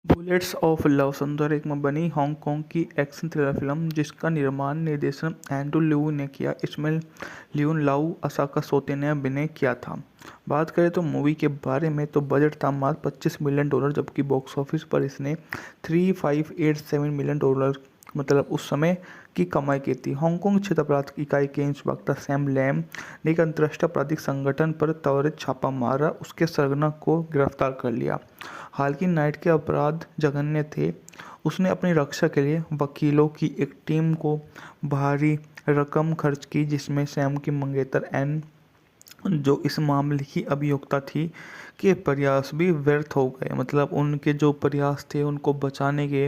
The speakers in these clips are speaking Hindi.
बुलेट्स ऑफ लव संदर्भ में बनी हांगकांग की एक्शन थ्रिलर फिल्म जिसका निर्माण निर्देशन एंड्रू लिऊ ने किया। इसमें लियून लाऊ असाका सोते ने अभिनय किया था। बात करें तो मूवी के बारे में तो बजट था मात्र $25 मिलियन, जबकि बॉक्स ऑफिस पर इसने 3587 मिलियन डॉलर मतलब उस समय की कमाई की थी। हांगकांग क्षेत्र अपराध इकाई के इंस्पेक्टर सैम लैम ने एक अंतर्राष्ट्रीय आपराधिक संगठन पर त्वरित छापा मारा, उसके सरगना को गिरफ्तार कर लिया। हालांकि नाइट के अपराध जघन्य थे। उसने अपनी रक्षा के लिए वकीलों की एक टीम को भारी रकम खर्च की, जिसमें सैम की मंगेतर एन, जो इस मामले की अभियुक्ता थी, के प्रयास भी व्यर्थ हो गए। मतलब उनके जो प्रयास थे उनको बचाने के,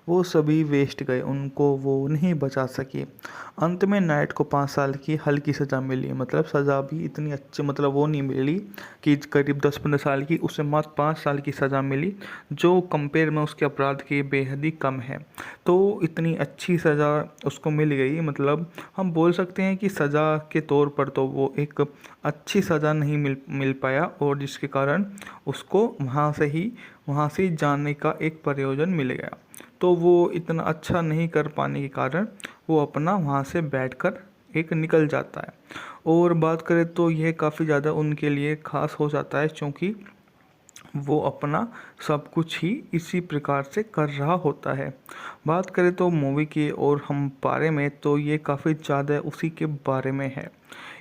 वो सभी वेस्ट गए, उनको वो नहीं बचा सके। अंत में नाइट को 5 साल की हल्की सज़ा मिली। मतलब सज़ा भी इतनी अच्छी मतलब वो नहीं मिली कि करीब 10-15 साल की, उसे मात्र 5 साल की सज़ा मिली, जो कंपेयर में उसके अपराध के बेहद ही कम है। तो इतनी अच्छी सज़ा उसको मिल गई। मतलब हम बोल सकते हैं कि सज़ा के तौर पर तो वो एक अच्छी सज़ा नहीं मिल पाया, और जिसके कारण उसको वहाँ से जाने का एक प्रयोजन मिल गया। तो वो इतना अच्छा नहीं कर पाने के कारण वो अपना वहाँ से बैठकर एक निकल जाता है। और बात करें तो यह काफ़ी ज़्यादा उनके लिए ख़ास हो जाता है, क्योंकि वो अपना सब कुछ ही इसी प्रकार से कर रहा होता है। बात करें तो मूवी के और हम बारे में तो ये काफ़ी ज़्यादा उसी के बारे में है।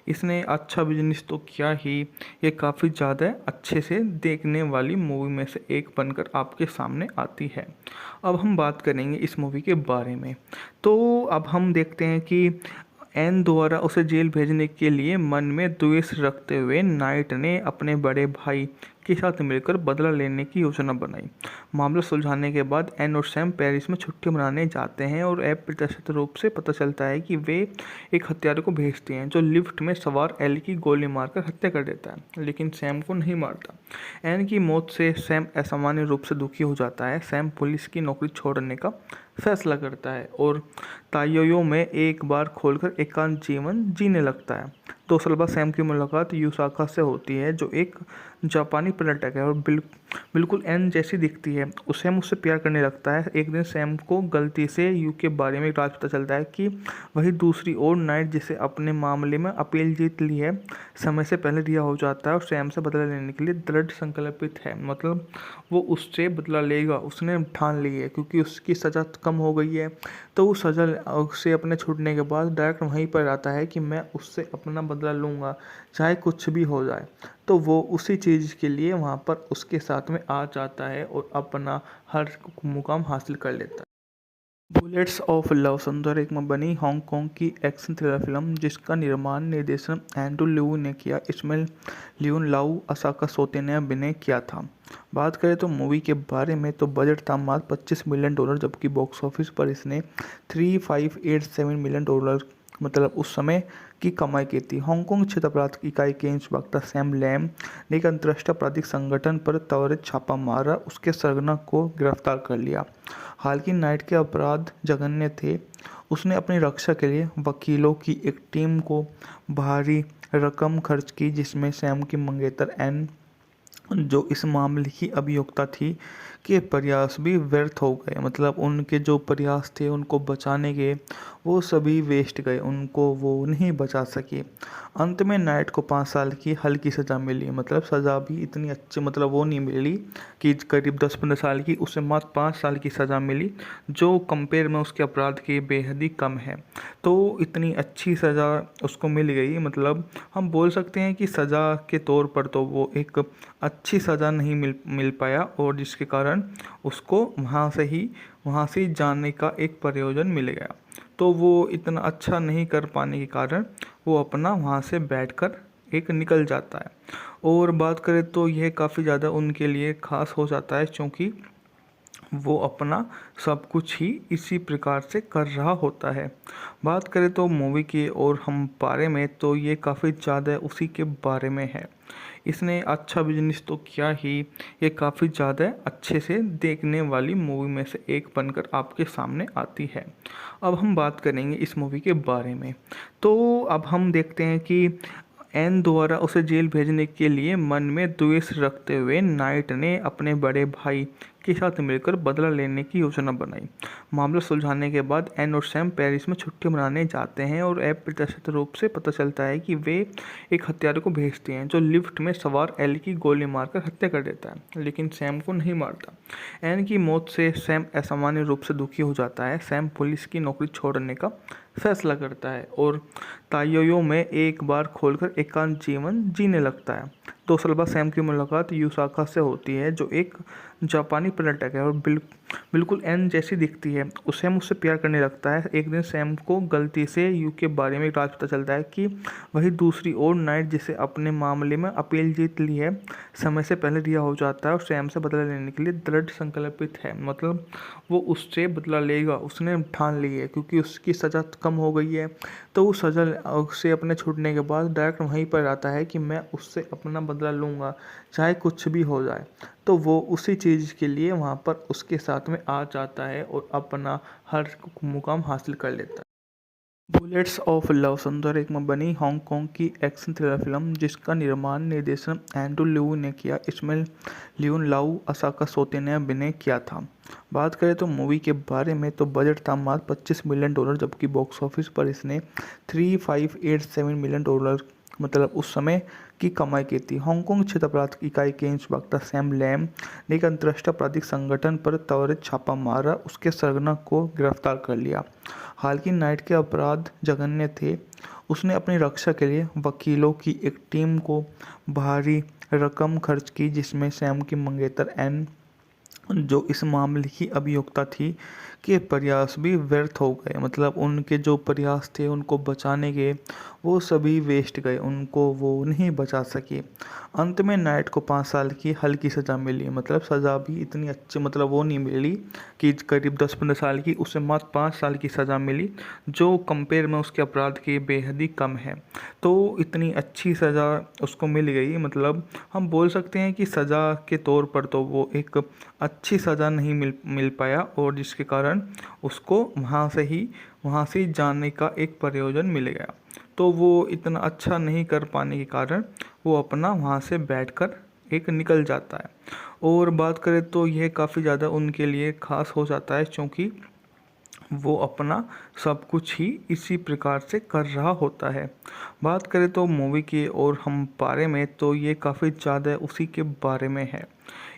इसने अच्छा बिजनेस तो किया ही, ये काफ़ी ज़्यादा अच्छे से देखने वाली मूवी में से एक बनकर आपके सामने आती है। अब हम बात करेंगे इस मूवी के बारे में। तो अब हम देखते हैं कि एन द्वारा उसे जेल भेजने के लिए मन में द्वेष रखते हुए नाइट ने अपने बड़े भाई के साथ मिलकर बदला लेने की योजना बनाई। मामला सुलझाने के बाद एन और सैम पेरिस में छुट्टी मनाने जाते हैं, और अप्रत्याशित रूप से पता चलता है कि वे एक हत्यारे को भेजते हैं, जो लिफ्ट में सवार एल की गोली मारकर हत्या कर देता है, लेकिन सैम को नहीं मारता। एन की मौत से सैम असामान्य रूप से दुखी हो जाता है। सैम पुलिस की नौकरी छोड़ने का फैसला करता है और ताइयो में एक बार खोलकर एकांत जीवन जीने लगता है। 2 साल बाद सैम की मुलाकात यूसाका से होती है, जो एक जापानी पर्यटक है और बिल्कुल एन जैसी दिखती है। सैम उससे प्यार करने लगता है। एक दिन सैम को गलती से यू के बारे में एक राज पता चलता है कि वही दूसरी ओर नाइट, जिसे अपने मामले में अपील जीत ली है, समय से पहले रिहा हो जाता है और सैम से बदला लेने के लिए दृढ़ संकल्पित है। मतलब वो उससे बदला लेगा, उसने ठान ली है, क्योंकि उसकी सज़ा कम हो गई है। तो वो सज़ा से अपने छूटने के बाद डायरेक्ट वहीं पर आता है कि मैं उससे अपना बदला लूँगा, चाहे कुछ भी हो जाए। तो वो उसी चीज़ के लिए वहाँ पर उसके साथ में आ जाता है और अपना हर मुकाम हासिल कर लेता है। बुलेट्स ऑफ लव संदर्भ में बनी हांगकांग की एक्शन थ्रिलर फिल्म जिसका निर्माण निर्देशन एंड्रू लिऊ ने किया। इसमें लियून लाऊ असाका सोते ने अभिनय किया था। बात करें तो मूवी के बारे में तो बजट था मात्र $25 मिलियन, जबकि बॉक्स ऑफिस पर इसने 3587 मिलियन डॉलर मतलब उस समय की कमाई की थी। हांगकांग क्षेत्र अपराध इकाई के इंस्पेक्टर सैम लैम ने एक अंतर्राष्ट्रीय आपराधिक संगठन पर त्वरित छापा मारा, उसके सरगना को गिरफ्तार कर लिया। हालांकि नाइट के अपराध जघन्य थे। उसने अपनी रक्षा के लिए वकीलों की एक टीम को भारी रकम खर्च की, जिसमें सैम की मंगेतर एन, जो इस मामले की अभियुक्ता थी, के प्रयास भी व्यर्थ हो गए। मतलब उनके जो प्रयास थे उनको बचाने के, वो सभी वेस्ट गए, उनको वो नहीं बचा सके। अंत में नाइट को 5 साल की हल्की सज़ा मिली। मतलब सज़ा भी इतनी अच्छी मतलब वो नहीं मिली कि करीब 10-15 साल की, उसे मात्र 5 साल की सज़ा मिली, जो कंपेयर में उसके अपराध के बेहद ही कम है। तो इतनी अच्छी सज़ा उसको मिल गई। मतलब हम बोल सकते हैं कि सज़ा के तौर पर तो वो एक अच्छी सज़ा नहीं मिल पाया, और जिसके कारण उसको वहाँ से जाने का एक प्रयोजन मिल गया। तो वो इतना अच्छा नहीं कर पाने के कारण वो अपना वहाँ से बैठकर एक निकल जाता है। और बात करें तो यह काफ़ी ज़्यादा उनके लिए ख़ास हो जाता है, क्योंकि वो अपना सब कुछ ही इसी प्रकार से कर रहा होता है। बात करें तो मूवी के और हम बारे में तो ये काफ़ी ज़्यादा उसी के बारे में है। इसने अच्छा बिजनेस तो किया ही, ये काफ़ी ज़्यादा अच्छे से देखने वाली मूवी में से एक बनकर आपके सामने आती है। अब हम बात करेंगे इस मूवी के बारे में। तो अब हम देखते हैं कि एन द्वारा उसे जेल भेजने के लिए मन में द्वेष रखते हुए नाइट ने अपने बड़े भाई के साथ मिलकर बदला लेने की योजना बनाई। मामला सुलझाने के बाद एन और सैम पेरिस में छुट्टी मनाने जाते हैं और अप्रत्याशित रूप से पता चलता है कि वे एक हत्यारे को भेजते हैं जो लिफ्ट में सवार एल की गोली मारकर हत्या कर देता है, लेकिन सैम को नहीं मारता। एन की मौत से सैम असामान्य रूप से दुखी हो जाता है। सैम पुलिस की नौकरी छोड़ने का फैसला करता है और ताइयो में एक बार खोलकर एकांत जीवन जीने लगता है। 2 साल बाद सैम की मुलाकात यूसाका से होती है जो एक जापानी पर्यटक है और बिल्कुल एन जैसी दिखती है। सैम उससे प्यार करने लगता है। एक दिन सैम को गलती से यू के बारे में राज पता चलता है कि वही दूसरी ओर नाइट जिसे अपने मामले में अपील जीत ली है समय से पहले रिहा हो जाता है और सैम से बदला लेने के लिए दृढ़ संकल्पित है। मतलब वो उससे बदला लेगा, उसने ठान ली है क्योंकि उसकी सज़ा कम हो गई है। तो उस सज़ा से अपने छूटने के बाद डायरेक्ट वहीं पर आता है कि मैं उससे अपना बदला लूँगा चाहे कुछ भी हो जाए। तो वो उसी चीज़ के लिए वहाँ पर उसके साथ में आ जाता है और अपना हर मुकाम हासिल कर लेता है। बुलेट्स ऑफ लव सुंदर एक में बनी हांगकांग की एक्शन थ्रिलर फिल्म जिसका निर्माण निर्देशन एंड्रू लिऊ ने किया। इसमें लियोन लाऊ, असाका सोते ने अभिनय किया था। बात करें तो मूवी के बारे में तो बजट था मात्र $25 मिलियन, जबकि बॉक्स ऑफिस पर इसने $3587 मिलियन मतलब उस समय की कमाई की थी। हांगकांग क्षेत्र अपराध इकाई के इंस्पेक्टर सैम लैम ने एक अंतर्राष्ट्रीय आपराधिक संगठन पर त्वरित छापा मारा, उसके सरगना को गिरफ्तार कर लिया। हालांकि नाइट के अपराध जघन्य थे। उसने अपनी रक्षा के लिए वकीलों की एक टीम को भारी रकम खर्च की, जिसमें सैम की मंगेतर एन, जो इस मामले की अभियुक्ता थी, के प्रयास भी व्यर्थ हो गए। मतलब उनके जो प्रयास थे उनको बचाने के, वो सभी वेस्ट गए, उनको वो नहीं बचा सके। अंत में नाइट को 5 साल की हल्की सज़ा मिली। मतलब सज़ा भी इतनी अच्छी मतलब वो नहीं मिली कि करीब 10-15 साल की, उसे मात्र 5 साल की सज़ा मिली, जो कंपेयर में उसके अपराध के बेहद ही कम है। तो इतनी अच्छी सज़ा उसको मिल गई। मतलब हम बोल सकते हैं कि सज़ा के तौर पर तो वो एक अच्छी सज़ा नहीं मिल पाया, और जिसके कारण उसको वहाँ से जाने का एक प्रयोजन मिल गया। तो वो इतना अच्छा नहीं कर पाने के कारण वो अपना वहाँ से बैठकर एक निकल जाता है। और बात करें तो यह काफ़ी ज़्यादा उनके लिए ख़ास हो जाता है, क्योंकि वो अपना सब कुछ ही इसी प्रकार से कर रहा होता है। बात करें तो मूवी के और हम बारे में, तो ये काफ़ी ज़्यादा उसी के बारे में है।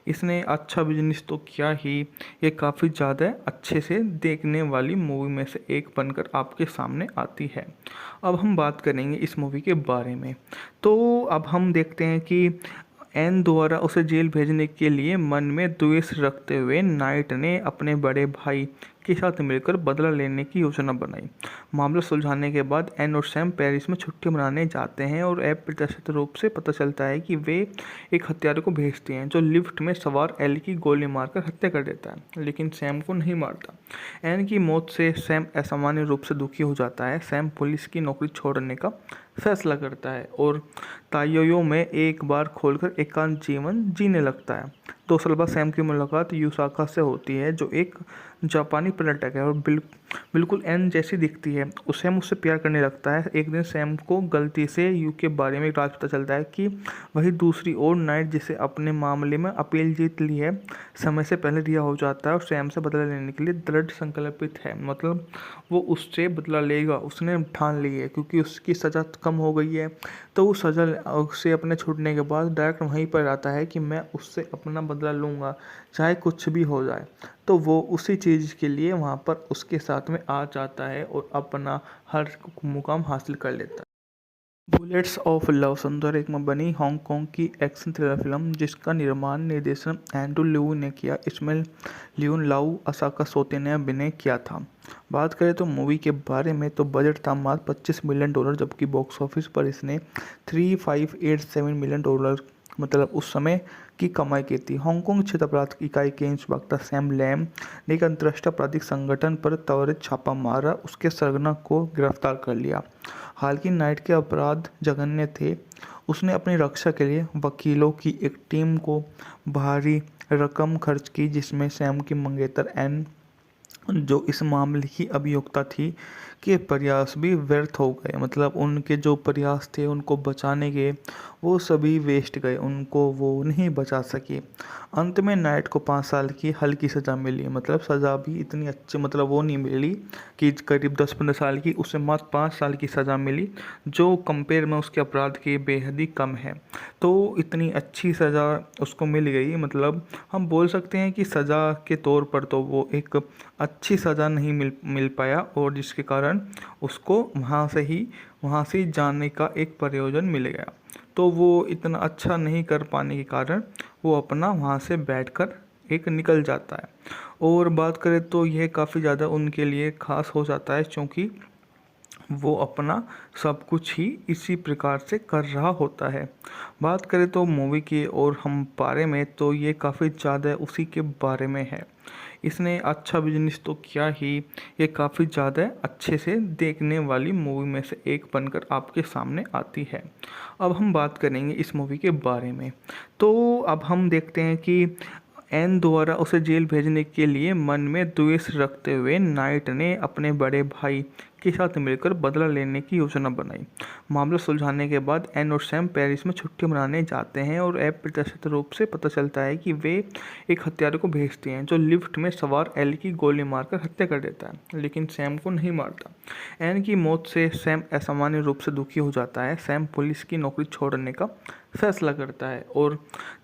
इसने अच्छा बिजनेस तो किया ही, ये काफ़ी ज़्यादा अच्छे से देखने वाली मूवी में से एक बनकर आपके सामने आती है। अब हम बात करेंगे इस मूवी के बारे में। तो अब हम देखते हैं कि एन द्वारा उसे जेल भेजने के लिए मन में द्वेष रखते हुए नाइट ने अपने बड़े भाई के साथ मिलकर बदला लेने की योजना बनाई। मामला सुलझाने के बाद एन और सैम पेरिस में छुट्टी मनाने जाते हैं और अप्रत्याशित रूप से पता चलता है कि वे एक हत्यारे को भेजते हैं जो लिफ्ट में सवार एल की गोली मारकर हत्या कर देता है, लेकिन सैम को नहीं मारता। एन की मौत से सैम असामान्य रूप से दुखी हो जाता है। सैम पुलिस की नौकरी छोड़ने का फैसला करता है और ताइयो में एक बार खोलकर एकांत जीवन जीने लगता है। 2 साल बाद सैम की मुलाकात यूसाका से होती है जो एक जापानी पर्यटक है और बिल्कुल एन जैसी दिखती है। सैम उससे प्यार करने लगता है। एक दिन सैम को गलती से यू के बारे में राज पता चलता है कि वही दूसरी ओर नाइट जिसे अपने मामले में अपील जीत ली है समय से पहले रिहा हो जाता है और सैम से बदला लेने के लिए दृढ़ संकल्पित है। मतलब वो उससे बदला लेगा, उसने ठान ली है क्योंकि उसकी सज़ा कम हो गई है। तो उस सज़ा से अपने छूटने के बाद डायरेक्ट वहीं पर आता है कि मैं उससे अपना बदला लूँगा चाहे कुछ भी हो जाए। तो वो उसी चीज़ के लिए वहाँ पर उसके साथ में आ जाता है और अपना हर मुकाम हासिल कर लेता है। बुलेट्स ऑफ लव सुंदर एक में बनी हांगकांग की एक्शन थ्रिलर फिल्म जिसका निर्माण निर्देशन एंड्रू लिऊ ने किया। इसमें लियोन लाऊ, असाका सोते ने अभिनय किया था। बात करें तो मूवी के बारे में तो बजट था मात्र $25 मिलियन, जबकि बॉक्स ऑफिस पर इसने $3587 मिलियन मतलब उस समय की कमाई की थी। हांगकांग क्षेत्र अपराध इकाई के इंस्पेक्टर सैम लैम ने एक अंतर्राष्ट्रीय आपराधिक संगठन पर त्वरित छापा मारा, उसके सरगना को गिरफ्तार कर लिया। हालांकि नाइट के अपराध जघन्य थे। उसने अपनी रक्षा के लिए वकीलों की एक टीम को भारी रकम खर्च की, जिसमें सैम की मंगेतर एन, जो इस मामले की अभियुक्ता थी, के प्रयास भी व्यर्थ हो गए। मतलब उनके जो प्रयास थे उनको बचाने के, वो सभी वेस्ट गए, उनको वो नहीं बचा सके। अंत में नाइट को 5 साल की हल्की सज़ा मिली। मतलब सज़ा भी इतनी अच्छी मतलब वो नहीं मिली कि करीब 10-15 साल की, उसे मात्र 5 साल की सज़ा मिली, जो कंपेयर में उसके अपराध के बेहद ही कम है। तो इतनी अच्छी सज़ा उसको मिल गई। मतलब हम बोल सकते हैं कि सज़ा के तौर पर तो वो एक अच्छी सज़ा नहीं मिल पाया, और जिसके कारण उसको वहाँ से ही जाने का एक प्रयोजन मिल गया। तो वो इतना अच्छा नहीं कर पाने के कारण वो अपना वहाँ से बैठकर एक निकल जाता है। और बात करें तो यह काफ़ी ज़्यादा उनके लिए ख़ास हो जाता है, क्योंकि वो अपना सब कुछ ही इसी प्रकार से कर रहा होता है। बात करें तो मूवी की और हम बारे में, तो ये काफ़ी ज़्यादा उसी के बारे में है। इसने अच्छा बिजनेस तो किया ही, ये काफ़ी ज़्यादा अच्छे से देखने वाली मूवी में से एक बनकर आपके सामने आती है। अब हम बात करेंगे इस मूवी के बारे में। तो अब हम देखते हैं कि एन द्वारा उसे जेल भेजने के लिए मन में द्वेष रखते हुए नाइट ने अपने बड़े भाई के साथ मिलकर बदला लेने की योजना बनाई। मामला सुलझाने के बाद एन और सैम पेरिस में छुट्टी मनाने जाते हैं, और अप्रत्याशित रूप से पता चलता है कि वे एक हत्यारे को भेजते हैं जो लिफ्ट में सवार एल की गोली मारकर हत्या कर देता है, लेकिन सैम को नहीं मारता। एन की मौत से सैम असामान्य रूप से दुखी हो जाता है। सैम पुलिस की नौकरी छोड़ने का फैसला करता है और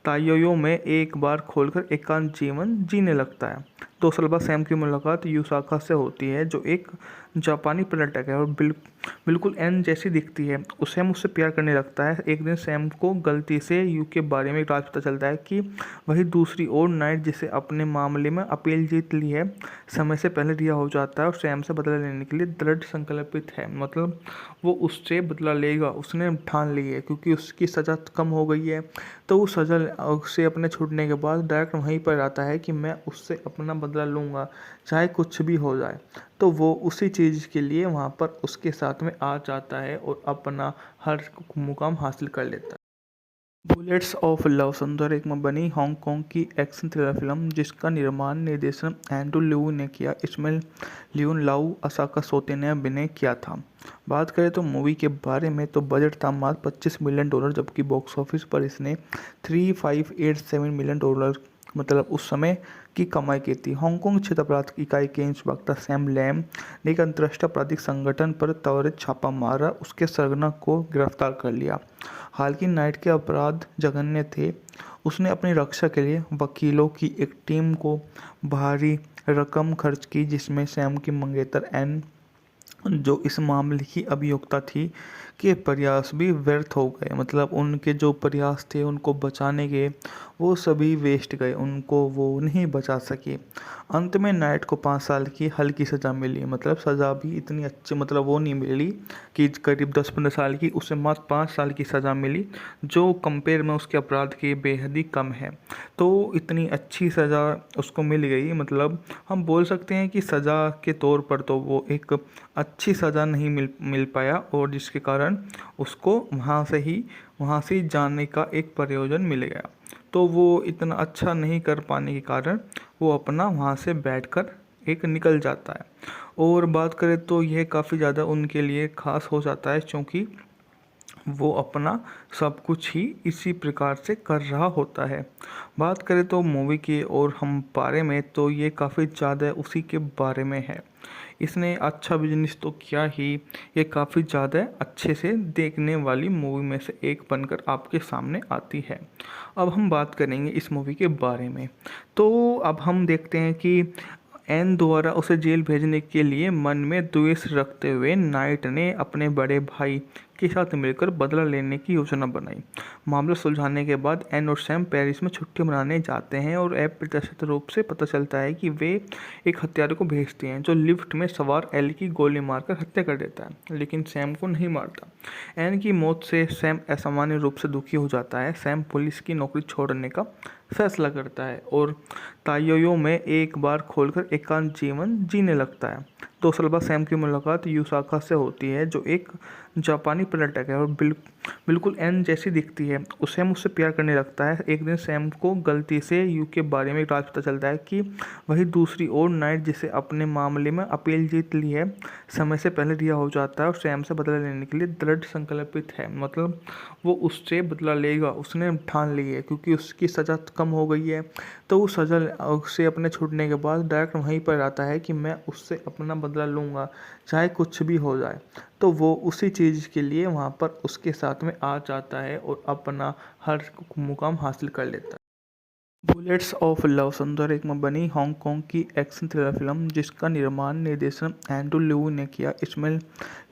ताइयो में एक बार खोलकर एकांत जीवन जीने लगता है। 2 साल बाद सैम की मुलाकात यूसाका से होती है, जो एक जापानी पर्यटक है और बिल्कुल एन जैसी दिखती है। सैम उससे प्यार करने लगता है। एक दिन सैम को गलती से यू के बारे में एक राज पता चलता है कि वही दूसरी ओर नाइट, जिसे अपने मामले में अपील जीत ली है, समय से पहले रिहा हो जाता है और सैम से बदला लेने के लिए दृढ़ संकल्पित है। मतलब वो उससे बदला लेगा, उसने ठान ली है, क्योंकि उसकी सज़ा कम हो गई है। तो उस सज़ा से अपने छूटने के बाद डायरेक्ट वहीं पर आता है कि मैं उससे अपना बदला लूँगा, चाहे कुछ भी हो जाए। तो वो उसी चीज़ के लिए वहाँ पर उसके साथ में आ जाता है और अपना हर मुकाम हासिल कर लेता है। बुलेट्स ऑफ लव सुंदर एक में बनी हांगकांग की एक्शन थ्रिलर फिल्म, जिसका निर्माण निर्देशन एंड्रू लिऊ ने किया। इसमें लियोन लाऊ, असाका सोते ने अभिनय किया था। बात करें तो मूवी के बारे में, तो बजट था मात्र $25 मिलियन, जबकि बॉक्स ऑफिस पर इसने $3587 मिलियन मतलब उस समय की कमाई की थी। हांगकांग क्षेत्र अपराध इकाई के इंस्पेक्टर सैम लैम ने एक अंतर्राष्ट्रीय आपराधिक संगठन पर त्वरित छापा मारा, उसके सरगना को गिरफ्तार कर लिया। हालांकि नाइट के अपराध जघन्य थे। उसने अपनी रक्षा के लिए वकीलों की एक टीम को भारी रकम खर्च की, जिसमें सैम की मंगेतर एन, जो इस मामले की अभियुक्ता थी, के प्रयास भी व्यर्थ हो गए। मतलब उनके जो प्रयास थे उनको बचाने के, वो सभी वेस्ट गए, उनको वो नहीं बचा सके। अंत में नाइट को 5 साल की हल्की सज़ा मिली। मतलब सज़ा भी इतनी अच्छी मतलब वो नहीं मिली कि करीब 10-15 साल की, उसे मात्र 5 साल की सज़ा मिली, जो कंपेयर में उसके अपराध के बेहद ही कम है। तो इतनी अच्छी सज़ा उसको मिल गई। मतलब हम बोल सकते हैं कि सज़ा के तौर पर तो वो एक अच्छी सज़ा नहीं मिल पाया, और जिसके कारण उसको वहाँ से ही जाने का एक प्रयोजन मिल गया। तो वो इतना अच्छा नहीं कर पाने के कारण वो अपना वहाँ से बैठकर एक निकल जाता है। और बात करें तो यह काफ़ी ज़्यादा उनके लिए ख़ास हो जाता है, क्योंकि वो अपना सब कुछ ही इसी प्रकार से कर रहा होता है। बात करें तो मूवी की और हम बारे में, तो ये काफ़ी ज़्यादा उसी के बारे में है। इसने अच्छा बिजनेस तो किया ही, ये काफ़ी ज़्यादा अच्छे से देखने वाली मूवी में से एक बनकर आपके सामने आती है। अब हम बात करेंगे इस मूवी के बारे में। तो अब हम देखते हैं कि एन द्वारा उसे जेल भेजने के लिए मन में द्वेष रखते हुए नाइट ने अपने बड़े भाई के साथ मिलकर बदला लेने की योजना बनाई। मामला सुलझाने के बाद एन और सैम पेरिस में छुट्टी मनाने जाते हैं, और अप्रत्याशित रूप से पता चलता है कि वे एक हत्यारे को भेजते हैं जो लिफ्ट में सवार एल की गोली मारकर हत्या कर देता है, लेकिन सैम को नहीं मारता। एन की मौत से सैम असामान्य रूप से दुखी हो जाता है। सैम पुलिस की नौकरी छोड़ने का फैसला करता है और ताइयो में एक बार खोलकर एकांत जीवन जीने लगता है। 2 साल बाद सैम की मुलाकात यूसाका से होती है, जो एक जापानी पर्यटक है और बिल्कुल एन जैसी दिखती है। सैम उससे प्यार करने लगता है। एक दिन सैम को गलती से यू के बारे में राज पता चलता है कि वही दूसरी ओर नाइट, जिसे अपने मामले में अपील जीत ली है, समय से पहले रिहा हो जाता है और सैम से बदला लेने के लिए दृढ़ संकल्पित है। मतलब वो उससे बदला लेगा, उसने ठान ली है, क्योंकि उसकी सज़ा कम हो गई है। तो उस सज़ा से अपने छूटने के बाद डायरेक्ट वहीं पर आता है कि मैं उससे अपना बदला लूँगा, चाहे कुछ भी हो जाए। तो वो उसी चीज़ के लिए वहाँ पर उसके साथ में आ जाता है और अपना हर मुकाम हासिल कर लेता है। बुलेट्स ऑफ लव संदर्भ में बनी हांगकांग की एक्शन थ्रिलर फिल्म, जिसका निर्माण निर्देशन एंड्रू लिऊ ने किया। इसमें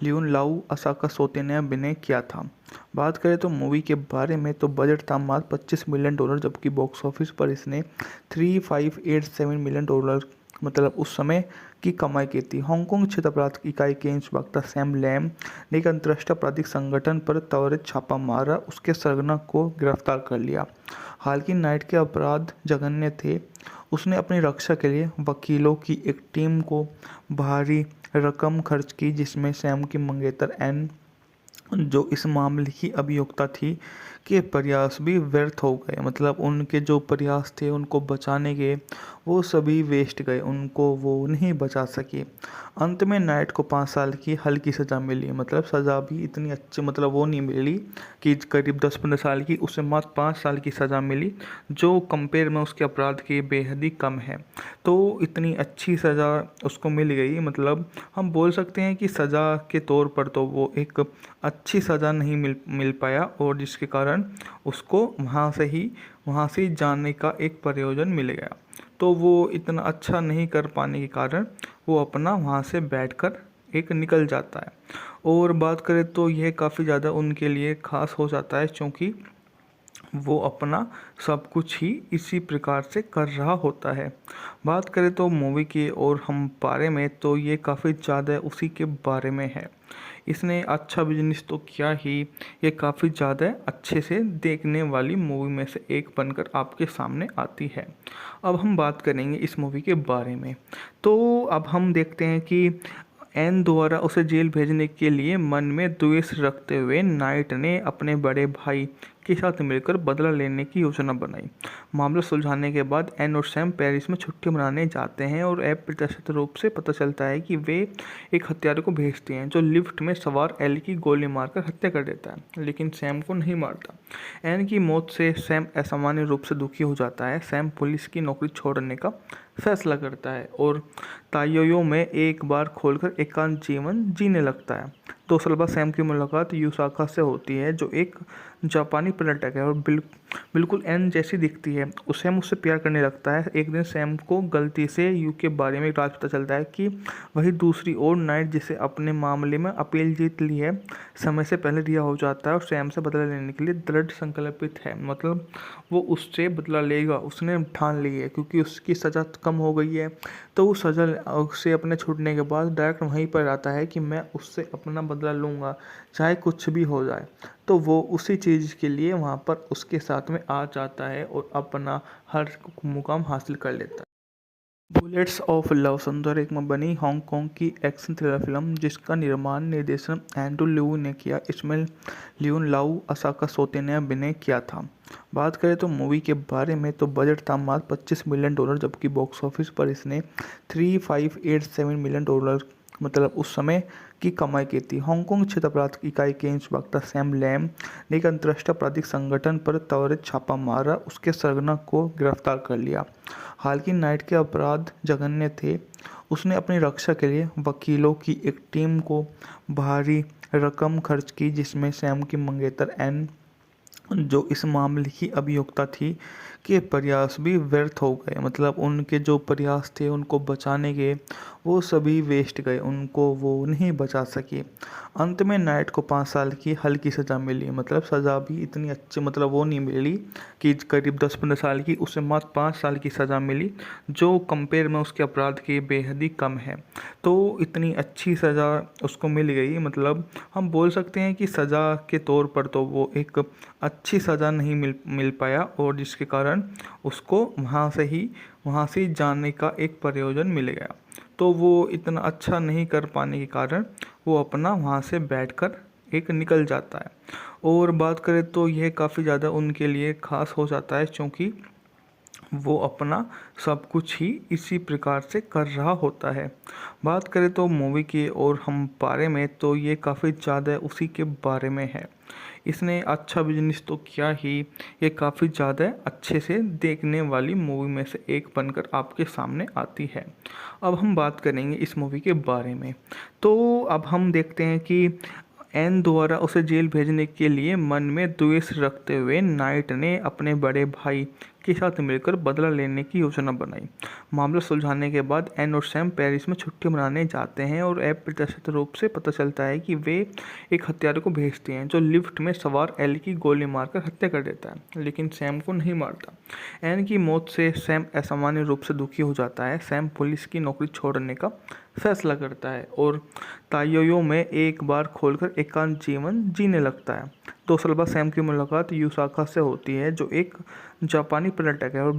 लियोन लाऊ, असाका सोते ने अभिनय किया था। बात करें तो मूवी के बारे में, तो बजट था मात्र $25 मिलियन, जबकि बॉक्स ऑफिस पर इसने $3587 मिलियन मतलब उस समय की कमाई की थी। हांगकांग क्षेत्र अपराध इकाई के इंस्पेक्टर सैम लैम ने एक अंतर्राष्ट्रीय आपराधिक संगठन पर त्वरित छापा मारा, उसके सरगना को गिरफ्तार कर लिया। हालांकि नाइट के अपराध जघन्य थे। उसने अपनी रक्षा के लिए वकीलों की एक टीम को भारी रकम खर्च की, जिसमें सैम की मंगेतर एन, जो इस मामले की अभियुक्ता थी, के प्रयास भी व्यर्थ हो गए। मतलब उनके जो प्रयास थे उनको बचाने के, वो सभी वेस्ट गए, उनको वो नहीं बचा सके। अंत में नाइट को 5 साल की हल्की सज़ा मिली। मतलब सज़ा भी इतनी अच्छी मतलब वो नहीं मिली कि करीब 10-15 साल की, उसे मात्र 5 साल की सज़ा मिली, जो कंपेयर में उसके अपराध के बेहद ही कम है। तो इतनी अच्छी सज़ा उसको मिल गई। मतलब हम बोल सकते हैं कि सज़ा के तौर पर तो वो एक अच्छी सज़ा नहीं मिल पाया, और जिसके कारण उसको वहाँ से जाने का एक प्रयोजन मिल गया। तो वो इतना अच्छा नहीं कर पाने के कारण वो अपना वहाँ से बैठकर एक निकल जाता है। और बात करें तो यह काफ़ी ज़्यादा उनके लिए ख़ास हो जाता है, क्योंकि वो अपना सब कुछ ही इसी प्रकार से कर रहा होता है। बात करें तो मूवी की और हम बारे में, तो ये काफ़ी ज़्यादा उसी के बारे में है। इसने अच्छा बिजनेस तो किया ही, ये काफ़ी ज़्यादा अच्छे से देखने वाली मूवी में से एक बनकर आपके सामने आती है। अब हम बात करेंगे इस मूवी के बारे में। तो अब हम देखते हैं कि एन द्वारा उसे जेल भेजने के लिए मन में द्वेष रखते हुए नाइट ने अपने बड़े भाई के साथ मिलकर बदला लेने की योजना बनाई। मामला सुलझाने के बाद एन और सैम पेरिस में छुट्टी मनाने जाते हैं, और अप्रत्याशित रूप से पता चलता है कि वे एक हत्यारे को भेजते हैं, जो लिफ्ट में सवार एल की गोली मारकर हत्या कर देता है, लेकिन सैम को नहीं मारता। एन की मौत से सैम असामान्य रूप से दुखी हो जाता है। सैम पुलिस की नौकरी छोड़ने का फैसला करता है और ताइयो में एक बार खोलकर एकांत जीवन जीने लगता है। 2 साल बाद सैम की मुलाकात यूसाका से होती है, जो एक जापानी पर्यटक है और बिल्कुल एन जैसी दिखती है। सैम उससे प्यार करने लगता है। एक दिन सैम को गलती से यू के बारे में राज पता चलता है कि वही दूसरी ओर नाइट, जिसे अपने मामले में अपील जीत ली है, समय से पहले रिहा हो जाता है और सैम से बदला लेने के लिए दृढ़ संकल्पित है। मतलब वो उससे बदला लेगा, उसने ठान ली है, क्योंकि उसकी सज़ा कम हो गई है। तो उस सज़ा से अपने छूटने के बाद डायरेक्ट वहीं पर आता है कि मैं उससे अपना बदला लूँगा, चाहे कुछ भी हो जाए। तो वो उसी चीज़ के लिए वहाँ पर उसके साथ में आ जाता है और अपना हर मुकाम हासिल कर लेता है। बुलेट्स ऑफ लव संदर्भ में बनी हांगकांग की एक्शन थ्रिलर फिल्म, जिसका निर्माण निर्देशन एंड्रू लिऊ ने किया। इसमें लियोन लाऊ, असाका सोते ने अभिनय किया था। बात करें तो मूवी के बारे में, तो बजट था मात्र $25 मिलियन, जबकि बॉक्स ऑफिस पर इसने $3587 मिलियन मतलब उस समय की कमाई की थी। हांगकांग क्षेत्र अपराध इकाई के इंस्पेक्टर सैम लैम ने एक अंतर्राष्ट्रीय आपराधिक संगठन पर त्वरित छापा मारा, उसके सरगना को गिरफ्तार कर लिया। हालांकि नाइट के अपराध जघन्य थे। उसने अपनी रक्षा के लिए वकीलों की एक टीम को भारी रकम खर्च की, जिसमें सैम की मंगेतर एन, जो इस मामले की अभियुक्ता थी, के प्रयास भी व्यर्थ हो गए। मतलब उनके जो प्रयास थे उनको बचाने के, वो सभी वेस्ट गए, उनको वो नहीं बचा सके। अंत में नाइट को 5 साल की हल्की सज़ा मिली। मतलब सज़ा भी इतनी अच्छी मतलब वो नहीं मिली कि करीब 10-15 साल की, उसे मात्र 5 साल की सज़ा मिली, जो कंपेयर में उसके अपराध के बेहद ही कम है। तो इतनी अच्छी सज़ा उसको मिल गई। मतलब हम बोल सकते हैं कि सज़ा के तौर पर तो वो एक अच्छी सज़ा नहीं मिल पाया, और जिसके कारण उसको वहाँ से जाने का एक प्रयोजन मिल गया। तो वो इतना अच्छा नहीं कर पाने के कारण वो अपना वहाँ से बैठकर एक निकल जाता है। और बात करें तो यह काफ़ी ज़्यादा उनके लिए ख़ास हो जाता है, क्योंकि वो अपना सब कुछ ही इसी प्रकार से कर रहा होता है। बात करें तो मूवी की और हम बारे में, तो ये काफ़ी ज़्यादा उसी के बारे में है। इसने अच्छा बिजनेस तो किया ही, ये काफ़ी ज़्यादा अच्छे से देखने वाली मूवी में से एक बनकर आपके सामने आती है। अब हम बात करेंगे इस मूवी के बारे में। तो अब हम देखते हैं कि एन द्वारा उसे जेल भेजने के लिए मन में द्वेष रखते हुए नाइट ने अपने बड़े भाई के साथ मिलकर बदला लेने की योजना बनाई। मामला सुलझाने के बाद एन और सैम पेरिस में छुट्टी मनाने जाते हैं और अप्रत्याशित रूप से पता चलता है कि वे एक हत्यारे को भेजते हैं जो लिफ्ट में सवार एल की गोली मारकर हत्या कर देता है, लेकिन सैम को नहीं मारता। एन की मौत से सैम असामान्य रूप से दुखी हो जाता है। सैम पुलिस की नौकरी छोड़ने का फैसला करता है और ताइयो में एक बार खोलकर एकांत जीवन जीने लगता है। 2 साल बाद सैम की मुलाकात यूसाका से होती है, जो एक जापानी पर्यटक है और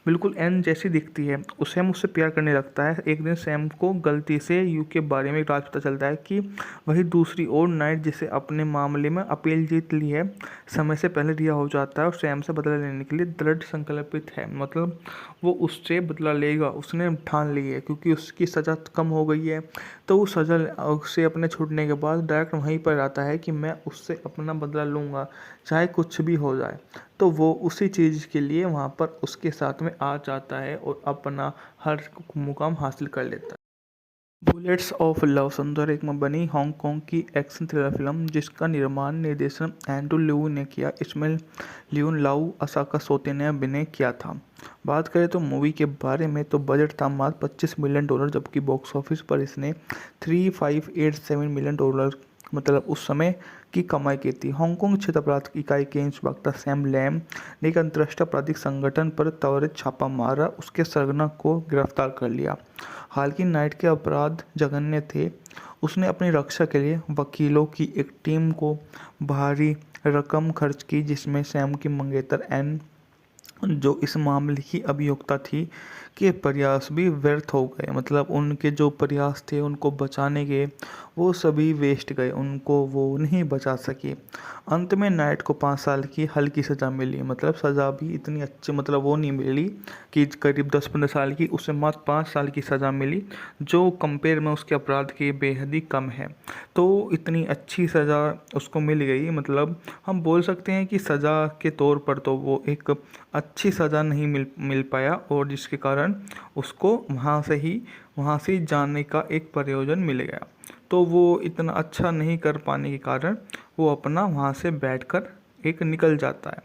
बिल्कुल एन जैसी दिखती है। उसे मुझसे प्यार करने लगता है। एक दिन सैम को गलती से यू के बारे में राज पता चलता है कि वही दूसरी ओर नाइट, जिसे अपने मामले में अपील जीत ली है, समय से पहले रिहा हो जाता है और सैम से बदला लेने के लिए दृढ़ संकल्पित है। मतलब वो उससे बदला लेगा, उसने ठान ली है, क्योंकि उसकी सज़ा कम हो गई है। तो वो सज़ा से अपने छूटने के बाद डायरेक्ट वहीं पर आता है कि मैं उससे अपना बदला लूँगा, चाहे कुछ भी हो जाए। तो वो उसी चीज़ के लिए वहाँ पर उसके साथ में आ जाता है और अपना हर मुकाम हासिल कर लेता है। बुलेट्स ऑफ लव सुंदर में बनी हांगकांग की एक्शन थ्रिलर फिल्म जिसका निर्माण निर्देशन एंड्रू लिऊ ने किया। इसमें लियून लाऊ, असाका सोते ने अभिनय किया था। बात करें तो मूवी के बारे में, तो बजट था मात्र $25 मिलियन, जबकि बॉक्स ऑफिस पर इसने $3587 मिलियन मतलब उस समय की कमाई की थी। हांगकांग क्षेत्र अपराध इकाई के इंस्पेक्टर सैम लैम ने एक अंतर्राष्ट्रीय आपराधिक संगठन पर त्वरित छापा मारा, उसके सरगना को गिरफ्तार कर लिया। हालांकि नाइट के अपराध जघन्य थे। उसने अपनी रक्षा के लिए वकीलों की एक टीम को भारी रकम खर्च की, जिसमें सैम की मंगेतर एन, जो इस मामले की अभियुक्ता थी, के प्रयास भी व्यर्थ हो गए। मतलब उनके जो प्रयास थे उनको बचाने के, वो सभी वेस्ट गए, उनको वो नहीं बचा सकी। अंत में नाइट को 5 साल की हल्की सज़ा मिली। मतलब सज़ा भी इतनी अच्छी, मतलब वो नहीं मिली कि करीब 10-15 साल की, उसे मात्र 5 साल की सज़ा मिली, जो कंपेयर में उसके अपराध के बेहद ही कम है। तो इतनी अच्छी सज़ा उसको मिल गई। मतलब हम बोल सकते हैं कि सज़ा के तौर पर तो वो एक अच्छी सज़ा नहीं मिल पाया, और जिसके कारण उसको वहाँ से जाने का एक प्रयोजन मिल गया। तो वो इतना अच्छा नहीं कर पाने के कारण वो अपना वहाँ से बैठकर एक निकल जाता है।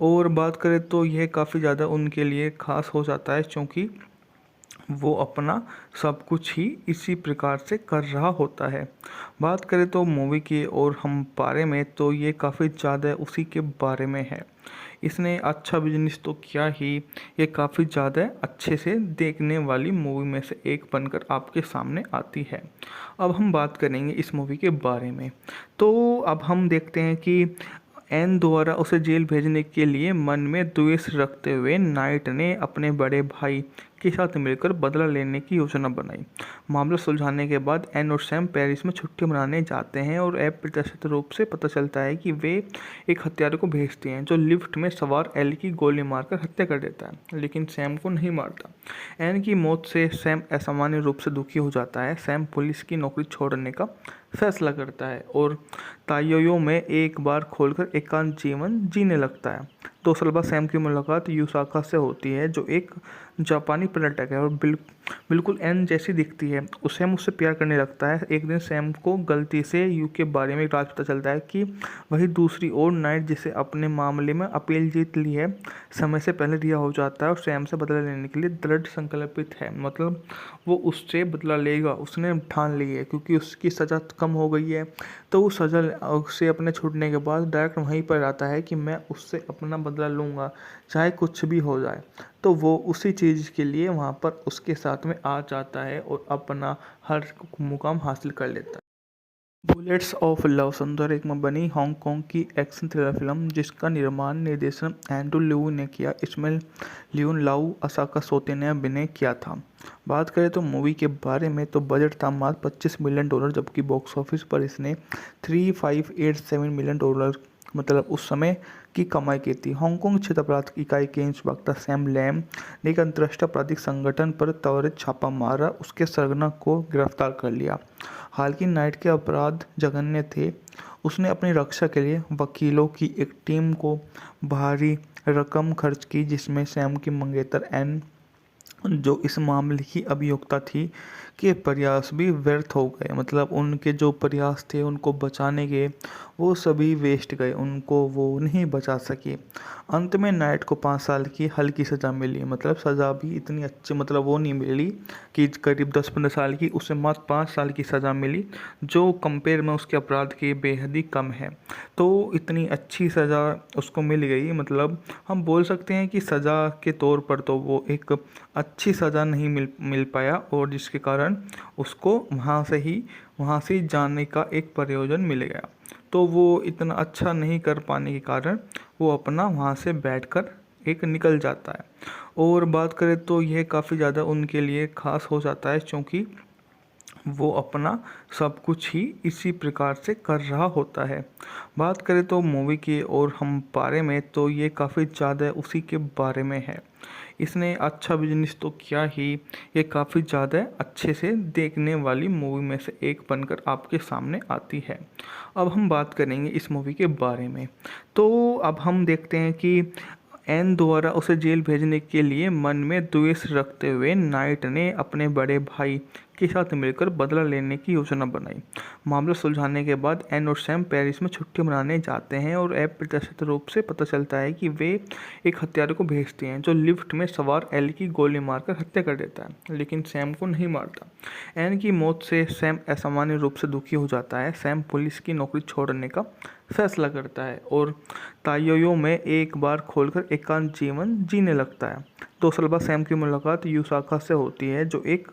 और बात करें तो यह काफ़ी ज़्यादा उनके लिए ख़ास हो जाता है, क्योंकि वो अपना सब कुछ ही इसी प्रकार से कर रहा होता है। बात करें तो मूवी की और हम बारे में, तो ये काफ़ी ज़्यादा उसी के बारे में है। इसने अच्छा बिजनेस तो किया ही, ये काफ़ी ज़्यादा अच्छे से देखने वाली मूवी में से एक बनकर आपके सामने आती है। अब हम बात करेंगे इस मूवी के बारे में। तो अब हम देखते हैं कि एन द्वारा उसे जेल भेजने के लिए मन में द्वेष रखते हुए नाइट ने अपने बड़े भाई के साथ मिलकर बदला लेने की योजना बनाई। मामला सुलझाने के बाद एन और सैम पेरिस में छुट्टी मनाने जाते हैं और अप्रत्याशित रूप से पता चलता है कि वे एक हत्यारे को भेजते हैं जो लिफ्ट में सवार एल की गोली मारकर हत्या कर देता है, लेकिन सैम को नहीं मारता। एन की मौत से सैम असामान्य रूप से दुखी हो जाता है। सैम पुलिस की नौकरी छोड़ने का फैसला करता है और ताइयो में एक बार खोलकर एकांत जीवन जीने लगता है। 2 साल बाद सैम की मुलाकात यूसाका से होती है, जो एक जापानी पर्यटक है और बिल्कुल एन जैसी दिखती है। उसे मुझसे प्यार करने लगता है। एक दिन सैम को गलती से यू के बारे में राज पता चलता है कि वही दूसरी ओर नाइट, जिसे अपने मामले में अपील जीत ली है, समय से पहले रिहा हो जाता है और सैम से बदला लेने के लिए दृढ़ संकल्पित है। मतलब वो उससे बदला लेगा, उसने ठान ली है, क्योंकि उसकी सज़ा कम हो गई है। तो वो सज़ा से अपने छूटने के बाद डायरेक्ट वहीं पर आता है कि मैं उससे अपना बदला लूँगा, चाहे कुछ भी हो जाए। तो वो उसी चीज़ के लिए वहाँ पर उसके साथ में आ जाता है और अपना हर मुकाम हासिल कर लेता है। बुलेट्स ऑफ लव सुंदर में बनी हांगकांग की एक्शन थ्रिलर फिल्म जिसका निर्माण निर्देशन एंड्रू लिऊ ने किया। इसमें लियून लाऊ, असाका सोते ने अभिनय किया था। बात करें तो मूवी के बारे में तो बजट था मात्र $25 मिलियन, जबकि बॉक्स ऑफिस पर इसने 3587 मिलियन डॉलर मतलब उस समय की कमाई की थी। हांगकांग क्षेत्र अपराध इकाई के इंस्पेक्टर सैम लैम ने एक अंतर्राष्ट्रीय आपराधिक संगठन पर त्वरित छापा मारा, उसके सरगना को गिरफ्तार कर लिया। हालांकि नाइट के अपराध जघन्य थे। उसने अपनी रक्षा के लिए वकीलों की एक टीम को भारी रकम खर्च की, जिसमें सैम की मंगेतर एन, जो इस मामले की अभियुक्ता थी, के प्रयास भी व्यर्थ हो गए। मतलब उनके जो प्रयास थे उनको बचाने के, वो सभी वेस्ट गए, उनको वो नहीं बचा सके। अंत में नाइट को 5 साल की हल्की सज़ा मिली। मतलब सज़ा भी इतनी अच्छी मतलब वो नहीं मिली कि करीब 10-15 साल की, उसे मात्र 5 साल की सज़ा मिली, जो कंपेयर में उसके अपराध के बेहद ही कम है। तो इतनी अच्छी सज़ा उसको मिल गई। मतलब हम बोल सकते हैं कि सज़ा के तौर पर तो वो एक अच्छी सज़ा नहीं मिल पाया, और जिसके कारण उसको वहाँ से जाने का एक प्रयोजन मिल गया। तो वो इतना अच्छा नहीं कर पाने के कारण वो अपना वहाँ से बैठकर एक निकल जाता है। और बात करें तो यह काफ़ी ज़्यादा उनके लिए ख़ास हो जाता है, क्योंकि वो अपना सब कुछ ही इसी प्रकार से कर रहा होता है। बात करें तो मूवी की और हम बारे में तो ये काफ़ी ज़्यादा उसी के बारे में है। इसने अच्छा बिजनेस तो किया ही, ये काफ़ी ज़्यादा अच्छे से देखने वाली मूवी में से एक बनकर आपके सामने आती है। अब हम बात करेंगे इस मूवी के बारे में। तो अब हम देखते हैं कि एन द्वारा उसे जेल भेजने के लिए मन में द्वेष रखते हुए नाइट ने अपने बड़े भाई के साथ मिलकर बदला लेने की योजना बनाई। मामला सुलझाने के बाद एन और सैम पेरिस में छुट्टी मनाने जाते हैं, और अप्रत्याशित रूप से पता चलता है कि वे एक हत्यारे को भेजते हैं, जो लिफ्ट में सवार एल की गोली मारकर हत्या कर देता है, लेकिन सैम को नहीं मारता। एन की मौत से सैम असामान्य रूप से दुखी हो जाता है। सैम पुलिस की नौकरी छोड़ने का फैसला करता है और ताइयो में एक बार खोलकर एकांत जीवन जीने लगता है। 2 साल बाद सैम की मुलाकात यूसाका से होती है, जो एक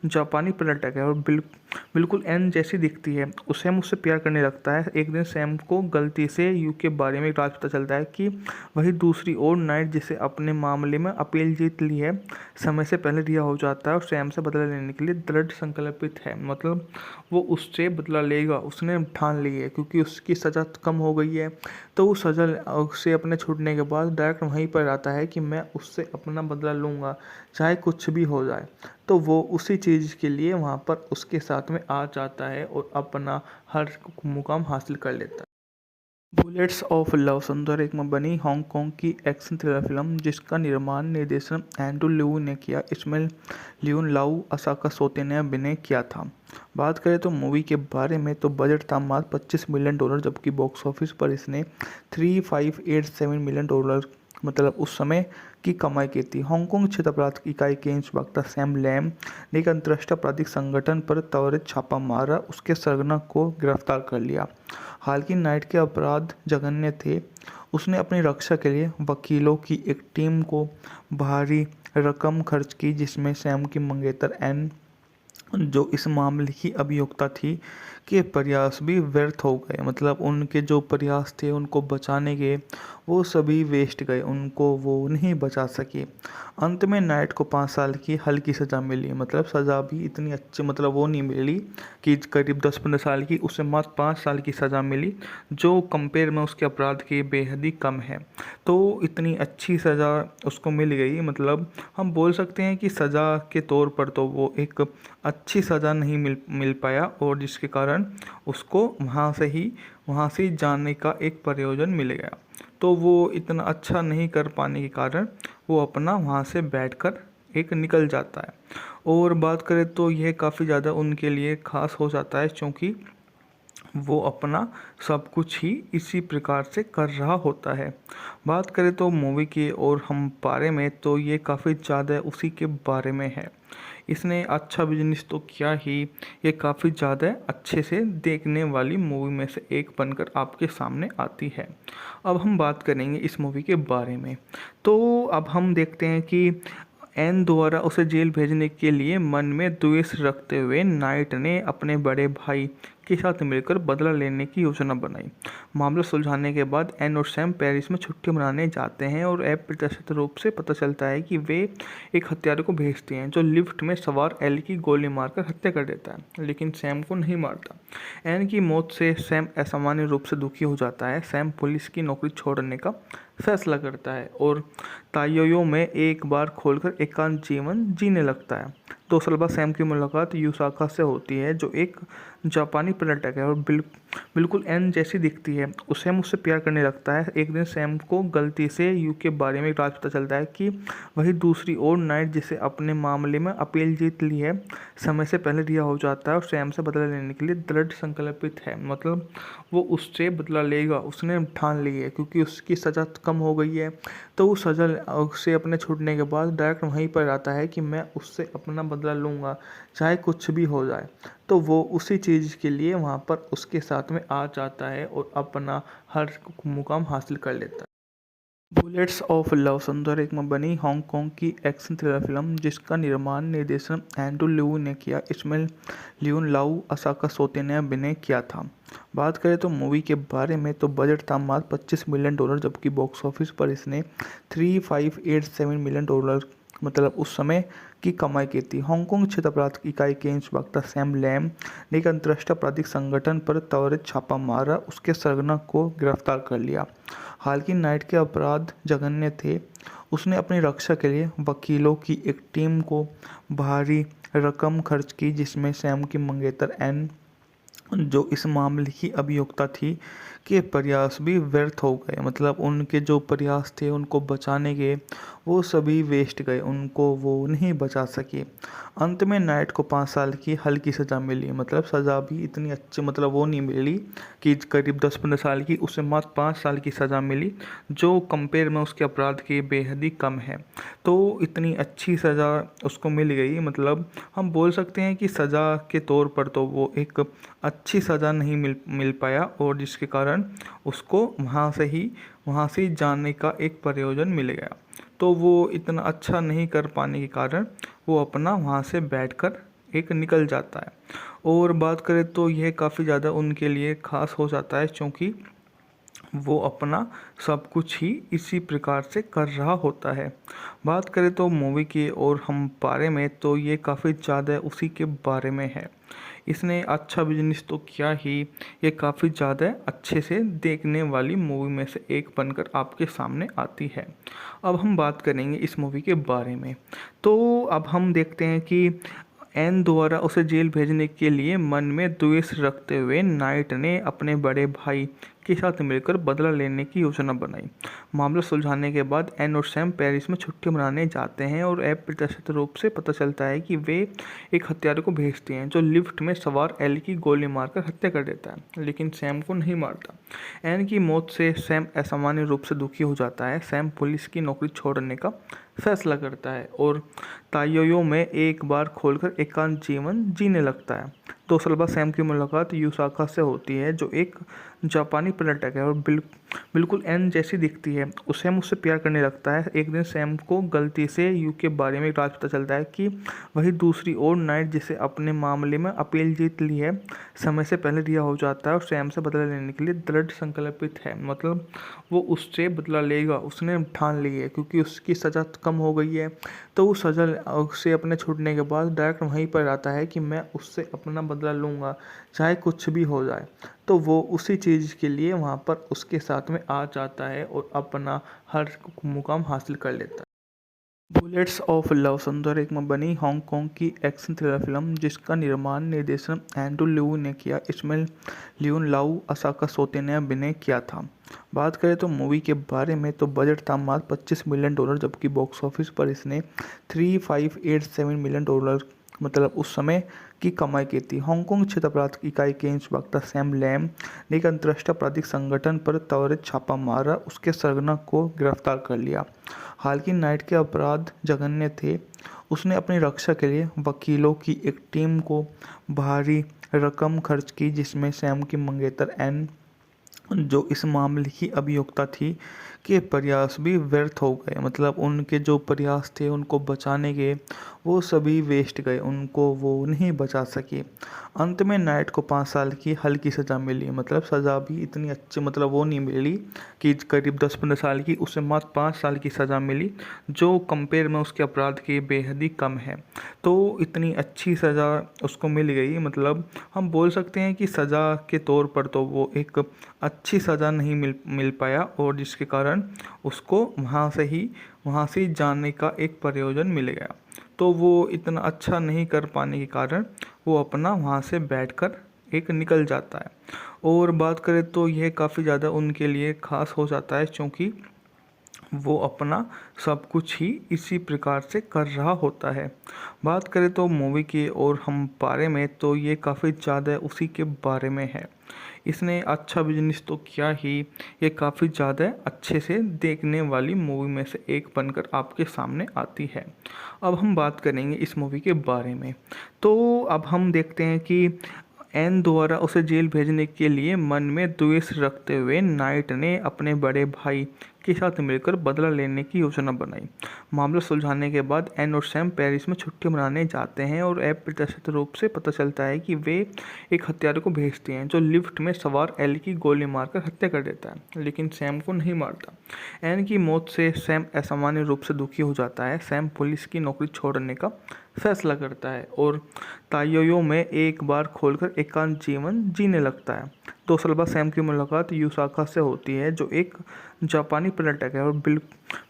जापानी पर्यटक है और बिल्कुल एन जैसी दिखती है। सैम उससे प्यार करने लगता है। एक दिन सैम को गलती से यू के बारे में राज पता चलता है कि वही दूसरी ओर नाइट, जिसे अपने मामले में अपील जीत ली है, समय से पहले रिहा हो जाता है और सैम से बदला लेने के लिए दृढ़ संकल्पित है। मतलब वो उससे बदला लेगा, उसने ठान ली है, क्योंकि उसकी सज़ा कम हो गई है। तो उस सज़ा से अपने छूटने के बाद डायरेक्ट वहीं पर आता है कि मैं उससे अपना बदला लूँगा, चाहे कुछ भी हो जाए। तो वो उसी चीज़ के लिए वहाँ पर उसके साथ में आ जाता है और अपना हर मुकाम हासिल कर लेता है। बुलेट्स ऑफ लव सुंदर में बनी हांगकांग की एक्शन थ्रिलर फिल्म जिसका निर्माण निर्देशन एंड्रू लिऊ ने किया। इसमें लियून लाऊ, असाका सोते ने अभिनय किया था। बात करें तो मूवी के बारे में तो बजट था मात्र $25 मिलियन, जबकि बॉक्स ऑफिस पर इसने 3587 मिलियन डॉलर मतलब उस समय की कमाई की थी। हांगकांग क्षेत्र अपराध इकाई के इंस्पेक्टर सैम लैम ने एक अंतर्राष्ट्रीय आपराधिक संगठन पर त्वरित छापा मारा, उसके सरगना को गिरफ्तार कर लिया। हालांकि नाइट के अपराध जघन्य थे। उसने अपनी रक्षा के लिए वकीलों की एक टीम को भारी रकम खर्च की, जिसमें सैम की मंगेतर एन, जो इस मामले की अभियुक्ता थी, के प्रयास भी व्यर्थ हो गए। मतलब उनके जो प्रयास थे उनको बचाने के, वो सभी वेस्ट गए, उनको वो नहीं बचा सके। अंत में नाइट को 5 साल की हल्की सज़ा मिली। मतलब सज़ा भी इतनी अच्छी मतलब वो नहीं मिली कि करीब 10-15 साल की, उसे मात्र 5 साल की सज़ा मिली, जो कंपेयर में उसके अपराध के बेहद ही कम है। तो इतनी अच्छी सज़ा उसको मिल गई। मतलब हम बोल सकते हैं कि सज़ा के तौर पर तो वो एक अच्छी सज़ा नहीं मिल पाया, और जिसके कारण उसको वहाँ से जाने का एक प्रयोजन मिल गया। तो वो इतना अच्छा नहीं कर पाने के कारण वो अपना वहाँ से बैठकर एक निकल जाता है। और बात करें तो यह काफ़ी ज़्यादा उनके लिए ख़ास हो जाता है, क्योंकि वो अपना सब कुछ ही इसी प्रकार से कर रहा होता है। बात करें तो मूवी की और हम बारे में तो ये काफ़ी ज़्यादा उसी के बारे में है। इसने अच्छा बिजनेस तो किया ही, ये काफ़ी ज़्यादा अच्छे से देखने वाली मूवी में से एक बनकर आपके सामने आती है। अब हम बात करेंगे इस मूवी के बारे में। तो अब हम देखते हैं कि एन द्वारा उसे जेल भेजने के लिए मन में द्वेष रखते हुए नाइट ने अपने बड़े भाई के साथ मिलकर बदला लेने की योजना बनाई। मामला सुलझाने के बाद एन और सैम पेरिस में छुट्टी मनाने जाते हैं और अप्रत्याशित रूप से पता चलता है कि वे एक हत्यारे को भेजते हैं जो लिफ्ट में सवार एल की गोली मारकर हत्या कर देता है, लेकिन सैम को नहीं मारता। एन की मौत से सैम असामान्य रूप से दुखी हो जाता है। सैम पुलिस की नौकरी छोड़ने का फैसला करता है और ताइयो में एक बार खोलकर एकांत जीवन जीने लगता है। 2 साल बाद सैम की मुलाकात युसाका से होती है जो एक जापानी पर्यटक है और बिल्कुल एन जैसी दिखती है। सैम उससे प्यार करने लगता है। एक दिन सैम को गलती से यू के बारे में राज पता चलता है कि वही दूसरी ओर नाइट जिसे अपने मामले में अपील जीत ली है समय से पहले रिहा हो जाता है और सैम से बदला लेने के लिए दृढ़ संकल्पित है। मतलब वो उससे बदला लेगा, उसने ठान ली है क्योंकि उसकी सज़ा कम हो गई है। तो उस सज़ा से अपने छूटने के बाद डायरेक्ट वहीं पर आता है कि मैं उससे अपना बदला लूँगा चाहे कुछ भी हो जाए। तो वो उसी चीज़ के लिए वहाँ पर उसके साथ में आ जाता है और अपना हर मुकाम हासिल कर लेता है। बुलेट्स ऑफ लव सुंदर एक में बनी हांगकांग की एक्शन थ्रिलर फिल्म जिसका निर्माण निर्देशन एंड्रू लिऊ ने किया। इसमें लियोन लाऊ असाका सोते ने अभिनय किया था। बात करें तो मूवी के बारे में तो बजट था मात्र $25 मिलियन, जबकि बॉक्स ऑफिस पर इसने $3587 मिलियन मतलब उस समय की कमाई की थी। हांगकांग क्षेत्र अपराध इकाई के इंस्पेक्टर सैम लैम ने एक अंतर्राष्ट्रीय आपराधिक संगठन पर त्वरित छापा मारा, उसके सरगना को गिरफ्तार कर लिया। हालांकि नाइट के अपराध जघन्य थे। उसने अपनी रक्षा के लिए वकीलों की एक टीम को भारी रकम खर्च की, जिसमें सैम की मंगेतर एन, जो इस मामले की अभियुक्ता थी, के प्रयास भी व्यर्थ हो गए। मतलब उनके जो प्रयास थे उनको बचाने के, वो सभी वेस्ट गए, उनको वो नहीं बचा सके। अंत में नाइट को 5 साल की हल्की सज़ा मिली। मतलब सज़ा भी इतनी अच्छी मतलब वो नहीं मिली कि करीब 10-15 साल की, उसे मात्र 5 साल की सज़ा मिली, जो कंपेयर में उसके अपराध के बेहद ही कम है। तो इतनी अच्छी सज़ा उसको मिल गई। मतलब हम बोल सकते हैं कि सज़ा के तौर पर तो वो एक अच्छी सज़ा नहीं मिल पाया, और जिसके कारण उसको वहाँ से जाने का एक प्रयोजन मिल गया। तो वो इतना अच्छा नहीं कर पाने के कारण वो अपना वहाँ से बैठकर एक निकल जाता है। और बात करें तो यह काफ़ी ज़्यादा उनके लिए ख़ास हो जाता है, क्योंकि वो अपना सब कुछ ही इसी प्रकार से कर रहा होता है। बात करें तो मूवी के और हम बारे में, तो ये काफ़ी ज़्यादा उसी के बारे में है। इसने अच्छा बिजनेस तो किया ही, ये काफ़ी ज़्यादा अच्छे से देखने वाली मूवी में से एक बनकर आपके सामने आती है। अब हम बात करेंगे इस मूवी के बारे में। तो अब हम देखते हैं कि एन द्वारा उसे जेल भेजने के लिए मन में द्वेष रखते हुए नाइट ने अपने बड़े भाई के साथ मिलकर बदला लेने की योजना बनाई। मामला सुलझाने के बाद एन और सैम पेरिस में छुट्टी मनाने जाते हैं और अप्रत्याशित रूप से पता चलता है कि वे एक हत्यारे को भेजते हैं जो लिफ्ट में सवार एल की गोली मारकर हत्या कर देता है, लेकिन सैम को नहीं मारता। एन की मौत से सैम असामान्य रूप से दुखी हो जाता है। सैम पुलिस की नौकरी छोड़ने का फैसला करता है और ताइयो में एक बार खोलकर एकांत जीवन जीने लगता है। 2 साल बाद सैम की मुलाकात युसाका से होती है जो एक जापानी पर्यटक है और बिल्कुल एन जैसी दिखती है। सैम उससे प्यार करने लगता है। एक दिन सैम को गलती से यू के बारे में राज पता चलता है कि वही दूसरी ओर नाइट जिसे अपने मामले में अपील जीत ली है समय से पहले रिहा हो जाता है और सैम से बदला लेने के लिए दृढ़ संकल्पित है। मतलब वो उससे बदला लेगा, उसने ठान ली है क्योंकि उसकी सज़ा कम हो गई है। तो उस सज़ा से अपने छूटने के बाद डायरेक्ट वहीं पर आता है कि मैं उससे अपना बदला लूँगा चाहे कुछ भी हो जाए। तो वो उसी चीज़ के लिए वहाँ पर उसके साथ में आ जाता है और अपना हर मुकाम हासिल कर लेता है। बुलेट्स ऑफ लव सुंदर एक में बनी हांगकांग की एक्शन थ्रिलर फिल्म जिसका निर्माण निर्देशन एंड्रू लिऊ ने किया। इसमें लियोन लाऊ असाका सोते ने अभिनय किया था। बात करें तो मूवी के बारे में तो बजट था मात्र $25 मिलियन, जबकि बॉक्स ऑफिस पर इसने $3587 मिलियन मतलब उस समय की कमाई की थी। हांगकांग क्षेत्र अपराध इकाई के इंस्पेक्टर सैम लैम ने एक अंतर्राष्ट्रीय आपराधिक संगठन पर त्वरित छापा मारा, उसके सरगना को गिरफ्तार कर लिया। हालांकि नाइट के अपराध जघन्य थे। उसने अपनी रक्षा के लिए वकीलों की एक टीम को भारी रकम खर्च की, जिसमें सैम की मंगेतर एन, जो इस मामले की अभियुक्ता थी, के प्रयास भी व्यर्थ हो गए। मतलब उनके जो प्रयास थे उनको बचाने के, वो सभी वेस्ट गए, उनको वो नहीं बचा सके। अंत में नाइट को 5 साल की हल्की सज़ा मिली। मतलब सज़ा भी इतनी अच्छी मतलब वो नहीं मिली कि करीब 10-15 साल की, उसे मात्र 5 साल की सज़ा मिली, जो कंपेयर में उसके अपराध के बेहद ही कम है। तो इतनी अच्छी सज़ा उसको मिल गई। मतलब हम बोल सकते हैं कि सज़ा के तौर पर तो वो एक अच्छी सज़ा नहीं मिल पाया, और जिसके कारण उसको वहाँ से जाने का एक प्रयोजन मिल गया। तो वो इतना अच्छा नहीं कर पाने के कारण वो अपना वहाँ से बैठकर एक निकल जाता है। और बात करें तो यह काफ़ी ज़्यादा उनके लिए ख़ास हो जाता है, क्योंकि वो अपना सब कुछ ही इसी प्रकार से कर रहा होता है। बात करें तो मूवी की और हम बारे में, तो ये काफ़ी ज़्यादा उसी के बारे में है। इसने अच्छा बिजनेस तो किया ही, ये काफ़ी ज़्यादा अच्छे से देखने वाली मूवी में से एक बनकर आपके सामने आती है। अब हम बात करेंगे इस मूवी के बारे में। तो अब हम देखते हैं कि एन द्वारा उसे जेल भेजने के लिए मन में द्वेष रखते हुए नाइट ने अपने बड़े भाई के साथ मिलकर बदला लेने की योजना बनाई। मामला सुलझाने के बाद एन और सैम पेरिस में छुट्टी मनाने जाते हैं, और अप्रत्याशित रूप से पता चलता है कि वे एक हत्यारे को भेजते हैं जो लिफ्ट में सवार एल की गोली मारकर हत्या कर देता है, लेकिन सैम को नहीं मारता। एन की मौत से सैम असामान्य रूप से दुखी हो जाता है। सैम पुलिस की नौकरी छोड़ने का फैसला करता है और ताइयो में एक बार खोलकर एकांत जीवन जीने लगता है। 2 साल बाद सैम की मुलाकात यूसाका से होती है, जो एक जापानी पर्यटक है और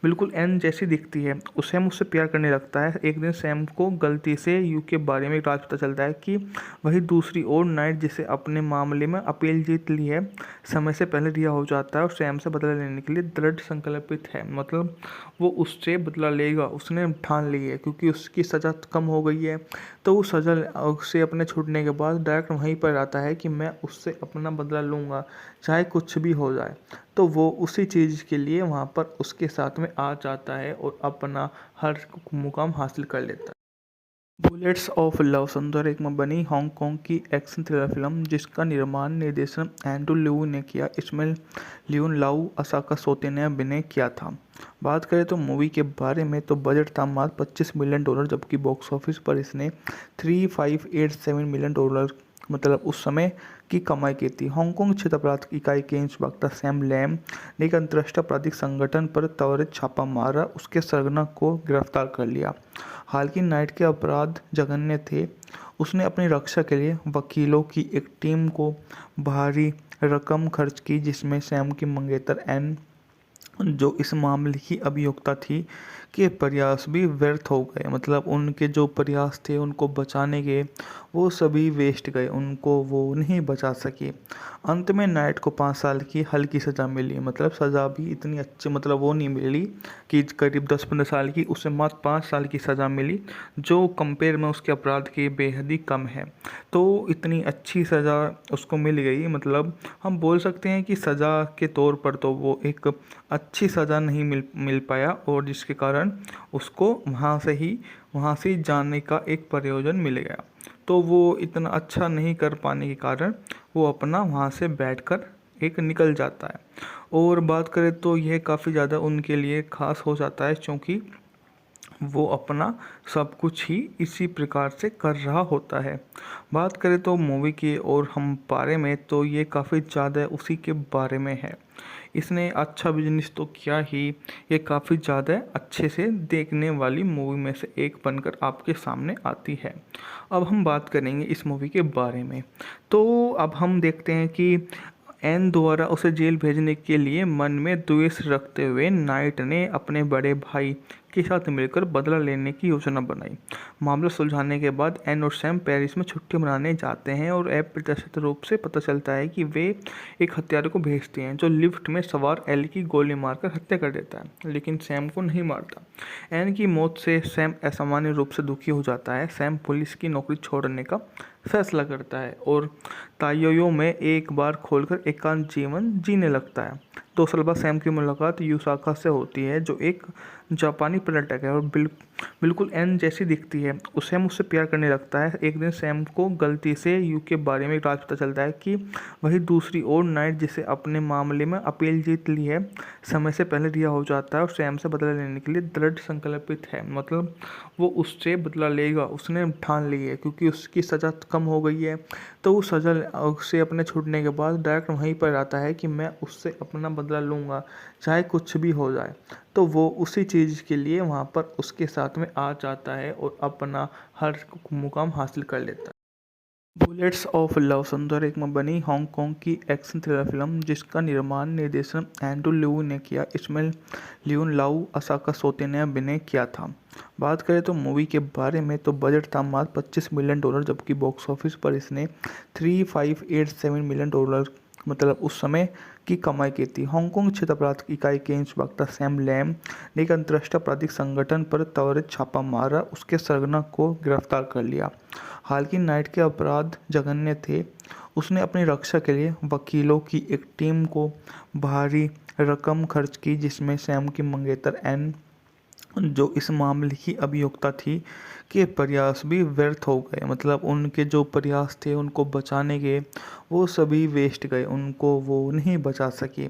बिल्कुल एन जैसी दिखती है। उसे मुझसे प्यार करने लगता है। एक दिन सैम को गलती से यू के बारे में एक राज पता चलता है कि वही दूसरी ओर नाइट, जिसे अपने मामले में अपील जीत ली है, समय से पहले रिहा हो जाता है और सैम से बदला लेने के लिए दृढ़ संकल्पित है। मतलब वो उससे बदला लेगा, उसने ठान ली है, क्योंकि उसकी सज़ा कम हो गई है। तो वो सज़ा से अपने छूटने के बाद डायरेक्ट वहीं पर आता है कि मैं उससे अपना बदला लूँगा, चाहे कुछ भी हो जाए। तो वो उसी चीज़ के लिए वहाँ पर उसके साथ में आ जाता है और अपना हर मुकाम हासिल कर लेता है। बुलेट्स ऑफ लव सुंदर एक में बनी हांगकांग की एक्शन थ्रिलर फिल्म, जिसका निर्माण निर्देशन एंड्रू लिऊ ने किया। इसमें लियोन लाऊ, असाका सोते ने अभिनय किया था। बात करें तो मूवी के बारे में, तो बजट था मात्र $25 मिलियन, जबकि बॉक्स ऑफिस पर इसने $3587 मिलियन मतलब उस समय की कमाई की थी। हांगकांग क्षेत्र अपराध इकाई के इंस्पेक्टर सैम लैम ने एक अंतर्राष्ट्रीय आपराधिक संगठन पर त्वरित छापा मारा, उसके सरगना को गिरफ्तार कर लिया। हालांकि नाइट के अपराध जघन्य थे। उसने अपनी रक्षा के लिए वकीलों की एक टीम को भारी रकम खर्च की, जिसमें सैम की मंगेतर एन, जो इस मामले की अभियुक्ता थी, के प्रयास भी व्यर्थ हो गए। मतलब उनके जो प्रयास थे उनको बचाने के, वो सभी वेस्ट गए, उनको वो नहीं बचा सके। अंत में नाइट को 5 साल की हल्की सज़ा मिली। मतलब सज़ा भी इतनी अच्छी मतलब वो नहीं मिली कि करीब 10-15 साल की, उसे मात्र 5 साल की सज़ा मिली, जो कंपेयर में उसके अपराध के बेहद ही कम है। तो इतनी अच्छी सज़ा उसको मिल गई। मतलब हम बोल सकते हैं कि सज़ा के तौर पर तो वो एक अच्छी सज़ा नहीं मिल पाया, और जिसके कारण उसको वहाँ से जाने का एक प्रयोजन मिल गया। तो वो इतना अच्छा नहीं कर पाने के कारण वो अपना वहाँ से बैठकर एक निकल जाता है। और बात करें तो यह काफ़ी ज़्यादा उनके लिए ख़ास हो जाता है, क्योंकि वो अपना सब कुछ ही इसी प्रकार से कर रहा होता है। बात करें तो मूवी की और हम बारे में, तो ये काफ़ी ज़्यादा उसी के बारे में है। इसने अच्छा बिजनेस तो किया ही, ये काफ़ी ज़्यादा अच्छे से देखने वाली मूवी में से एक बनकर आपके सामने आती है। अब हम बात करेंगे इस मूवी के बारे में। तो अब हम देखते हैं कि एन द्वारा उसे जेल भेजने के लिए मन में द्वेष रखते हुए नाइट ने अपने बड़े भाई के साथ मिलकर बदला लेने की योजना बनाई। मामला सुलझाने के बाद एन और सैम पेरिस में छुट्टी मनाने जाते हैं, और अप्रत्याशित रूप से पता चलता है कि वे एक हत्यारे को भेजते हैं जो लिफ्ट में सवार एल की गोली मारकर हत्या कर देता है, लेकिन सैम को नहीं मारता। एन की मौत से सैम असामान्य रूप से दुखी हो जाता है। सैम पुलिस की नौकरी छोड़ने का फैसला करता है और ताइयो में एक बार खोलकर एकांत जीवन जीने लगता है। 2 साल बाद सैम की मुलाकात यूसाका से होती है, जो एक जापानी पर्यटक है और बिल्कुल एन जैसी दिखती है। सैम उससे प्यार करने लगता है। एक दिन सैम को गलती से यू के बारे में एक राज पता चलता है कि वही दूसरी ओर नाइट जिसे अपने मामले में अपील जीत ली है, समय से पहले रिहा हो जाता है और सैम से बदला लेने के लिए दृढ़ संकल्पित है। मतलब वो उससे बदला लेगा, उसने ठान ली है, क्योंकि उसकी सज़ा कम हो गई है। तो वो सज़ा से अपने छूटने के बाद डायरेक्ट वहीं पर आता है कि मैं उससे अपना बदला लूँगा, चाहे कुछ भी हो जाए। तो वो उसी चीज़ के लिए वहाँ पर उसके साथ में आ जाता है और अपना हर मुकाम हासिल कर लेता है। बुलेट्स ऑफ लव सुंदर में बनी हांगकांग की एक्शन थ्रिलर फिल्म जिसका निर्माण निर्देशन एंड्रू लिऊ ने किया। इसमें लियोन लाउ, असाका सोते ने अभिनय किया था। बात करें तो मूवी के बारे में, तो बजट था मात्र $25 मिलियन, जबकि बॉक्स ऑफिस पर इसने 3587 मिलियन डॉलर मतलब उस समय की कमाई की थी। हांगकांग क्षेत्र अपराध इकाई के इंस्पेक्टर सैम लैम ने एक अंतर्राष्ट्रीय आपराधिक संगठन पर त्वरित छापा मारा, उसके सरगना को गिरफ्तार कर लिया। हालांकि नाइट के अपराध जघन्य थे। उसने अपनी रक्षा के लिए वकीलों की एक टीम को भारी रकम खर्च की, जिसमें सैम की मंगेतर एन, जो इस मामले की अभियुक्ता थी, के प्रयास भी व्यर्थ हो गए। मतलब उनके जो प्रयास थे उनको बचाने के, वो सभी वेस्ट गए, उनको वो नहीं बचा सकी।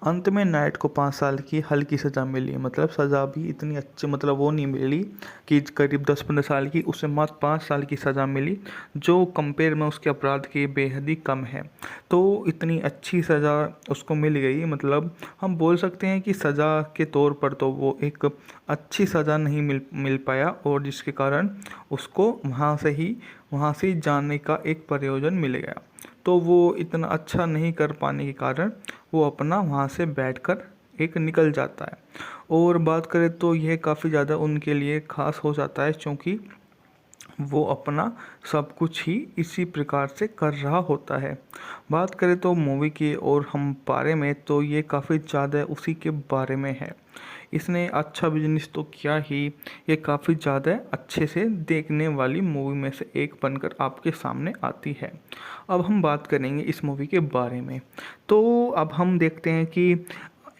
अंत में नाइट को 5 साल की हल्की सज़ा मिली। मतलब सज़ा भी इतनी अच्छी मतलब वो नहीं मिली कि करीब 10-15 साल की, उसे मात्र 5 साल की सज़ा मिली, जो कंपेयर में उसके अपराध के बेहद ही कम है। तो इतनी अच्छी सज़ा उसको मिल गई। मतलब हम बोल सकते हैं कि सज़ा के तौर पर तो वो एक अच्छी सज़ा नहीं मिल पाया, और जिसके कारण उसको वहाँ से जाने का एक प्रयोजन मिल गया। तो वो इतना अच्छा नहीं कर पाने के कारण वो अपना वहाँ से बैठकर एक निकल जाता है। और बात करें तो यह काफ़ी ज़्यादा उनके लिए खास हो जाता है, क्योंकि वो अपना सब कुछ ही इसी प्रकार से कर रहा होता है। बात करें तो मूवी की और हम बारे में, तो ये काफ़ी ज़्यादा उसी के बारे में है। इसने अच्छा बिजनेस तो किया ही, ये काफ़ी ज़्यादा अच्छे से देखने वाली मूवी में से एक बनकर आपके सामने आती है। अब हम बात करेंगे इस मूवी के बारे में। तो अब हम देखते हैं कि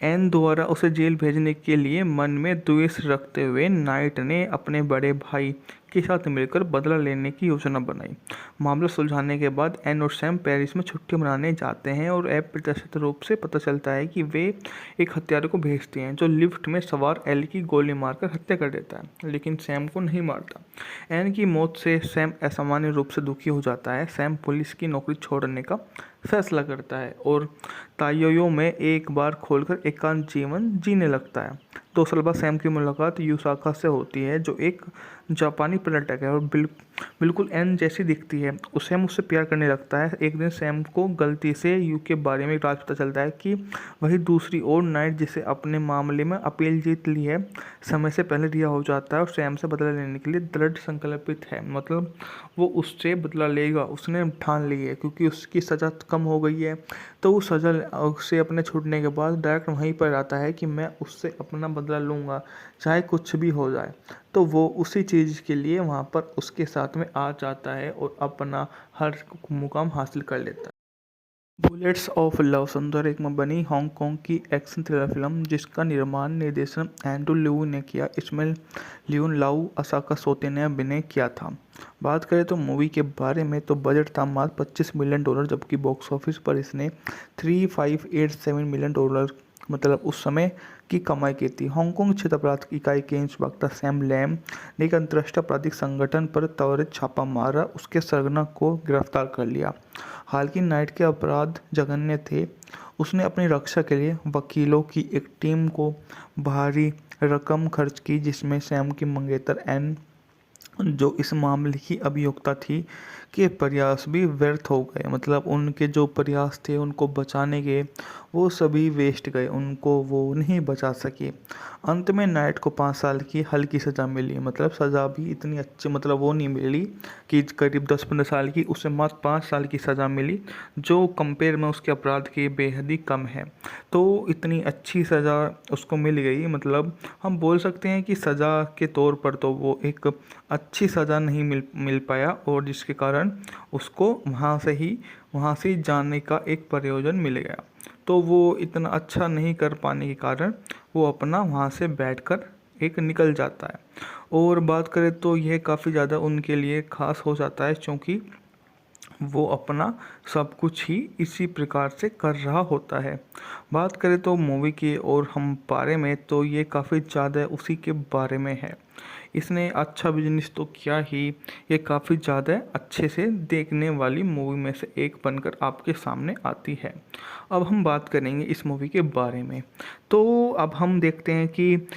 एन द्वारा उसे जेल भेजने के लिए मन में द्वेष रखते हुए नाइट ने अपने बड़े भाई के साथ मिलकर बदला लेने की योजना बनाई। मामला सुलझाने के बाद एन और सैम पेरिस में छुट्टी मनाने जाते हैं, और अप्रत्याशित रूप से पता चलता है कि वे एक हत्यारे को भेजते हैं, जो लिफ्ट में सवार एल की गोली मारकर हत्या कर देता है, लेकिन सैम को नहीं मारता। एन की मौत से सैम असामान्य रूप से दुखी हो जाता है। सैम पुलिस की नौकरी छोड़ने का फैसला करता है और ताइयो में एक बार खोलकर एकांत जीवन जीने लगता है। 2 साल बाद सैम की मुलाकात यूसाका से होती है, जो एक जापानी पर्यटक है और बिल्कुल एन जैसी दिखती है। सैम उससे प्यार करने लगता है। एक दिन सैम को गलती से यू के बारे में एक राज पता चलता है कि वही दूसरी ओर नाइट जिसे अपने मामले में अपील जीत ली है, समय से पहले रिहा हो जाता है और सैम से बदला लेने के लिए दृढ़ संकल्पित है। मतलब वो उससे बदला लेगा, उसने ठान ली है, क्योंकि उसकी सज़ा कम हो गई है। तो वो सज़ा से अपने छूटने के बाद डायरेक्ट वहीं पर आता है कि मैं उससे अपना बदला लूँगा, चाहे कुछ भी हो जाए। तो वो उसी चीज़ के लिए वहाँ पर उसके साथ में आ जाता है और अपना हर मुकाम हासिल कर लेता है। बुलेट्स ऑफ लव सुंदर में बनी हांगकांग की एक्शन थ्रिलर फिल्म जिसका निर्माण निर्देशन एंड्रू लिऊ ने किया। इसमें लियोन लाउ, असाका सोते ने अभिनय किया था। बात करें तो मूवी के बारे में, तो बजट था मात्र $25 मिलियन, जबकि बॉक्स ऑफिस पर इसने 3587 मिलियन डॉलर मतलब उस समय की कमाई की थी। हांगकांग क्षेत्र अपराध इकाई के इंस्पेक्टर सैम लैम ने एक अंतर्राष्ट्रीय आपराधिक संगठन पर त्वरित छापा मारा, उसके सरगना को गिरफ्तार कर लिया। हालांकि नाइट के अपराध जघन्य थे। उसने अपनी रक्षा के लिए वकीलों की एक टीम को भारी रकम खर्च की, जिसमें सैम की मंगेतर एन, जो इस मामले की अभियुक्ता थी, के प्रयास भी व्यर्थ हो गए। मतलब उनके जो प्रयास थे उनको बचाने के, वो सभी वेस्ट गए, उनको वो नहीं बचा सकी। अंत में नाइट को 5 साल की हल्की सज़ा मिली। मतलब सज़ा भी इतनी अच्छी मतलब वो नहीं मिली कि करीब 10-15 साल की, उसे मात्र 5 साल की सज़ा मिली, जो कंपेयर में उसके अपराध के बेहद ही कम है। तो इतनी अच्छी सज़ा उसको मिल गई। मतलब हम बोल सकते हैं कि सज़ा के तौर पर तो वो एक अच्छी सज़ा नहीं मिल पाया, और जिसके कारण उसको वहाँ से जाने का एक प्रयोजन मिल गया। तो वो इतना अच्छा नहीं कर पाने के कारण वो अपना वहाँ से बैठकर एक निकल जाता है। और बात करें तो यह काफ़ी ज़्यादा उनके लिए ख़ास हो जाता है, क्योंकि वो अपना सब कुछ ही इसी प्रकार से कर रहा होता है। बात करें तो मूवी की और हम बारे में, तो ये काफ़ी ज़्यादा उसी के बारे में है। इसने अच्छा बिजनेस तो किया ही, ये काफ़ी ज़्यादा अच्छे से देखने वाली मूवी में से एक बनकर आपके सामने आती है। अब हम बात करेंगे इस मूवी के बारे में। तो अब हम देखते हैं कि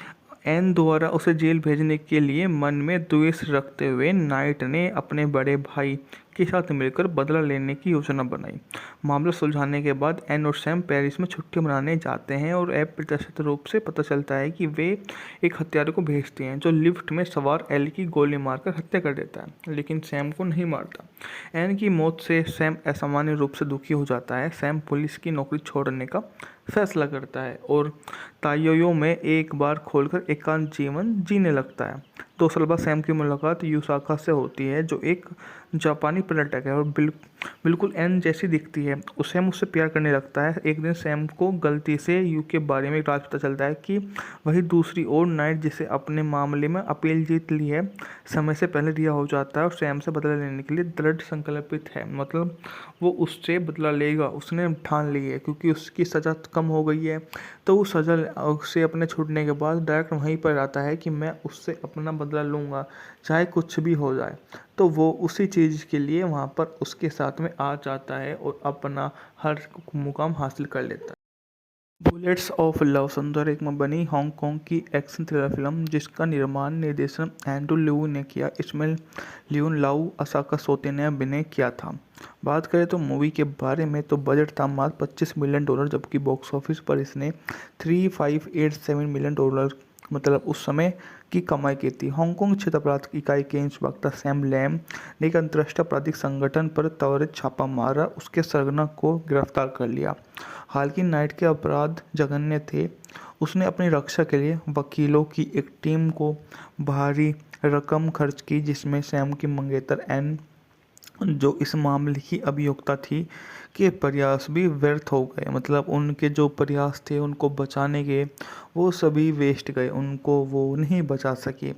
एन द्वारा उसे जेल भेजने के लिए मन में द्वेष रखते हुए नाइट ने अपने बड़े भाई के साथ मिलकर बदला लेने की योजना बनाई। मामला सुलझाने के बाद एन और सैम पेरिस में छुट्टी मनाने जाते हैं और अप्रत्याशित रूप से पता चलता है कि वे एक हत्यारे को भेजते हैं जो लिफ्ट में सवार एल की गोली मारकर हत्या कर देता है, लेकिन सैम को नहीं मारता। एन की मौत से सैम असामान्य रूप से दुखी हो जाता है। सैम पुलिस की नौकरी छोड़ने का फैसला करता है और ताइयो में एक बार खोलकर एकांत जीवन जीने लगता है। 2 साल बाद सैम की मुलाकात यूसाका से होती है, जो एक जापानी पर्यटक है और बिल्कुल एन जैसी दिखती है। उसे मुझसे प्यार करने लगता है। एक दिन सैम को गलती से यू के बारे में राज पता चलता है कि वही दूसरी ओर नाइट, जिसे अपने मामले में अपील जीत ली है, समय से पहले रिहा हो जाता है और सैम से बदला लेने के लिए दृढ़ संकल्पित है। मतलब वो उससे बदला लेगा, उसने ठान ली है, क्योंकि उसकी सज़ा कम हो गई है। तो वो सज़ा से अपने छूटने के बाद डायरेक्ट वहीं पर आता है कि मैं उससे अपना बदला लूँगा, चाहे कुछ भी हो जाए। तो वो उसी चीज़ के लिए वहाँ पर उसके साथ में आ जाता है और अपना हर मुकाम हासिल कर लेता है। बुलेट्स ऑफ लव सुंदर में बनी हांगकांग की एक्शन थ्रिलर फिल्म जिसका निर्माण निर्देशन एंड्रू लिऊ ने किया। इसमें लियोन लाऊ, असाका सोते ने अभिनय किया था। बात करें तो मूवी के बारे में, तो बजट था मात्र $25 मिलियन, जबकि बॉक्स ऑफिस पर इसने $3587 मिलियन मतलब उस समय की कमाई की थी। हांगकांग क्षेत्र अपराध इकाई के इंस्पेक्टर सैम लैम ने एक अंतर्राष्ट्रीय आपराधिक संगठन पर त्वरित छापा मारा, उसके सरगना को गिरफ्तार कर लिया। हालांकि नाइट के अपराध जघन्य थे। उसने अपनी रक्षा के लिए वकीलों की एक टीम को भारी रकम खर्च की, जिसमें सैम की मंगेतर एन, जो इस मामले की अभियुक्ता थी, के प्रयास भी व्यर्थ हो गए। मतलब उनके जो प्रयास थे उनको बचाने के, वो सभी वेस्ट गए, उनको वो नहीं बचा सके।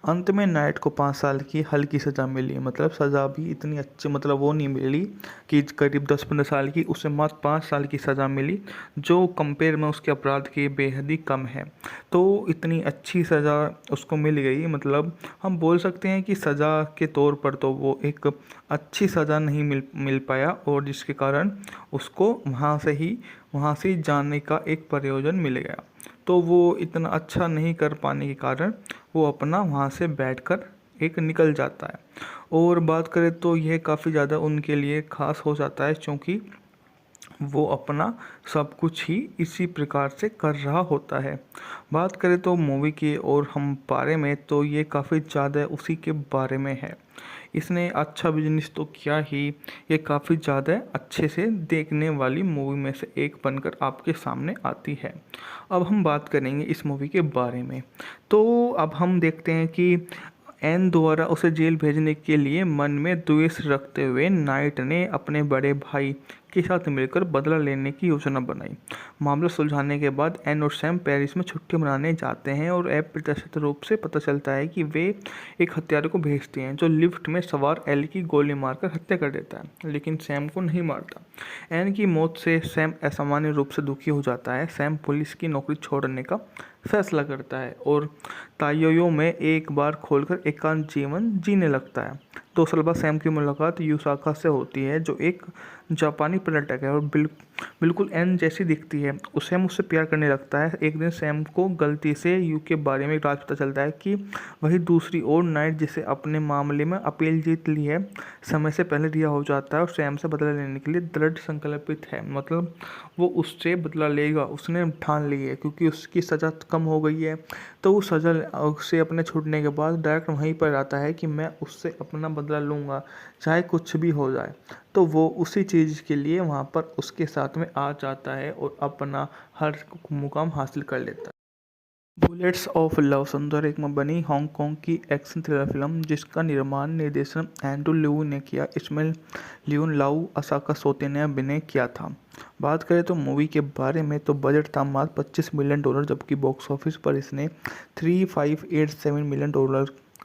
अंत में नाइट को 5 साल की हल्की सज़ा मिली। मतलब सज़ा भी इतनी अच्छी, मतलब वो नहीं मिली कि करीब 10-15 साल की, उसे मात्र 5 साल की सज़ा मिली, जो कंपेयर में उसके अपराध के बेहद ही कम है। तो इतनी अच्छी सज़ा उसको मिल गई। मतलब हम बोल सकते हैं कि सज़ा के तौर पर तो वो एक अच्छी सज़ा नहीं मिल पाया, और जिसके कारण उसको वहाँ से जाने का एक प्रयोजन मिल गया। तो वो इतना अच्छा नहीं कर पाने के कारण वो अपना वहाँ से बैठकर एक निकल जाता है। और बात करें तो यह काफ़ी ज़्यादा उनके लिए ख़ास हो जाता है, क्योंकि वो अपना सब कुछ ही इसी प्रकार से कर रहा होता है। बात करें तो मूवी की और हम बारे में, तो ये काफ़ी ज़्यादा उसी के बारे में है। इसने अच्छा बिजनेस तो किया ही, ये काफ़ी ज़्यादा अच्छे से देखने वाली मूवी में से एक बनकर आपके सामने आती है। अब हम बात करेंगे इस मूवी के बारे में। तो अब हम देखते हैं कि एन द्वारा उसे जेल भेजने के लिए मन में द्वेष रखते हुए नाइट ने अपने बड़े भाई के साथ मिलकर बदला लेने की योजना बनाई। मामला सुलझाने के बाद एन और सैम पेरिस में छुट्टी मनाने जाते हैं और अप्रत्याशित रूप से पता चलता है कि वे एक हत्यारे को भेजते हैं जो लिफ्ट में सवार एल की गोली मारकर हत्या कर देता है, लेकिन सैम को नहीं मारता। एन की मौत से सैम असामान्य रूप से दुखी हो जाता है। सैम पुलिस की नौकरी छोड़ने का फैसला करता है और ताइयो में एक बार खोलकर एकांत जीवन जीने लगता है। 2 साल बाद सैम की मुलाकात यूसाका से होती है, जो एक जापानी पर्यटक है और बिल्कुल एन जैसी दिखती है। उसे मुझसे प्यार करने लगता है। एक दिन सैम को गलती से यू के बारे में राज पता चलता है कि वही दूसरी ओर नाइट, जिसे अपने मामले में अपील जीत ली है, समय से पहले रिहा हो जाता है और सैम से बदला लेने के लिए दृढ़ संकल्पित है। मतलब वो उससे बदला लेगा, उसने ठान ली है, क्योंकि उसकी सज़ा कम हो गई है। तो वो सज़ा से अपने छूटने के बाद डायरेक्ट वहीं पर आता है कि मैं उससे अपना बदला लूँगा, चाहे कुछ भी हो जाए। तो वो उसी चीज़ के लिए वहाँ पर उसके साथ में आ जाता है और अपना हर मुकाम हासिल कर लेता है। बुलेट्स ऑफ लव सुंदर में बनी हांगकांग की एक्शन थ्रिलर फिल्म जिसका निर्माण निर्देशन एंड्रू लिऊ ने किया। इसमें लियोन लाऊ, असाका सोते ने अभिनय किया था। बात करें तो मूवी के बारे में, तो बजट था मात्र $25 मिलियन, जबकि बॉक्स ऑफिस पर इसने $3587 मिलियन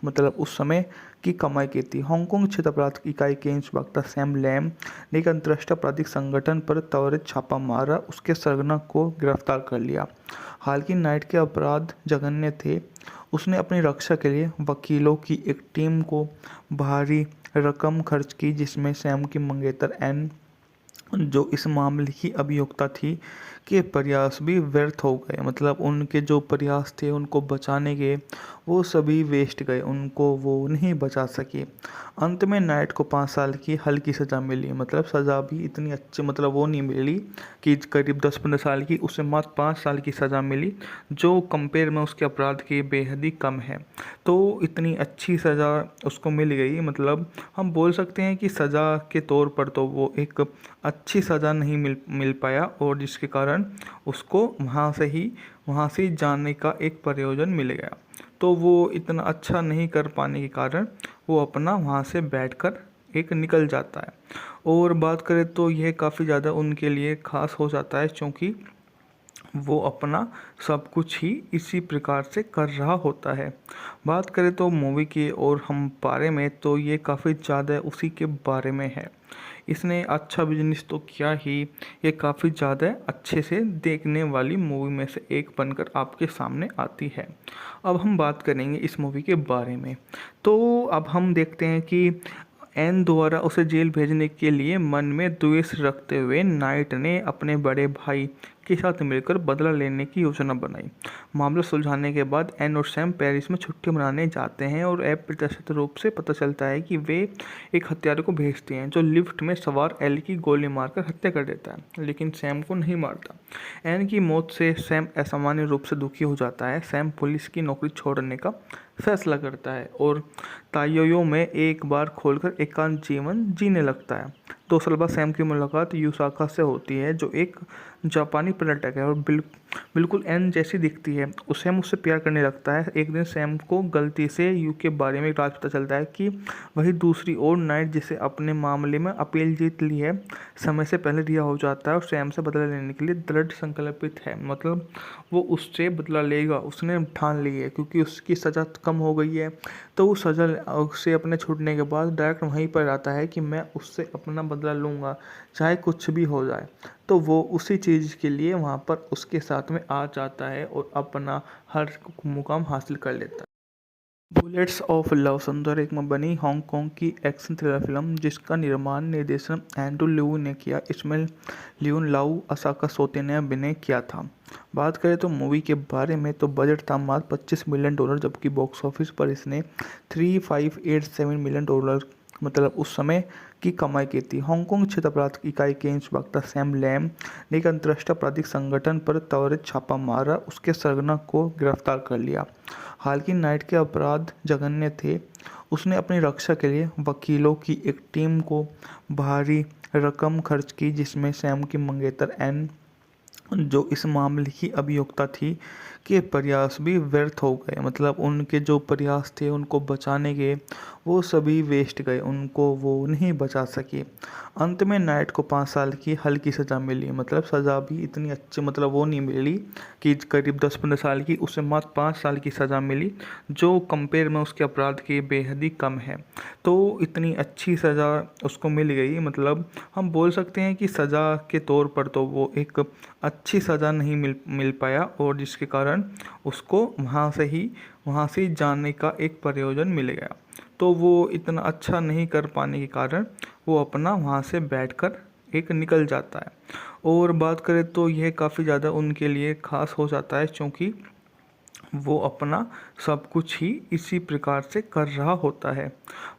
मतलब उस समय की कमाई की थी। हांगकांग क्षेत्र अपराध इकाई के इंस्पेक्टर सैम लैम ने एक अंतर्राष्ट्रीय आपराधिक संगठन पर त्वरित छापा मारा, उसके सरगना को गिरफ्तार कर लिया। हालांकि नाइट के अपराध जघन्य थे। उसने अपनी रक्षा के लिए वकीलों की एक टीम को भारी रकम खर्च की, जिसमें सैम की मंगेतर एन, जो इस मामले की अभियुक्ता थी, के प्रयास भी व्यर्थ हो गए। मतलब उनके जो प्रयास थे उनको बचाने के, वो सभी वेस्ट गए, उनको वो नहीं बचा सके। अंत में नाइट को 5 साल की हल्की सज़ा मिली। मतलब सज़ा भी इतनी अच्छी मतलब वो नहीं मिली कि करीब 10-15 साल की, उसे मात्र 5 साल की सज़ा मिली, जो कंपेयर में उसके अपराध के बेहद ही कम है। तो इतनी अच्छी सज़ा उसको मिल गई। मतलब हम बोल सकते हैं कि सज़ा के तौर पर तो वो एक अच्छी सज़ा नहीं मिल पाया, और जिसके कारण उसको वहाँ से जाने का एक प्रयोजन मिल गया। तो वो इतना अच्छा नहीं कर पाने के कारण वो अपना वहाँ से बैठकर एक निकल जाता है। और बात करें तो यह काफ़ी ज़्यादा उनके लिए खास हो जाता है, क्योंकि वो अपना सब कुछ ही इसी प्रकार से कर रहा होता है। बात करें तो मूवी के और हम बारे में, तो ये काफ़ी ज़्यादा उसी के बारे में है। इसने अच्छा बिजनेस तो किया ही, ये काफ़ी ज़्यादा अच्छे से देखने वाली मूवी में से एक बनकर आपके सामने आती है। अब हम बात करेंगे इस मूवी के बारे में। तो अब हम देखते हैं कि एन द्वारा उसे जेल भेजने के लिए मन में द्वेष रखते हुए नाइट ने अपने बड़े भाई के साथ मिलकर बदला लेने की योजना बनाई। मामला सुलझाने के बाद एन और सैम पेरिस में छुट्टी मनाने जाते हैं, और अप्रत्याशित रूप से पता चलता है कि वे एक हत्यारे को भेजते हैं, जो लिफ्ट में सवार एल की गोली मारकर हत्या कर देता है, लेकिन सैम को नहीं मारता। एन की मौत से सैम असामान्य रूप से दुखी हो जाता है। सैम पुलिस की नौकरी छोड़ने का फैसला करता है और ताइयो में एक बार खोलकर एकांत जीवन जीने लगता है। 2 साल बाद सैम की मुलाकात यूसाका से होती है, जो एक जापानी पर्यटक है और बिल्कुल एन जैसी दिखती है। सैम उससे प्यार करने लगता है। एक दिन सैम को गलती से यू के बारे में एक राज पता चलता है कि वही दूसरी ओर नाइट, जिसे अपने मामले में अपील जीत ली है, समय से पहले रिहा हो जाता है और सैम से बदला लेने के लिए दृढ़ संकल्पित है। मतलब वो उससे बदला लेगा, उसने ठान ली है, क्योंकि उसकी सज़ा कम हो गई है। तो वो सज़ा उससे अपने छूटने के बाद डायरेक्ट वहीं पर आता है कि मैं उससे अपना बदला लूँगा, चाहे कुछ भी हो जाए। तो वो उसी चीज़ के लिए वहाँ पर उसके साथ में आ जाता है और अपना हर मुकाम हासिल कर लेता है। बुलेट्स ऑफ लव सुंदर एक में बनी हांगकांग की एक्शन थ्रिलर फिल्म, जिसका निर्माण निर्देशन एंड्रू लिऊ ने किया। इसमें लियून लाऊ, असाका सोते ने अभिनय किया था। बात करें तो मूवी के बारे में, तो बजट था मात्र $25 मिलियन, जबकि बॉक्स ऑफिस पर इसने $3587 मिलियन मतलब उस समय की कमाई की थी। हांगकांग क्षेत्र अपराध इकाई के इंस्पेक्टर सैम लैम ने एक अंतर्राष्ट्रीय आपराधिक संगठन पर त्वरित छापा मारा, उसके सरगना को गिरफ्तार कर लिया। हालांकि नाइट के अपराध जघन्य थे। उसने अपनी रक्षा के लिए वकीलों की एक टीम को भारी रकम खर्च की, जिसमें सैम की मंगेतर एन, जो इस मामले की अभियुक्ता थी, के प्रयास भी व्यर्थ हो गए। मतलब उनके जो प्रयास थे उनको बचाने के, वो सभी वेस्ट गए, उनको वो नहीं बचा सके। अंत में नाइट को 5 साल की हल्की सज़ा मिली। मतलब सज़ा भी इतनी अच्छी मतलब वो नहीं मिली कि करीब 10-15 साल की, उसे मात्र 5 साल की सज़ा मिली, जो कंपेयर में उसके अपराध के बेहद ही कम है। तो इतनी अच्छी सज़ा उसको मिल गई। मतलब हम बोल सकते हैं कि सज़ा के तौर पर तो वो एक अच्छी सज़ा नहीं मिल पाया, और जिसके कारण उसको वहाँ से जाने का एक प्रयोजन मिल गया। तो वो इतना अच्छा नहीं कर पाने के कारण वो अपना वहाँ से बैठकर एक निकल जाता है। और बात करें तो यह काफ़ी ज़्यादा उनके लिए खास हो जाता है, क्योंकि वो अपना सब कुछ ही इसी प्रकार से कर रहा होता है।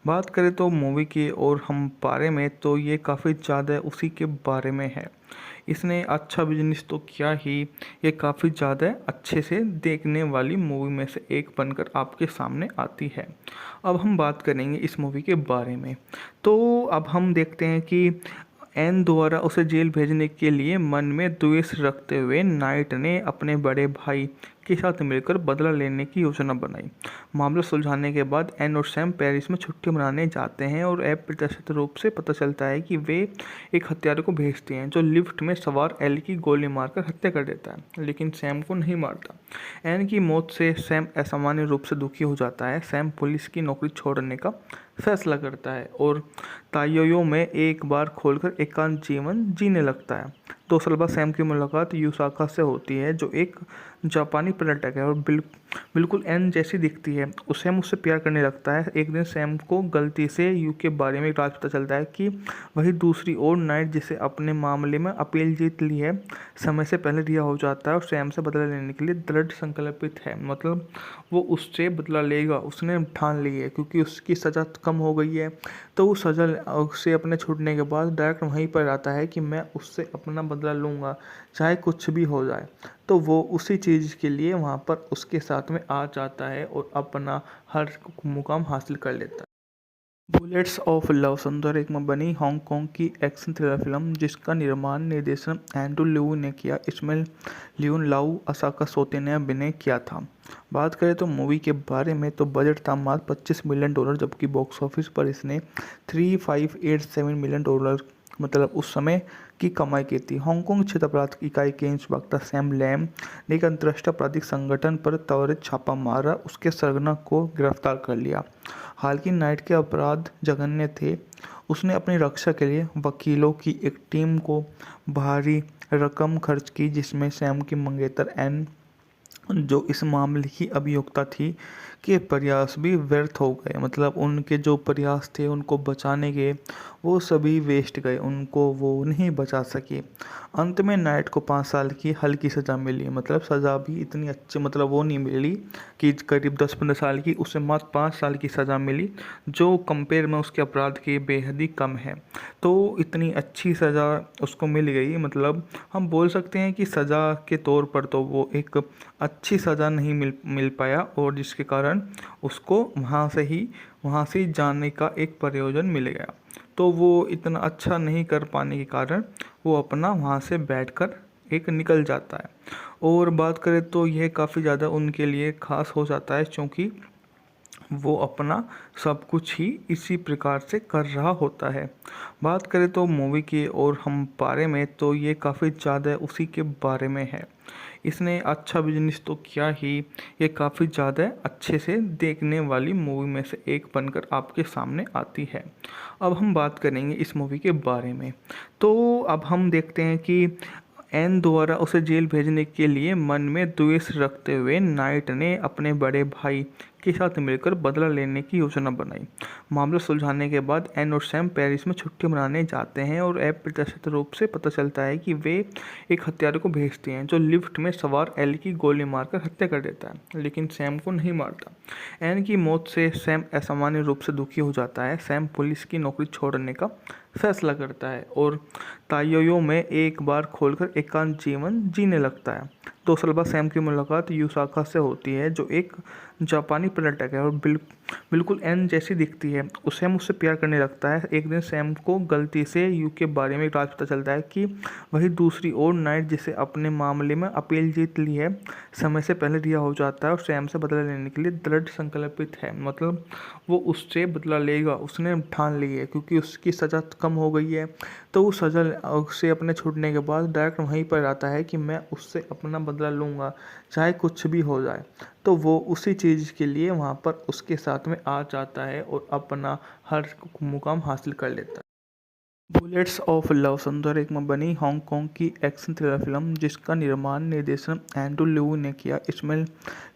बात करें तो मूवी के और हम बारे में, तो ये काफ़ी ज़्यादा उसी के बारे में है। इसने अच्छा बिजनेस तो किया ही, ये काफ़ी ज़्यादा अच्छे से देखने वाली मूवी में से एक बनकर आपके सामने आती है। अब हम बात करेंगे इस मूवी के बारे में। तो अब हम देखते हैं कि एन द्वारा उसे जेल भेजने के लिए मन में द्वेष रखते हुए नाइट ने अपने बड़े भाई के साथ मिलकर बदला लेने की योजना बनाई। मामला सुलझाने के बाद एन और सैम पेरिस में छुट्टी मनाने जाते हैं और अप्रत्याशित रूप से पता चलता है कि वे एक हत्यारे को भेजते हैं जो लिफ्ट में सवार एल की गोली मारकर हत्या कर देता है, लेकिन सैम को नहीं मारता। एन की मौत से सैम असामान्य रूप से दुखी हो जाता है। सैम पुलिस की नौकरी छोड़ने का फैसला करता है और ताइयो में एक बार खोलकर एकांत जीवन जीने लगता है। 2 साल बाद सैम की मुलाकात यूसाका से होती है जो एक जापानी पर्यटक है और बिल्कुल एन जैसी दिखती है। सैम उससे प्यार करने लगता है। एक दिन सैम को गलती से यू के बारे में राज पता चलता है कि वही दूसरी ओर नाइट जिसे अपने मामले में अपील जीत ली है समय से पहले रिहा हो जाता है और सैम से बदला लेने के लिए दृढ़ संकल्पित है। मतलब वो उससे बदला लेगा, उसने ठान ली है क्योंकि उसकी सज़ा कम हो गई है। तो वो सज़ा से अपने छूटने के बाद डायरेक्ट वहीं पर आता है कि मैं उससे अपना बदला लूँगा चाहे कुछ भी हो जाए। तो वो उसी चीज़ के लिए वहाँ पर उसके साथ में आ जाता है और अपना हर मुकाम हासिल कर लेता है। बुलेट्स ऑफ लव संदर्भ में बनी हांगकांग की एक्शन थ्रिलर फिल्म जिसका निर्माण निर्देशन एंड्रू लिऊ ने किया। इसमें लियोन लाऊ, असाका सोते ने अभिनय किया था। बात करें तो मूवी के बारे में तो बजट था मात्र $25 मिलियन, जबकि बॉक्स ऑफिस पर इसने $3587 मिलियन मतलब उस समय की कमाई की थी। हांगकांग क्षेत्र अपराध इकाई के इंस्पेक्टर सैम लैम ने एक अंतर्राष्ट्रीय आपराधिक संगठन पर त्वरित छापा मारा, उसके सरगना को गिरफ्तार कर लिया। हालांकि नाइट के अपराध जघन्य थे। उसने अपनी रक्षा के लिए वकीलों की एक टीम को भारी रकम खर्च की, जिसमें सैम की मंगेतर एन, जो इस मामले की अभियुक्ता थी, के प्रयास भी व्यर्थ हो गए। मतलब उनके जो प्रयास थे उनको बचाने के, वो सभी वेस्ट गए, उनको वो नहीं बचा सके। अंत में नाइट को 5 साल की हल्की सज़ा मिली। मतलब सज़ा भी इतनी अच्छी मतलब वो नहीं मिली कि करीब 10-15 साल की, उसे मात्र 5 साल की सज़ा मिली, जो कंपेयर में उसके अपराध के बेहद ही कम है। तो इतनी अच्छी सज़ा उसको मिल गई। मतलब हम बोल सकते हैं कि सज़ा के तौर पर तो वो एक अच्छी सज़ा नहीं मिल पाया, और जिसके कारण उसको वहाँ से जाने का एक प्रयोजन मिल गया। तो वो इतना अच्छा नहीं कर पाने के कारण वो अपना वहाँ से बैठकर एक निकल जाता है। और बात करें तो यह काफ़ी ज़्यादा उनके लिए ख़ास हो जाता है, क्योंकि वो अपना सब कुछ ही इसी प्रकार से कर रहा होता है। बात करें तो मूवी के और हम बारे में, तो ये काफ़ी ज़्यादा उसी के बारे में है। इसने अच्छा बिजनेस तो किया ही, ये काफ़ी ज़्यादा अच्छे से देखने वाली मूवी में से एक बनकर आपके सामने आती है। अब हम बात करेंगे इस मूवी के बारे में। तो अब हम देखते हैं कि एन द्वारा उसे जेल भेजने के लिए मन में द्वेष रखते हुए नाइट ने अपने बड़े भाई के साथ मिलकर बदला लेने की योजना बनाई। मामला सुलझाने के बाद एन और सैम पेरिस में छुट्टी मनाने जाते हैं और अप्रत्याशित रूप से पता चलता है कि वे एक हत्यारे को भेजते हैं जो लिफ्ट में सवार एल की गोली मारकर हत्या कर देता है, लेकिन सैम को नहीं मारता। एन की मौत से सैम असामान्य रूप से दुखी हो जाता है। सैम पुलिस की नौकरी छोड़ने का फैसला करता है और ताइयो में एक बार खोलकर एकांत जीवन जीने लगता है। 2 साल बाद सैम की मुलाकात यूसाका से होती है जो एक जापानी पर्यटक है और बिल्कुल एन जैसी दिखती है। सैम उससे प्यार करने लगता है। एक दिन सैम को गलती से यू के बारे में राज पता चलता है कि वही दूसरी ओर नाइट जिसे अपने मामले में अपील जीत ली है समय से पहले रिहा हो जाता है और सैम से बदला लेने के लिए दृढ़ संकल्पित है। मतलब वो उससे बदला लेगा, उसने ठान ली है क्योंकि उसकी सज़ा कम हो गई है। तो वो सज़ा से अपने छूटने के बाद डायरेक्ट वहीं पर आता है कि मैं उससे अपना बदला लूँगा चाहे कुछ भी हो जाए। तो वो उसी चीज़ के लिए वहाँ पर उसके साथ में आ जाता है और अपना हर मुकाम हासिल कर लेता है। बुलेट्स ऑफ लव संदर्भ में बनी हांगकांग की एक्शन थ्रिलर फिल्म जिसका निर्माण निर्देशन एंड्रू लिऊ ने किया। इसमें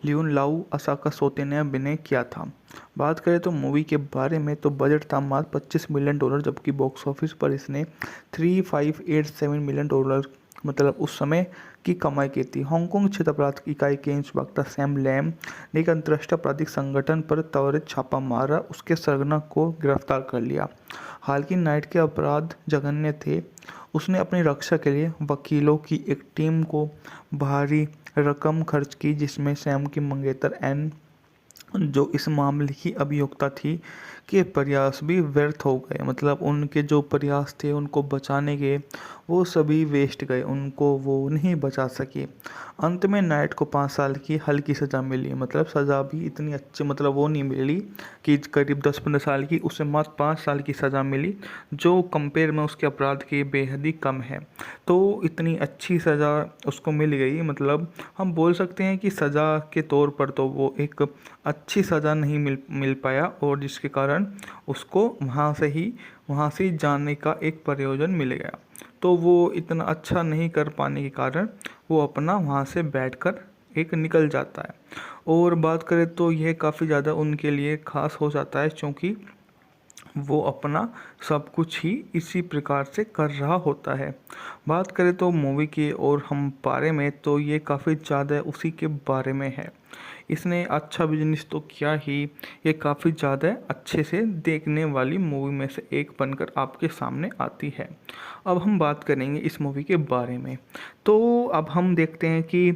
लियोन लाऊ, असाका सोते ने अभिनय किया था। बात करें तो मूवी के बारे में तो बजट था मात्र $25 मिलियन, जबकि बॉक्स ऑफिस पर इसने $3587 मिलियन मतलब उस समय की कमाई की थी। हांगकांग क्षेत्र अपराध इकाई के इंस्पेक्टर सैम लैम ने एक अंतर्राष्ट्रीय आपराधिक संगठन पर त्वरित छापा मारा, उसके सरगना को गिरफ्तार कर लिया। हालांकि नाइट के अपराध जघन्य थे। उसने अपनी रक्षा के लिए वकीलों की एक टीम को भारी रकम खर्च की, जिसमें सैम की मंगेतर एन, जो इस मामले की अभियुक्ता थी के प्रयास भी व्यर्थ हो गए। मतलब उनके जो प्रयास थे उनको बचाने के, वो सभी वेस्ट गए, उनको वो नहीं बचा सके। अंत में नाइट को 5 साल की हल्की सज़ा मिली। मतलब सज़ा भी इतनी अच्छी मतलब वो नहीं मिली कि करीब 10-15 साल की, उसे मात्र 5 साल की सज़ा मिली, जो कंपेयर में उसके अपराध के बेहद ही कम है। तो इतनी अच्छी सज़ा उसको मिल गई। मतलब हम बोल सकते हैं कि सज़ा के तौर पर तो वो एक अच्छी सज़ा नहीं मिल पाया, और जिसके कारण उसको वहाँ से ही जाने का एक प्रयोजन मिल गया। तो वो इतना अच्छा नहीं कर पाने के कारण वो अपना वहाँ से बैठकर एक निकल जाता है। और बात करें तो यह काफ़ी ज़्यादा उनके लिए ख़ास हो जाता है, क्योंकि वो अपना सब कुछ ही इसी प्रकार से कर रहा होता है। बात करें तो मूवी की और हम बारे में, तो ये काफ़ी ज़्यादा उसी के बारे में है। इसने अच्छा बिजनेस तो किया ही, ये काफ़ी ज़्यादा अच्छे से देखने वाली मूवी में से एक बनकर आपके सामने आती है। अब हम बात करेंगे इस मूवी के बारे में। तो अब हम देखते हैं कि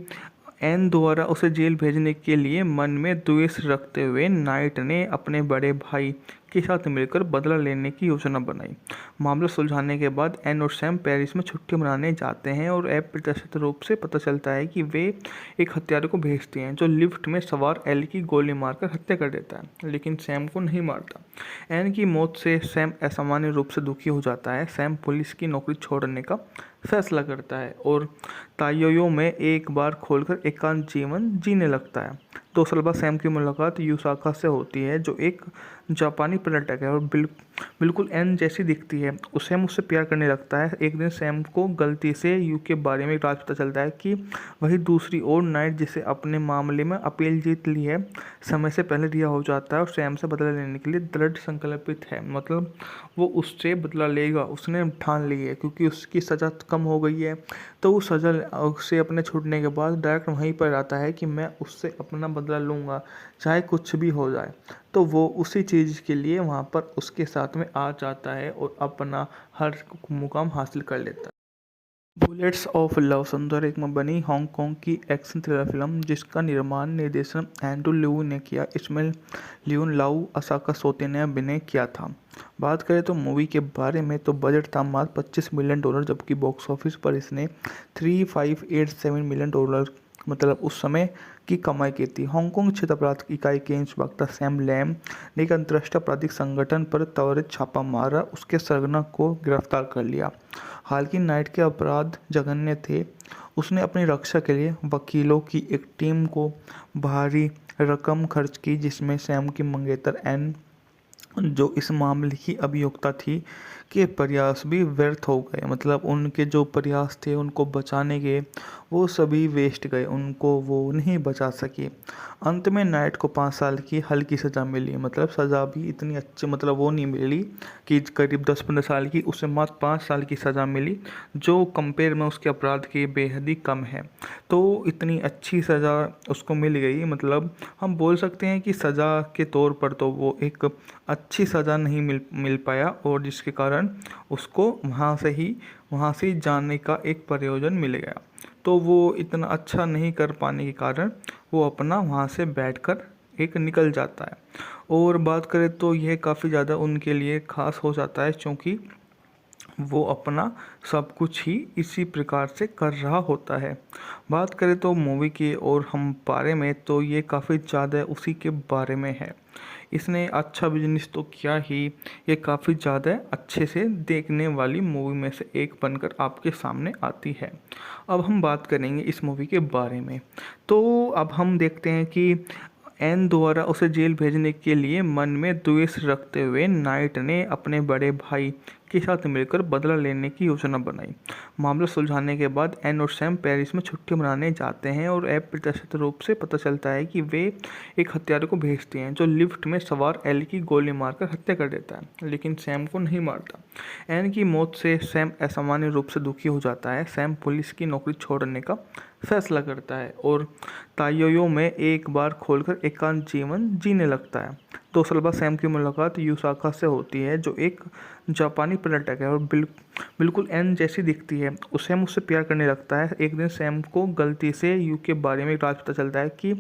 एन द्वारा उसे जेल भेजने के लिए मन में द्वेष रखते हुए नाइट ने अपने बड़े भाई के साथ मिलकर बदला लेने की योजना बनाई। मामला सुलझाने के बाद एन और सैम पेरिस में छुट्टी मनाने जाते हैं, और अप्रत्याशित रूप से पता चलता है कि वे एक हत्यारे को भेजते हैं जो लिफ्ट में सवार एल की गोली मारकर हत्या कर देता है, लेकिन सैम को नहीं मारता। एन की मौत से सैम असामान्य रूप से दुखी हो जाता है। सैम पुलिस की नौकरी छोड़ने का फैसला करता है और ताइयो में एक बार खोलकर एकांत जीवन जीने लगता है। 2 साल बाद सैम की मुलाकात यूसाका से होती है, जो एक जापानी पर्यटक है और बिल्कुल एन जैसी दिखती है। सैम उससे प्यार करने लगता है। एक दिन सैम को गलती से यू के बारे में एक राज पता चलता है कि वही दूसरी ओर नाइट, जिसे अपने मामले में अपील जीत ली है, समय से पहले रिहा हो जाता है और सैम से बदला लेने के लिए दृढ़ संकल्पित है। मतलब वो उससे बदला लेगा, उसने ठान ली है, क्योंकि उसकी सज़ा कम हो गई है। तो वो सज़ा से अपने छूटने के बाद डायरेक्ट वहीं पर आता है कि मैं उससे अपना बदला लूँगा, चाहे कुछ भी हो जाए। तो वो उसी चीज़ के लिए वहाँ पर उसके साथ में आ जाता है और अपना हर मुकाम हासिल कर लेता है। बुलेट्स ऑफ लव सुंदर एक में बनी हांगकांग की एक्शन थ्रिलर फिल्म, जिसका निर्माण निर्देशन एंड्रू लिऊ ने किया। इसमें लियोन लाऊ, असाका सोते ने अभिनय किया था। बात करें तो मूवी के बारे में, तो बजट था मात्र $25 मिलियन, जबकि बॉक्स ऑफिस पर इसने $3587 मिलियन मतलब उस समय की कमाई की थी। हांगकांग क्षेत्र अपराध इकाई के इंस्पेक्टर सैम लैम ने एक अंतर्राष्ट्रीय आपराधिक संगठन पर त्वरित छापा मारा, उसके सरगना को गिरफ्तार कर लिया। हालांकि नाइट के अपराध जघन्य थे। उसने अपनी रक्षा के लिए वकीलों की एक टीम को भारी रकम खर्च की, जिसमें सैम की मंगेतर एन, जो इस मामले की अभियुक्ता थी, के प्रयास भी व्यर्थ हो गए। मतलब उनके जो प्रयास थे उनको बचाने के, वो सभी वेस्ट गए, उनको वो नहीं बचा सके। अंत में नाइट को 5 साल की हल्की सज़ा मिली। मतलब सज़ा भी इतनी अच्छी मतलब वो नहीं मिली कि करीब 10-15 साल की, उसे मात्र 5 साल की सज़ा मिली, जो कंपेयर में उसके अपराध के बेहद ही कम है। तो इतनी अच्छी सज़ा उसको मिल गई। मतलब हम बोल सकते हैं कि सज़ा के तौर पर तो वो एक अच्छी सज़ा नहीं मिल पाया, और जिसके कारण उसको वहाँ से ही जाने का एक प्रयोजन मिल गया। तो वो इतना अच्छा नहीं कर पाने के कारण वो अपना वहाँ से बैठकर एक निकल जाता है। और बात करें तो यह काफ़ी ज़्यादा उनके लिए ख़ास हो जाता है, क्योंकि वो अपना सब कुछ ही इसी प्रकार से कर रहा होता है। बात करें तो मूवी की और हम बारे में, तो ये काफ़ी ज़्यादा उसी के बारे में है। इसने अच्छा बिजनेस तो किया ही, ये काफ़ी ज़्यादा अच्छे से देखने वाली मूवी में से एक बनकर आपके सामने आती है। अब हम बात करेंगे इस मूवी के बारे में। तो अब हम देखते हैं कि एन द्वारा उसे जेल भेजने के लिए मन में द्वेष रखते हुए नाइट ने अपने बड़े भाई के साथ मिलकर बदला लेने की योजना बनाई। मामला सुलझाने के बाद एन और सैम पेरिस में छुट्टी मनाने जाते हैं, और अप्रत्याशित रूप से पता चलता है कि वे एक हत्यारे को भेजते हैं जो लिफ्ट में सवार एल की गोली मारकर हत्या कर देता है, लेकिन सैम को नहीं मारता। एन की मौत से सैम असामान्य रूप से दुखी हो जाता है। सैम पुलिस की नौकरी छोड़ने का फैसला करता है और ताइयो में एक बार खोलकर एकांत जीवन जीने लगता है। 2 साल बाद सैम की मुलाकात यूसाका से होती है, जो एक जापानी पर्यटक है और बिल्कुल एन जैसी दिखती है। सैम उससे प्यार करने लगता है। एक दिन सैम को गलती से यू के बारे में राज पता चलता है कि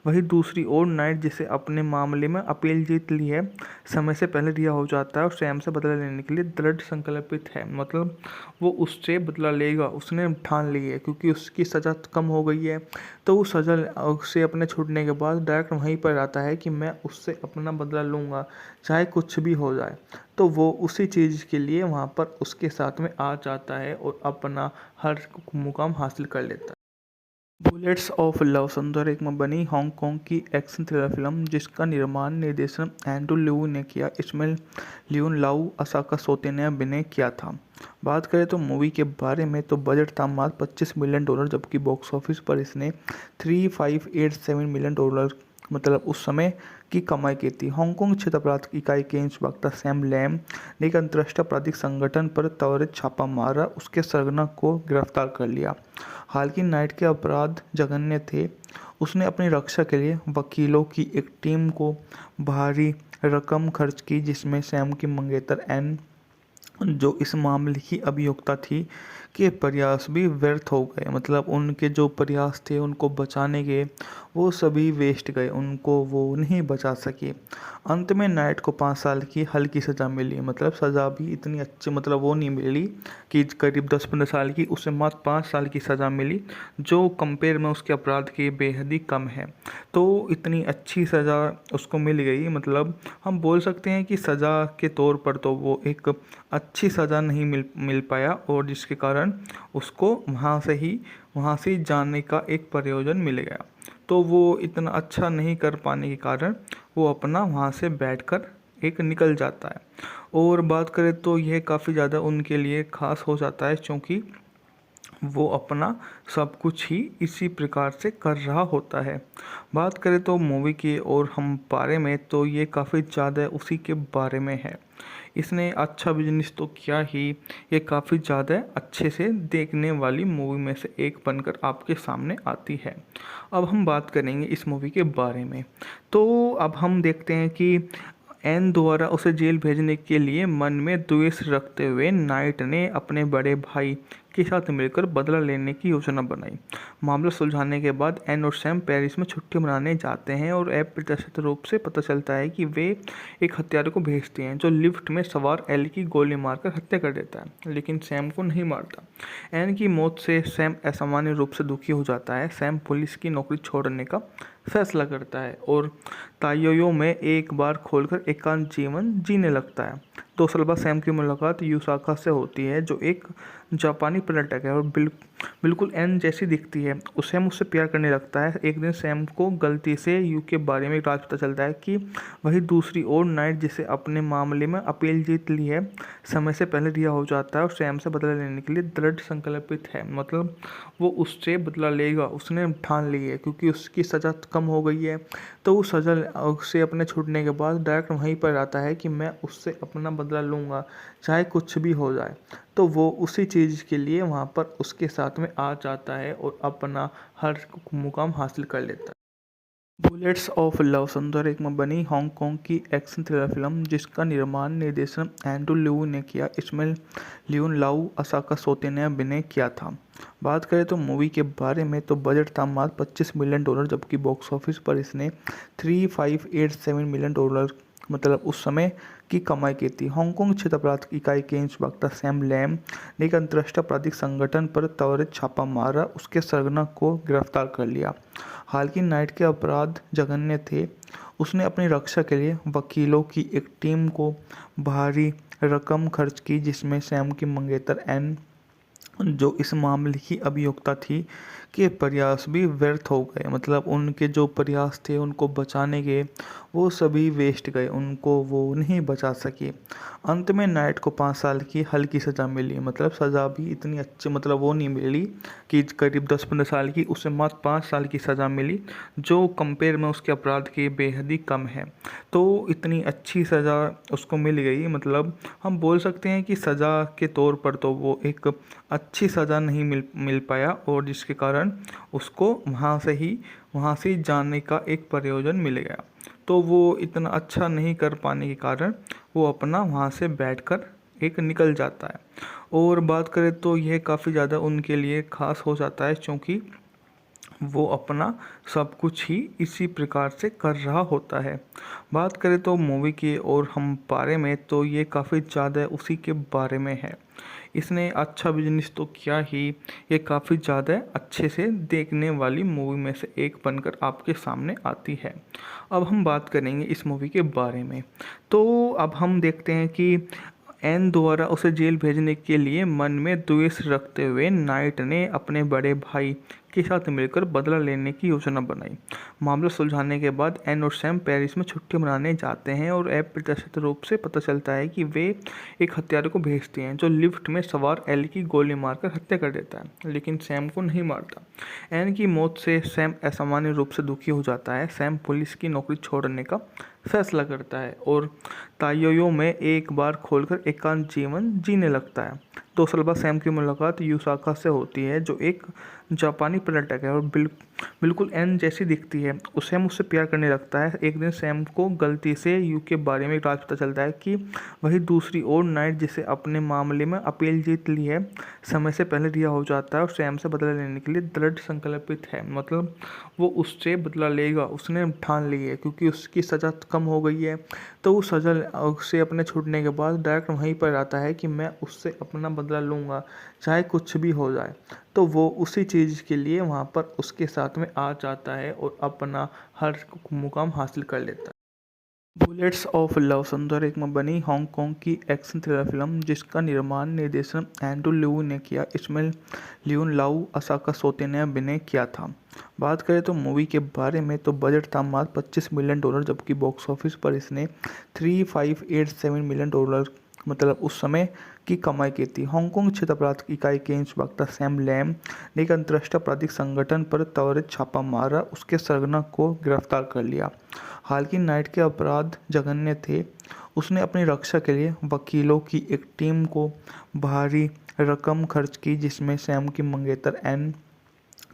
वही दूसरी ओर नाइट जिसे अपने मामले में अपील जीत ली है समय से पहले रिहा हो जाता है और सैम से बदला लेने के लिए दृढ़ संकल्पित है। मतलब वो उससे बदला लेगा, उसने ठान ली है क्योंकि उसकी सज़ा कम हो गई है। तो वो सज़ा से अपने छूटने के बाद डायरेक्ट वहीं पर आता है कि मैं उससे अपना बदला लूँगा, चाहे कुछ भी हो जाए। तो वो उसी चीज़ के लिए वहाँ पर उसके साथ में आ जाता है और अपना हर मुकाम हासिल कर लेता है। बुलेट्स ऑफ लव संदूर में बनी हांगकांग की एक्शन थ्रिलर फिल्म जिसका निर्माण निर्देशन एंड्रू लिऊ ने किया। इसमें लियोन लाऊ, असाका सोते ने अभिनय किया था। बात करें तो मूवी के बारे में तो बजट था मात्र $25 मिलियन, जबकि बॉक्स ऑफिस पर इसने $3587 मिलियन मतलब उस समय की कमाई की थी। हांगकांग क्षेत्र अपराध इकाई के इंस्पेक्टर सैम लैम ने एक अंतर्राष्ट्रीय आपराधिक संगठन पर त्वरित छापा मारा, उसके सरगना को गिरफ्तार कर लिया। हालांकि नाइट के अपराध जघन्य थे। उसने अपनी रक्षा के लिए वकीलों की एक टीम को भारी रकम खर्च की, जिसमें सैम की मंगेतर एन, जो इस मामले की अभियुक्ता थी, के प्रयास भी व्यर्थ हो गए। मतलब उनके जो प्रयास थे उनको बचाने के, वो सभी वेस्ट गए, उनको वो नहीं बचा सके। अंत में नाइट को 5 साल की हल्की सज़ा मिली। मतलब सज़ा भी इतनी अच्छी मतलब वो नहीं मिली कि करीब 10-15 साल की, उसे मात्र 5 साल की सज़ा मिली, जो कंपेयर में उसके अपराध के बेहद ही कम है। तो इतनी अच्छी सज़ा उसको मिल गई। मतलब हम बोल सकते हैं कि सज़ा के तौर पर तो वो एक अच्छी सज़ा नहीं मिल पाया, और जिसके कारण उसको वहाँ से जाने का एक प्रयोजन मिल गया। तो वो इतना अच्छा नहीं कर पाने के कारण वो अपना वहाँ से बैठकर एक निकल जाता है। और बात करें तो यह काफ़ी ज़्यादा उनके लिए ख़ास हो जाता है, क्योंकि वो अपना सब कुछ ही इसी प्रकार से कर रहा होता है। बात करें तो मूवी की और हम बारे में, तो ये काफ़ी ज़्यादा उसी के बारे में है। इसने अच्छा बिजनेस तो किया ही, ये काफ़ी ज़्यादा अच्छे से देखने वाली मूवी में से एक बनकर आपके सामने आती है। अब हम बात करेंगे इस मूवी के बारे में। तो अब हम देखते हैं कि एन द्वारा उसे जेल भेजने के लिए मन में द्वेष रखते हुए नाइट ने अपने बड़े भाई के साथ मिलकर बदला लेने की योजना बनाई। मामला सुलझाने के बाद एन और सैम पेरिस में छुट्टी मनाने जाते हैं और अप्रत्याशित रूप से पता चलता है कि वे एक हत्यारे को भेजते हैं, जो लिफ्ट में सवार एल की गोली मारकर हत्या कर देता है, लेकिन सैम को नहीं मारता। एन की मौत से सैम असामान्य रूप से दुखी हो जाता है। सैम पुलिस की नौकरी छोड़ने का फैसला करता है और ताइयो में एक बार खोलकर एकांत जीवन जीने लगता है। 2 साल बाद सैम की मुलाकात यूसाका से होती है, जो एक जापानी पर्यटक है और बिल्कुल एन जैसी दिखती है। सैम उससे प्यार करने लगता है। एक दिन सैम को गलती से यू के बारे में राज पता चलता है कि वही दूसरी ओर नाइट जिसे अपने मामले में अपील जीत ली है समय से पहले रिहा हो जाता है और सैम से बदला लेने के लिए दृढ़ संकल्पित है। मतलब वो उससे बदला लेगा, उसने ठान ली है क्योंकि उसकी सज़ा कम हो गई है। तो वो सज़ा से अपने छूटने के बाद डायरेक्ट वहीं पर आता है कि मैं उससे अपना बदला लूँगा, चाहे कुछ भी हो जाए। तो वो उसी चीज़ के लिए वहाँ पर उसके साथ में आ जाता है और अपना हर मुकाम हासिल कर लेता है। बुलेट्स ऑफ लव संदूर में बनी हांगकांग की एक्शन थ्रिलर फिल्म जिसका निर्माण निर्देशन एंड्रू लिऊ ने किया। इसमें लियोन लाऊ, असाका सोते ने अभिनय किया था। बात करें तो मूवी के बारे में तो बजट था मात्र $25 मिलियन, जबकि बॉक्स ऑफिस पर इसने $3587 मिलियन मतलब उस समय की कमाई की थी। हांगकांग क्षेत्र अपराध इकाई के इंस्पेक्टर सैम लैम ने एक अंतर्राष्ट्रीय आपराधिक संगठन पर त्वरित छापा मारा, उसके सरगना को गिरफ्तार कर लिया। हालांकि नाइट के अपराध जघन्य थे। उसने अपनी रक्षा के लिए वकीलों की एक टीम को भारी रकम खर्च की, जिसमें सैम की मंगेतर एन, जो इस मामले की अभियुक्ता थी, के प्रयास भी व्यर्थ हो गए। मतलब उनके जो प्रयास थे उनको बचाने के, वो सभी वेस्ट गए, उनको वो नहीं बचा सके। अंत में नाइट को 5 साल की हल्की सज़ा मिली। मतलब सज़ा भी इतनी अच्छी मतलब वो नहीं मिली कि करीब 10-15 साल की, उसे मात्र 5 साल की सज़ा मिली, जो कंपेयर में उसके अपराध के बेहद ही कम है। तो इतनी अच्छी सज़ा उसको मिल गई। मतलब हम बोल सकते हैं कि सज़ा के तौर पर तो वो एक अच्छी सज़ा नहीं मिल पाया, और जिसके कारण उसको वहाँ से जाने का एक प्रयोजन मिल गया। तो वो इतना अच्छा नहीं कर पाने के कारण वो अपना वहाँ से बैठकर एक निकल जाता है। और बात करें तो यह काफ़ी ज़्यादा उनके लिए ख़ास हो जाता है, क्योंकि वो अपना सब कुछ ही इसी प्रकार से कर रहा होता है। बात करें तो मूवी की और हम बारे में, तो ये काफ़ी ज़्यादा उसी के बारे में है। इसने अच्छा बिजनेस तो किया ही, ये काफ़ी ज़्यादा अच्छे से देखने वाली मूवी में से एक बनकर आपके सामने आती है। अब हम बात करेंगे इस मूवी के बारे में। तो अब हम देखते हैं कि एन द्वारा उसे जेल भेजने के लिए मन में द्वेष रखते हुए नाइट ने अपने बड़े भाई के साथ मिलकर बदला लेने की योजना बनाई। मामला सुलझाने के बाद एन और सैम पेरिस में छुट्टी मनाने जाते हैं और अप्रत्याशित रूप से पता चलता है कि वे एक हत्यारे को भेजते हैं जो लिफ्ट में सवार एल की गोली मारकर हत्या कर देता है, लेकिन सैम को नहीं मारता। एन की मौत से सैम असामान्य रूप से दुखी हो जाता है। सैम पुलिस की नौकरी छोड़ने का फैसला करता है और ताइयो में एक बार खोलकर एकांत जीवन जीने लगता है। 2 साल बाद सैम की मुलाकात यूसाका से होती है, जो एक जापानी पर्यटक है और बिल्कुल एन जैसी दिखती है। सैम उससे प्यार करने लगता है। एक दिन सैम को गलती से यू के बारे में राज पता चलता है कि वही दूसरी ओर नाइट, जिसे अपने मामले में अपील जीत ली है, समय से पहले रिहा हो जाता है और सैम से बदला लेने के लिए दृढ़ संकल्पित है। मतलब वो उससे बदला लेगा, उसने ठान ली है, क्योंकि उसकी सज़ा कम हो गई है। तो वो सज़ा से अपने छूटने के बाद डायरेक्ट वहीं पर आता है कि मैं उससे अपना बदला लूँगा, चाहे कुछ भी हो जाए। तो वो उसी चीज़ के लिए वहाँ पर उसके साथ में आ जाता है और अपना हर मुकाम हासिल कर लेता है। बुलेट्स ऑफ लव सुंदर एक में बनी हांगकांग की एक्शन थ्रिलर फिल्म जिसका निर्माण निर्देशन एंड्रू लिऊ ने किया। इसमें लियोन लाऊ, असाका सोते ने अभिनय किया था। बात करें तो मूवी के बारे में, तो बजट था मात्र $25 मिलियन, जबकि बॉक्स ऑफिस पर इसने $3587 मिलियन मतलब उस समय की कमाई की थी। हांगकांग क्षेत्र अपराध इकाई के इंस्पेक्टर सैम लैम ने एक अंतर्राष्ट्रीय आपराधिक संगठन पर त्वरित छापा मारा, उसके सरगना को गिरफ्तार कर लिया। हालांकि नाइट के अपराध जघन्य थे। उसने अपनी रक्षा के लिए वकीलों की एक टीम को भारी रकम खर्च की, जिसमें सैम की मंगेतर एन,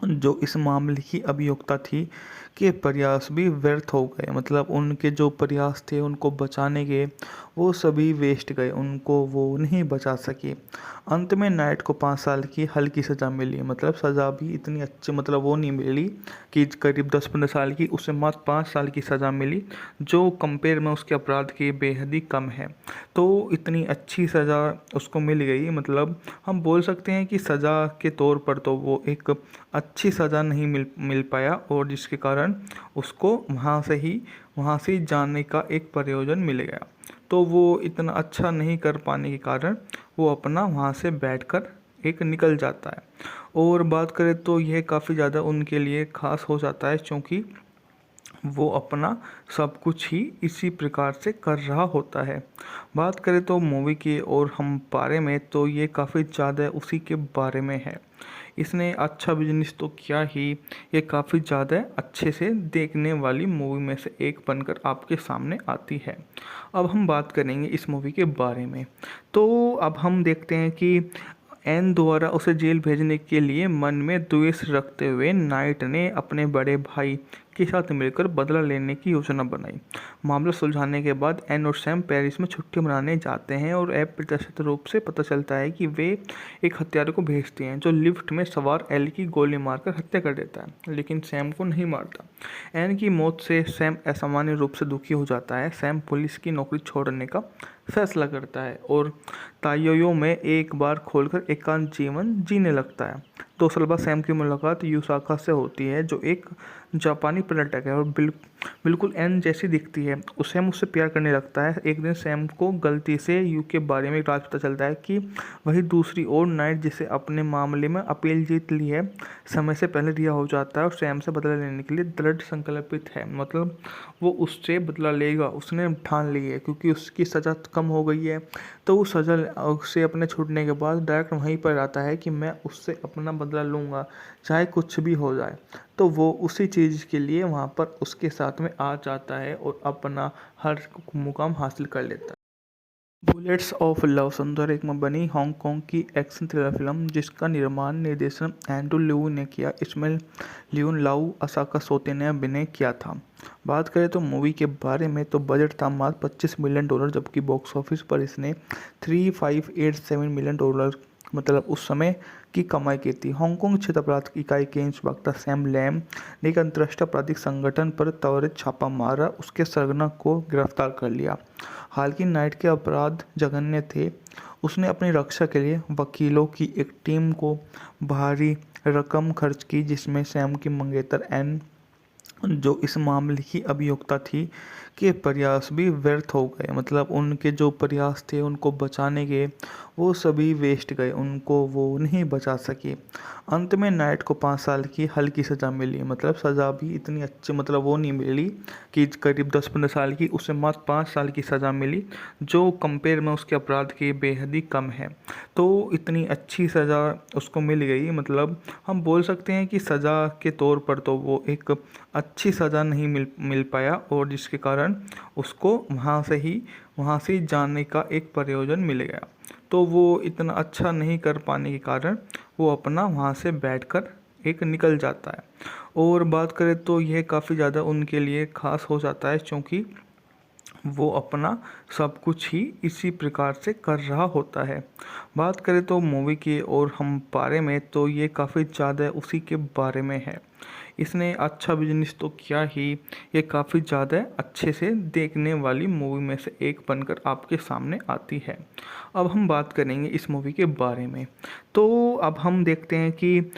जो इस मामले की अभियुक्ता थी, के प्रयास भी व्यर्थ हो गए। मतलब उनके जो प्रयास थे उनको बचाने के, वो सभी वेस्ट गए, उनको वो नहीं बचा सकी। अंत में नाइट को 5 साल की हल्की सज़ा मिली। मतलब सज़ा भी इतनी अच्छी, मतलब वो नहीं मिली कि करीब 10-15 साल की, उसे मात्र 5 साल की सज़ा मिली, जो कंपेयर में उसके अपराध के बेहद ही कम है। तो इतनी अच्छी सज़ा उसको मिल गई। मतलब हम बोल सकते हैं कि सज़ा के तौर पर तो वो एक अच्छी सज़ा नहीं मिल पाया, और जिसके कारण उसको वहाँ से जाने का एक प्रयोजन मिल गया। तो वो इतना अच्छा नहीं कर पाने के कारण वो अपना वहाँ से बैठकर एक निकल जाता है। और बात करें तो यह काफ़ी ज़्यादा उनके लिए ख़ास हो जाता है, क्योंकि वो अपना सब कुछ ही इसी प्रकार से कर रहा होता है। बात करें तो मूवी की और हम बारे में, तो ये काफ़ी ज़्यादा उसी के बारे में है। इसने अच्छा बिजनेस तो किया ही, ये काफ़ी ज़्यादा अच्छे से देखने वाली मूवी में से एक बनकर आपके सामने आती है। अब हम बात करेंगे इस मूवी के बारे में। तो अब हम देखते हैं कि एन द्वारा उसे जेल भेजने के लिए मन में द्वेष रखते हुए नाइट ने अपने बड़े भाई के साथ मिलकर बदला लेने की योजना बनाई। मामला सुलझाने के बाद एन और सैम पेरिस में छुट्टी मनाने जाते हैं और अप्रत्याशित रूप से पता चलता है कि वे एक हत्यारे को भेजते हैं जो लिफ्ट में सवार एल की गोली मारकर हत्या कर देता है, लेकिन सैम को नहीं मारता। एन की मौत से सैम असामान्य रूप से दुखी हो जाता है। सैम पुलिस की नौकरी छोड़ने का फैसला करता है और ताइयो में एक बार खोलकर एकांत जीवन जीने लगता है। 2 साल बाद सैम की मुलाकात यूसाका से होती है, जो एक जापानी पर्यटक है और बिल्कुल एन जैसी दिखती है। सैम उससे प्यार करने लगता है। एक दिन सैम को गलती से यू के बारे में राज पता चलता है कि वही दूसरी ओर नाइट, जिसे अपने मामले में अपील जीत ली है, समय से पहले रिहा हो जाता है और सैम से बदला लेने के लिए दृढ़ संकल्पित है। मतलब वो उससे बदला लेगा, उसने ठान ली है, क्योंकि उसकी सज़ा कम हो गई है। तो वो सज़ा से अपने छूटने के बाद डायरेक्ट वहीं पर आता है कि मैं उससे अपना बदला लूँगा, चाहे कुछ भी हो जाए। तो वो उसी चीज़ के लिए वहाँ पर उसके साथ में आ जाता है और अपना हर मुकाम हासिल कर लेता है। बुलेट्स ऑफ लव सुंदर में बनी हांगकांग की एक्शन थ्रिलर फिल्म जिसका निर्माण निर्देशन एंड्रू लिऊ ने किया। इसमें लियून लाऊ, असाका सोते ने अभिनय किया था। बात करें तो मूवी के बारे में तो बजट था मात्र $25 मिलियन, जबकि बॉक्स ऑफिस पर इसने 3587 मिलियन डॉलर मतलब उस समय की कमाई की थी। हांगकांग क्षेत्र अपराध इकाई के इंस्पेक्टर सैम लैम ने एक अंतर्राष्ट्रीय आपराधिक संगठन पर त्वरित छापा मारा, उसके सरगना को गिरफ्तार कर लिया। हालांकि नाइट के अपराध जघन्य थे। उसने अपनी रक्षा के लिए वकीलों की एक टीम को भारी रकम खर्च की, जिसमें सैम की मंगेतर एन, जो इस मामले की अभियुक्ता थी, के प्रयास भी व्यर्थ हो गए। मतलब उनके जो प्रयास थे उनको बचाने के, वो सभी वेस्ट गए, उनको वो नहीं बचा सके। अंत में नाइट को 5 साल की हल्की सज़ा मिली। मतलब सज़ा भी इतनी अच्छी मतलब वो नहीं मिली कि करीब 10-15 साल की, उसे मात्र 5 साल की सज़ा मिली, जो कंपेयर में उसके अपराध के बेहद ही कम है। तो इतनी अच्छी सज़ा उसको मिल गई। मतलब हम बोल सकते हैं कि सज़ा के तौर पर तो वो एक अच्छी सज़ा नहीं मिल पाया, और जिसके कारण उसको वहाँ से जाने का एक प्रयोजन मिल गया। तो वो इतना अच्छा नहीं कर पाने के कारण वो अपना वहाँ से बैठकर एक निकल जाता है। और बात करें तो यह काफ़ी ज़्यादा उनके लिए ख़ास हो जाता है, क्योंकि वो अपना सब कुछ ही इसी प्रकार से कर रहा होता है। बात करें तो मूवी के और हम बारे में तो ये काफ़ी ज़्यादा उसी के बारे में है। इसने अच्छा बिजनेस तो किया ही, ये काफ़ी ज़्यादा अच्छे से देखने वाली मूवी में से एक बनकर आपके सामने आती है। अब हम बात करेंगे इस मूवी के बारे में। तो अब हम देखते हैं कि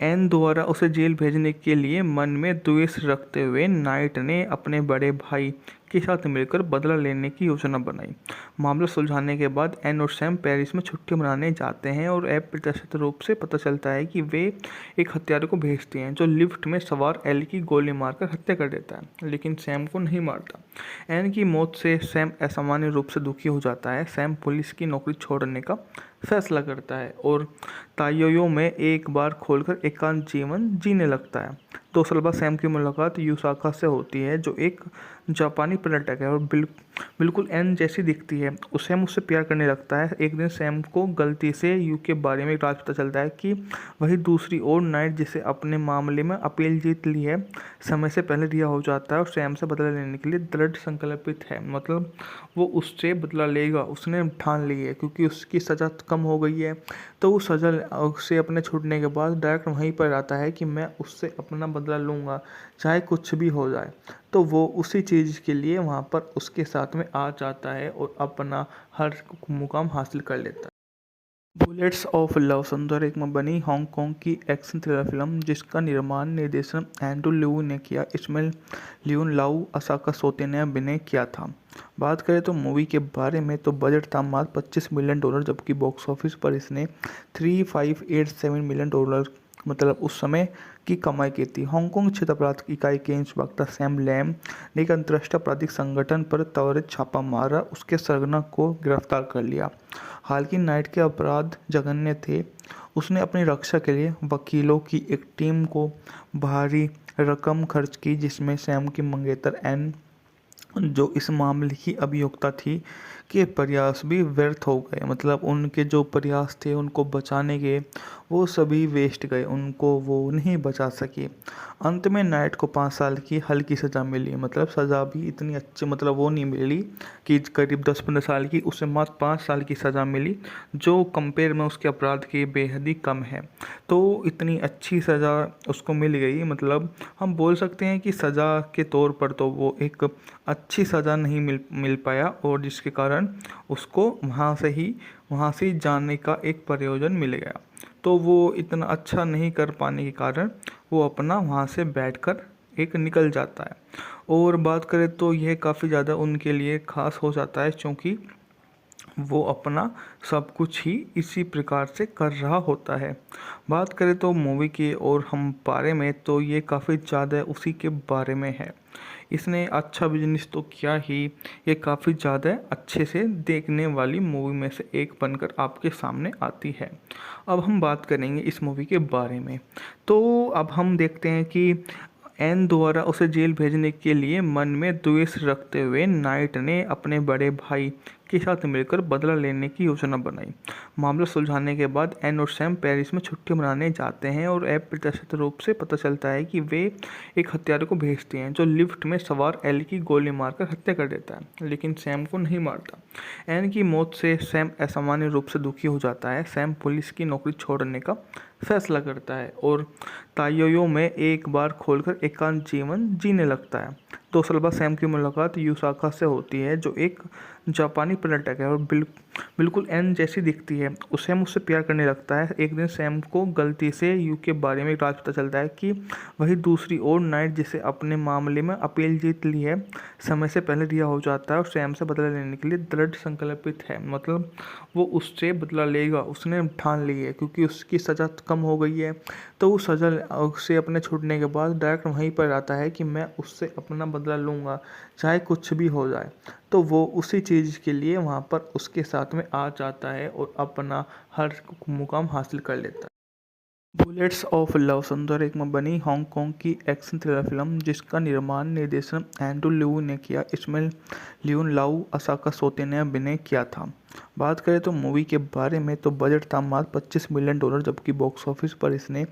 एन द्वारा उसे जेल भेजने के लिए मन में द्वेष रखते हुए नाइट ने अपने बड़े भाई के साथ मिलकर बदला लेने की योजना बनाई। मामला सुलझाने के बाद एन और सैम पेरिस में छुट्टी मनाने जाते हैं, और अप्रत्याशित रूप से पता चलता है कि वे एक हत्यारे को भेजते हैं, जो लिफ्ट में सवार एल की गोली मारकर हत्या कर देता है, लेकिन सैम को नहीं मारता। एन की मौत से सैम असामान्य रूप से दुखी हो जाता है। सैम पुलिस की नौकरी छोड़ने का फैसला करता है और ताइयो में एक बार खोलकर एकांत जीवन जीने लगता है। 2 साल बाद सैम की मुलाकात यूसाका से होती है, जो एक जापानी पर्यटक है और बिल्कुल एन जैसी दिखती है। सैम उससे प्यार करने लगता है। एक दिन सैम को गलती से यू के बारे में राज पता चलता है कि वही दूसरी ओर नाइट, जिसे अपने मामले में अपील जीत ली है, समय से पहले रिहा हो जाता है और सैम से बदला लेने के लिए दृढ़ संकल्पित है। मतलब वो उससे बदला लेगा, उसने ठान ली है, क्योंकि उसकी सज़ा कम हो गई है। तो वो सज़ा से अपने छूटने के बाद डायरेक्ट वहीं पर आता है कि मैं उससे अपना बदला लूँगा, चाहे कुछ भी हो जाए। तो वो उसी चीज़ के लिए वहाँ पर उसके साथ में आ जाता है और अपना हर मुकाम हासिल कर लेता है। बुलेट्स ऑफ लव सुंदर में बनी हांगकांग की एक्शन थ्रिलर फिल्म जिसका निर्माण निर्देशन एंड्रू लिऊ ने किया। इसमें लियून लाऊ, असाका सोते ने अभिनय किया था। बात करें तो मूवी के बारे में तो बजट था मात्र $25 मिलियन, जबकि बॉक्स ऑफिस पर इसने 3587 मिलियन डॉलर मतलब उस समय की कमाई की थी। हांगकांग क्षेत्र अपराध इकाई के इंस्पेक्टर सैम लैम ने एक अंतर्राष्ट्रीय आपराधिक संगठन पर त्वरित छापा मारा, उसके सरगना को गिरफ्तार कर लिया। हालांकि नाइट के अपराध जघन्य थे। उसने अपनी रक्षा के लिए वकीलों की एक टीम को भारी रकम खर्च की, जिसमें सैम की मंगेतर एन, जो इस मामले की अभियुक्ता थी, के प्रयास भी व्यर्थ हो गए। मतलब उनके जो प्रयास थे उनको बचाने के, वो सभी वेस्ट गए, उनको वो नहीं बचा सके। अंत में नाइट को 5 साल की हल्की सज़ा मिली। मतलब सज़ा भी इतनी अच्छी मतलब वो नहीं मिली कि करीब 10-15 साल की, उसे मात्र 5 साल की सज़ा मिली, जो कंपेयर में उसके अपराध के बेहद ही कम है। तो इतनी अच्छी सज़ा उसको मिल गई। मतलब हम बोल सकते हैं कि सज़ा के तौर पर तो वो एक अच्छी सज़ा नहीं मिल पाया, और जिसके कारण उसको वहाँ से जाने का एक प्रयोजन मिल गया। तो वो इतना अच्छा नहीं कर पाने के कारण वो अपना वहाँ से बैठकर एक निकल जाता है। और बात करें तो यह काफ़ी ज़्यादा उनके लिए ख़ास हो जाता है, क्योंकि वो अपना सब कुछ ही इसी प्रकार से कर रहा होता है। बात करें तो मूवी के और हम बारे में तो ये काफ़ी ज़्यादा उसी के बारे में है। इसने अच्छा बिजनेस तो किया ही, ये काफ़ी ज़्यादा अच्छे से देखने वाली मूवी में से एक बनकर आपके सामने आती है। अब हम बात करेंगे इस मूवी के बारे में। तो अब हम देखते हैं कि एन द्वारा उसे जेल भेजने के लिए मन में द्वेष रखते हुए नाइट ने अपने बड़े भाई के साथ मिलकर बदला लेने की योजना बनाई। मामला सुलझाने के बाद एन और सैम पेरिस में छुट्टी मनाने जाते हैं और अप्रत्याशित रूप से पता चलता है कि वे एक हत्यारे को भेजते हैं जो लिफ्ट में सवार एल की गोली मारकर हत्या कर देता है, लेकिन सैम को नहीं मारता। एन की मौत से सैम असामान्य रूप से दुखी हो जाता है। सैम पुलिस की नौकरी छोड़ने का फैसला करता है और ताइयो में एक बार खोलकर एकांत जीवन जीने लगता है। 2 साल बाद सैम की मुलाकात यूसाका से होती है जो एक जापानी पर्यटक है और बिल्कुल एन जैसी दिखती है। सैम उससे प्यार करने लगता है। एक दिन सैम को गलती से यू के बारे में एक राज पता चलता है कि वही दूसरी ओर नाइट जिसे अपने मामले में अपील जीत ली है समय से पहले रिहा हो जाता है और सैम से बदला लेने के लिए दृढ़ संकल्पित है। मतलब वो उससे बदला लेगा, उसने ठान ली है क्योंकि उसकी सज़ा कम हो गई है। तो वो सज़ा से अपने छूटने के बाद डायरेक्ट वहीं पर आता है कि मैं उससे अपना बदला लूँगा चाहे कुछ भी हो जाए। तो वो उसी चीज़ के लिए वहाँ पर उसके साथ में आ जाता है और अपना हर मुकाम हासिल कर लेता है। बुलेट्स ऑफ लव संदर्भ में बनी हांगकांग की एक्शन थ्रिलर फिल्म जिसका निर्माण निर्देशन एंड्रू लिऊ ने किया। इसमें लियोन लाऊ, असाका सोते ने अभिनय किया था। बात करें तो मूवी के बारे में तो बजट था मात्र $25 मिलियन, जबकि बॉक्स ऑफिस पर इसने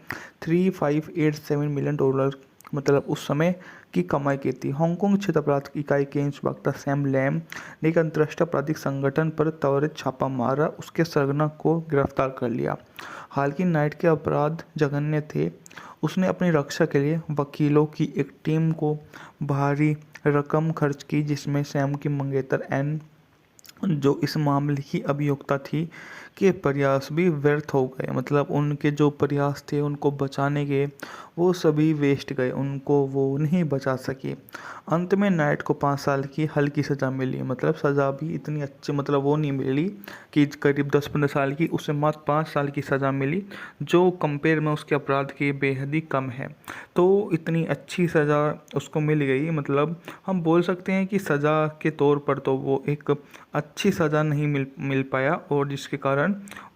$3587 मिलियन मतलब उस समय की कमाई की थी। हांगकांग क्षेत्र अपराध इकाई के इंस्पेक्टर सैम लैम ने एक अंतर्राष्ट्रीय आपराधिक संगठन पर त्वरित छापा मारा, उसके सरगना को गिरफ्तार कर लिया। हालांकि नाइट के अपराध जघन्य थे। उसने अपनी रक्षा के लिए वकीलों की एक टीम को भारी रकम खर्च की, जिसमें सैम की मंगेतर एन, जो इस मामले की अभियुक्ता थी, के प्रयास भी व्यर्थ हो गए। मतलब उनके जो प्रयास थे उनको बचाने के, वो सभी वेस्ट गए, उनको वो नहीं बचा सके। अंत में नाइट को 5 साल की हल्की सज़ा मिली। मतलब सज़ा भी इतनी अच्छी मतलब वो नहीं मिली कि करीब 10-15 साल की, उसे मात्र 5 साल की सज़ा मिली, जो कंपेयर में उसके अपराध के बेहद ही कम है। तो इतनी अच्छी सज़ा उसको मिल गई। मतलब हम बोल सकते हैं कि सज़ा के तौर पर तो वो एक अच्छी सज़ा नहीं मिल पाया और जिसके कारण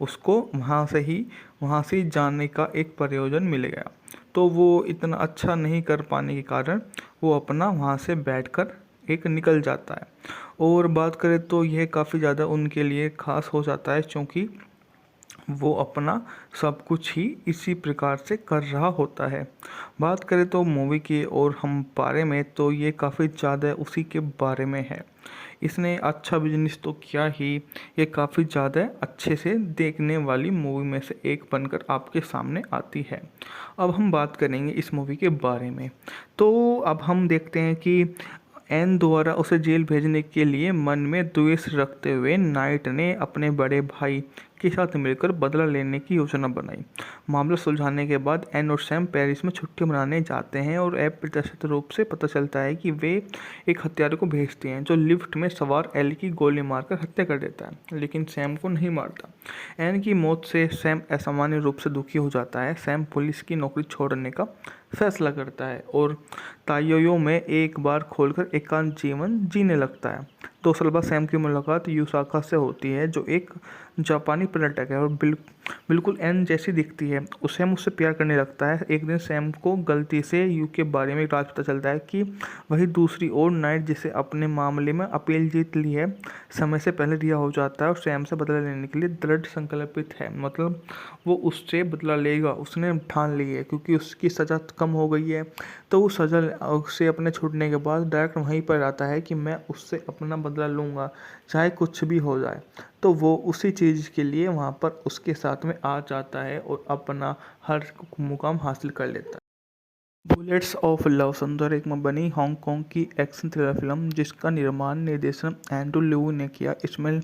उसको वहाँ से जाने का एक प्रयोजन मिल गया। तो वो इतना अच्छा नहीं कर पाने के कारण वो अपना वहाँ से बैठकर एक निकल जाता है। और बात करें तो यह काफ़ी ज़्यादा उनके लिए ख़ास हो जाता है क्योंकि वो अपना सब कुछ ही इसी प्रकार से कर रहा होता है। बात करें तो मूवी के और हम बारे में तो ये काफ़ी ज़्यादा उसी के बारे में है। इसने अच्छा बिजनेस तो किया ही, ये काफ़ी ज़्यादा अच्छे से देखने वाली मूवी में से एक बनकर आपके सामने आती है। अब हम बात करेंगे इस मूवी के बारे में। तो अब हम देखते हैं कि एन द्वारा उसे जेल भेजने के लिए मन में द्वेष रखते हुए नाइट ने अपने बड़े भाई के साथ मिलकर बदला लेने की योजना बनाई। मामला सुलझाने के बाद एन और सैम पेरिस में छुट्टी मनाने जाते हैं और अप्रत्याशित रूप से पता चलता है कि वे एक हत्यारे को भेजते हैं जो लिफ्ट में सवार एल की गोली मारकर हत्या कर देता है, लेकिन सैम को नहीं मारता। एन की मौत से सैम असामान्य रूप से दुखी हो जाता है। सैम पुलिस की नौकरी छोड़ने का फैसला करता है और ताइयो में एक बार खोलकर एकांत जीवन जीने लगता है। 2 साल बाद सैम की मुलाकात यूसाका से होती है जो एक जापानी पर्यटक है और बिल्कुल एन जैसी दिखती है। सैम उससे प्यार करने लगता है। एक दिन सैम को गलती से यू के बारे में एक राज पता चलता है कि वही दूसरी ओर नाइट जिसे अपने मामले में अपील जीत ली है समय से पहले रिहा हो जाता है और सैम से बदला लेने के लिए दृढ़ संकल्पित है। मतलब वो उससे बदला लेगा, उसने ठान ली है क्योंकि उसकी सज़ा कम हो गई है। तो वो सज़ा से अपने छूटने के बाद डायरेक्ट वहीं पर आता है कि मैं उससे अपना बदला लूँगा चाहे कुछ भी हो जाए। तो वो उसी चीज़ के लिए वहाँ पर उसके साथ में आ जाता है और अपना हर मुकाम हासिल कर लेता है। बुलेट्स ऑफ लव संदर्भ में बनी हांगकांग की एक्शन थ्रिलर फिल्म जिसका निर्माण निर्देशन एंड्रू लिऊ ने किया। इसमें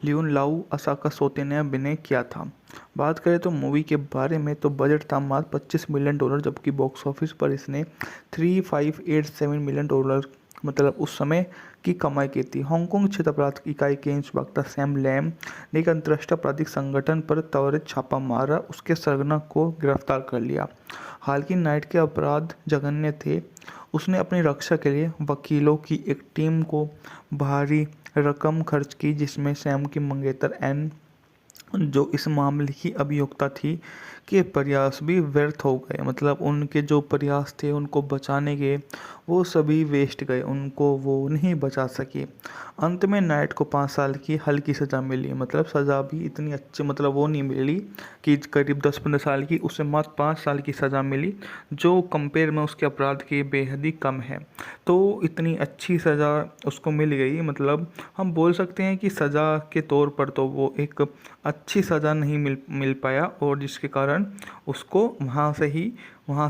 लियोन लाऊ, असाका सोते ने अभिनय किया था। बात करें तो मूवी के बारे में तो बजट था मात्र $25 मिलियन, जबकि बॉक्स ऑफिस पर इसने $3587 मिलियन मतलब उस समय की कमाई की थी। हांगकांग क्षेत्र अपराध इकाई के इंस्पेक्टर सैम लैम ने एक अंतर्राष्ट्रीय आपराधिक संगठन पर त्वरित छापा मारा, उसके सरगना को गिरफ्तार कर लिया। हालांकि नाइट के अपराध जघन्य थे। उसने अपनी रक्षा के लिए वकीलों की एक टीम को भारी रकम खर्च की, जिसमें सैम की मंगेतर एन, जो इस मामले की अभियुक्ता थी के प्रयास भी व्यर्थ हो गए। मतलब उनके जो प्रयास थे उनको बचाने के, वो सभी वेस्ट गए, उनको वो नहीं बचा सकी। अंत में नाइट को 5 साल की हल्की सज़ा मिली। मतलब सज़ा भी इतनी अच्छी मतलब वो नहीं मिली कि करीब 10-15 साल की, उसे मात्र 5 साल की सज़ा मिली, जो कंपेयर में उसके अपराध के बेहद ही कम है। तो इतनी अच्छी सज़ा उसको मिल गई, मतलब हम बोल सकते हैं कि सज़ा के तौर पर तो वो एक अच्छी सज़ा नहीं मिल पाया, और जिसके कारण उसको वहाँ से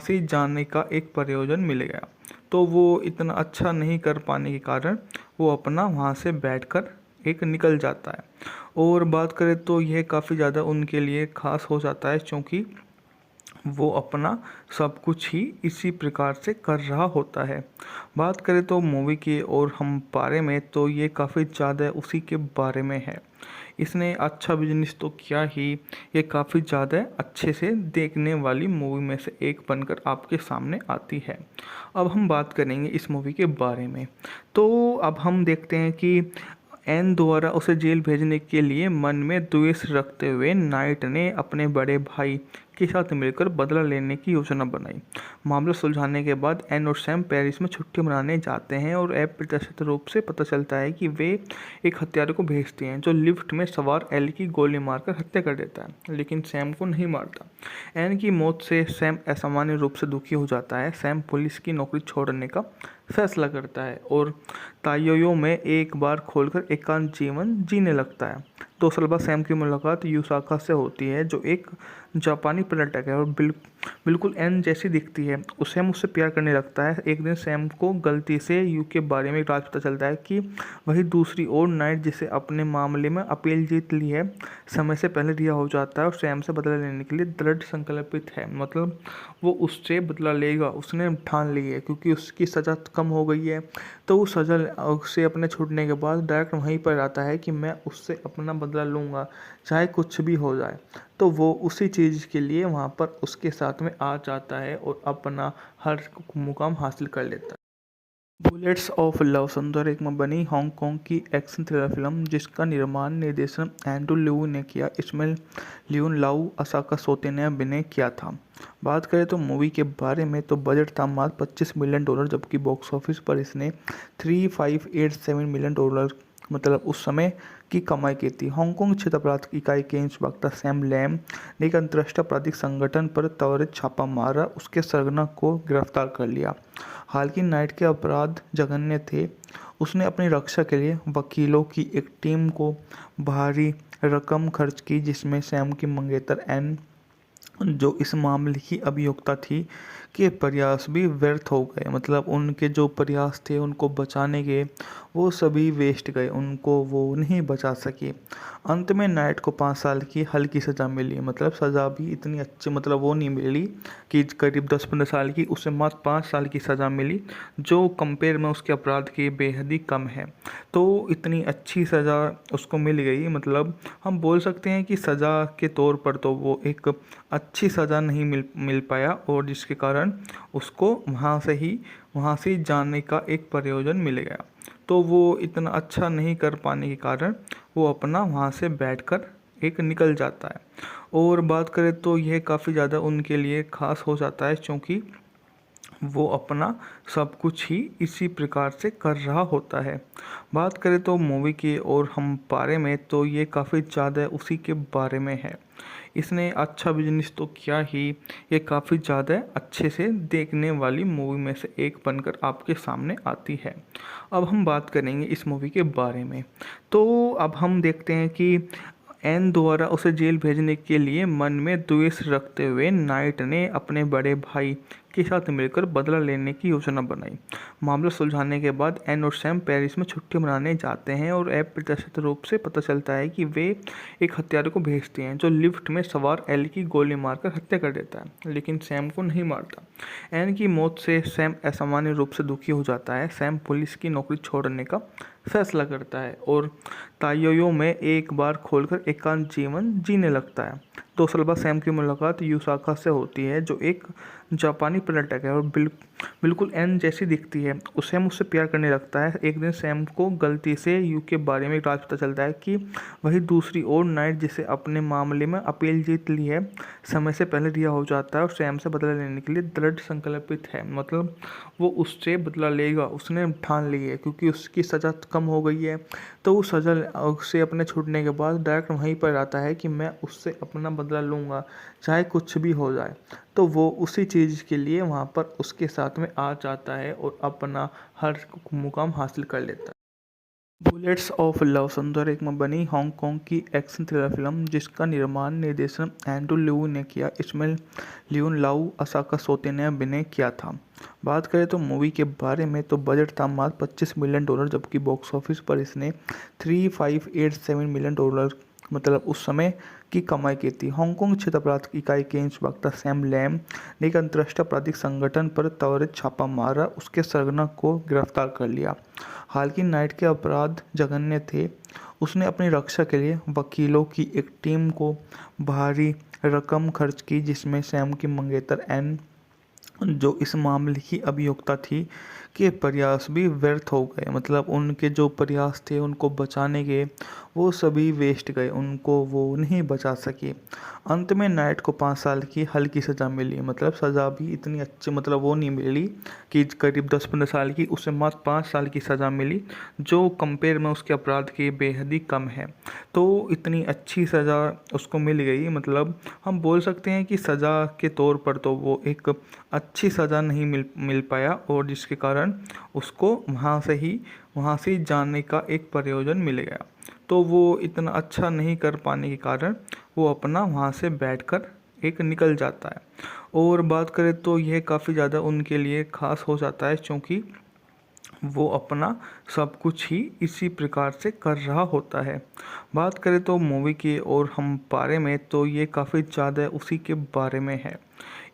ही जाने का एक प्रयोजन मिल गया। तो वो इतना अच्छा नहीं कर पाने के कारण वो अपना वहाँ से बैठकर एक निकल जाता है। और बात करें तो यह काफ़ी ज़्यादा उनके लिए ख़ास हो जाता है, क्योंकि वो अपना सब कुछ ही इसी प्रकार से कर रहा होता है। बात करें तो मूवी की और हम बारे में, तो ये काफ़ी ज़्यादा उसी के बारे में है। इसने अच्छा बिजनेस तो किया ही, ये काफ़ी ज़्यादा अच्छे से देखने वाली मूवी में से एक बनकर आपके सामने आती है। अब हम बात करेंगे इस मूवी के बारे में। तो अब हम देखते हैं कि एन द्वारा उसे जेल भेजने के लिए मन में द्वेष रखते हुए नाइट ने अपने बड़े भाई के साथ मिलकर बदला लेने की योजना बनाई। मामला सुलझाने के बाद एन और सैम पेरिस में छुट्टी मनाने जाते हैं, और अप्रत्याशित रूप से पता चलता है कि वे एक हत्यारे को भेजते हैं जो लिफ्ट में सवार एल की गोली मारकर हत्या कर देता है, लेकिन सैम को नहीं मारता। एन की मौत से सैम असामान्य रूप से दुखी हो जाता है। सैम पुलिस की नौकरी छोड़ने का फैसला करता है और ताइयो में एक बार खोलकर एकांत जीवन जीने लगता है। 2 साल बाद सैम की मुलाकात यूसाका से होती है, जो एक जापानी पर्यटक है और बिल्कुल एन जैसी दिखती है। सैम उससे प्यार करने लगता है। एक दिन सैम को गलती से यू के बारे में एक राज पता चलता है कि वही दूसरी ओर नाइट, जिसे अपने मामले में अपील जीत ली है, समय से पहले रिहा हो जाता है और सैम से बदला लेने के लिए दृढ़ संकल्पित है। मतलब वो उससे बदला लेगा, उसने ठान ली है, क्योंकि उसकी सज़ा कम हो गई है। तो वो सज़ा उससे अपने छूटने के बाद डायरेक्ट वहीं पर आता है कि मैं उससे अपना बदला लूँगा, चाहे कुछ भी हो जाए। तो वो उसी चीज़ के लिए वहाँ पर उसके साथ में आ जाता है और अपना हर मुकाम हासिल कर लेता है। बुलेट्स ऑफ लव सुंदर में बनी हांगकांग की एक्शन थ्रिलर फिल्म, जिसका निर्माण निर्देशन एंड्रू लिऊ ने किया। इसमें लियोन लाऊ, असाका सोते ने अभिनय किया था। बात करें तो मूवी के बारे में, तो बजट था मात्र $25 मिलियन, जबकि बॉक्स ऑफिस पर इसने $3587 मिलियन मतलब उस समय की कमाई की थी। हांगकांग क्षेत्र अपराध इकाई के इंस्पेक्टर सैम लैम ने एक अंतर्राष्ट्रीय आपराधिक संगठन पर त्वरित छापा मारा, उसके सरगना को गिरफ्तार कर लिया। हालांकि नाइट के अपराध जघन्य थे। उसने अपनी रक्षा के लिए वकीलों की एक टीम को भारी रकम खर्च की, जिसमें सैम की मंगेतर एन, जो इस मामले की अभियुक्ता थी, के प्रयास भी व्यर्थ हो गए। मतलब उनके जो प्रयास थे उनको बचाने के, वो सभी वेस्ट गए, उनको वो नहीं बचा सकी। अंत में नाइट को 5 साल की हल्की सज़ा मिली। मतलब सज़ा भी इतनी अच्छी मतलब वो नहीं मिली कि करीब 10-15 साल की, उसे मात्र 5 साल की सज़ा मिली, जो कंपेयर में उसके अपराध के बेहद ही कम है। तो इतनी अच्छी सज़ा उसको मिल गई, मतलब हम बोल सकते हैं कि सज़ा के तौर पर तो वो एक अच्छी सज़ा नहीं मिल पाया, और जिसके कारण उसको वहाँ से ही जाने का एक प्रयोजन मिल गया। तो वो इतना अच्छा नहीं कर पाने के कारण वो अपना वहाँ से बैठकर एक निकल जाता है। और बात करें तो यह काफ़ी ज़्यादा उनके लिए ख़ास हो जाता है, क्योंकि वो अपना सब कुछ ही इसी प्रकार से कर रहा होता है। बात करें तो मूवी की और हम बारे में, तो ये काफ़ी ज़्यादा उसी के बारे में है। इसने अच्छा बिजनेस तो किया ही, ये काफ़ी ज़्यादा अच्छे से देखने वाली मूवी में से एक बनकर आपके सामने आती है। अब हम बात करेंगे इस मूवी के बारे में। तो अब हम देखते हैं कि एन द्वारा उसे जेल भेजने के लिए मन में द्वेष रखते हुए नाइट ने अपने बड़े भाई के साथ मिलकर बदला लेने की योजना बनाई। मामला सुलझाने के बाद एन और सैम पेरिस में छुट्टी मनाने जाते हैं, और अप्रत्याशित रूप से पता चलता है कि वे एक हत्यारे को भेजते हैं जो लिफ्ट में सवार एल की गोली मारकर हत्या कर देता है, लेकिन सैम को नहीं मारता। एन की मौत से सैम असामान्य रूप से दुखी हो जाता है। सैम पुलिस की नौकरी छोड़ने का फैसला करता है और ताइयो में एक बार खोलकर एकांत जीवन जीने लगता है। 2 साल बाद सैम की मुलाकात यूसाका से होती है जो एक जापानी पर्यटक है और बिल्कुल एन जैसी दिखती है। सैम उससे प्यार करने लगता है। एक दिन सैम को गलती से यू के बारे में एक राज पता चलता है कि वही दूसरी ओर नाइट जिसे अपने मामले में अपील जीत ली है समय से पहले रिहा हो जाता है और सैम से बदला लेने के लिए दृढ़ संकल्पित है। मतलब वो उससे बदला लेगा, उसने ठान ली है क्योंकि उसकी सज़ा कम हो गई है। तो उस सज़ा से अपने छूटने के बाद डायरेक्ट वहीं पर आता है कि मैं उससे अपना बदला लूँगा चाहे कुछ भी हो जाए। तो वो उसी चीज़ के लिए वहाँ पर उसके साथ में आ जाता है और अपना हर मुकाम हासिल कर लेता है। बुलेट्स ऑफ लव सुंदर में बनी हांगकांग की एक्शन थ्रिलर फिल्म जिसका निर्माण निर्देशन एंड्रू लिऊ ने किया। इसमें लियोन लाऊ असाका सोते ने अभिनय किया था। बात करें तो मूवी के बारे में तो बजट था मात्र $25 मिलियन जबकि बॉक्स ऑफिस पर इसने $3587 मिलियन मतलब उस समय की कमाई की थी। हांगकांग क्षेत्र अपराध इकाई के इंस्पेक्टर सैम लैम ने एक अंतर्राष्ट्रीय आपराधिक संगठन पर त्वरित छापा मारा, उसके सरगना को गिरफ्तार कर लिया। हालांकि नाइट के अपराध जघन्य थे। उसने अपनी रक्षा के लिए वकीलों की एक टीम को भारी रकम खर्च की जिसमें सैम की मंगेतर एन जो इस मामले की अभियुक्ता थी के प्रयास भी व्यर्थ हो गए। मतलब उनके जो प्रयास थे उनको बचाने के वो सभी वेस्ट गए, उनको वो नहीं बचा सके। अंत में नाइट को 5 साल की हल्की सज़ा मिली। मतलब सज़ा भी इतनी अच्छी मतलब वो नहीं मिली कि करीब 10-15 साल की, उसे मात्र 5 साल की सज़ा मिली जो कंपेयर में उसके अपराध के बेहद ही कम है। तो इतनी अच्छी सज़ा उसको मिल गई। मतलब हम बोल सकते हैं कि सज़ा के तौर पर तो वो एक अच्छी सज़ा नहीं मिल पाया और जिसके कारण उसको वहाँ से जाने का एक प्रयोजन मिल गया। तो वो इतना अच्छा नहीं कर पाने के कारण वो अपना वहाँ से बैठकर एक निकल जाता है। और बात करें तो यह काफ़ी ज़्यादा उनके लिए ख़ास हो जाता है क्योंकि वो अपना सब कुछ ही इसी प्रकार से कर रहा होता है। बात करें तो मूवी की और हम बारे में तो ये काफ़ी ज़्यादा उसी के बारे में है।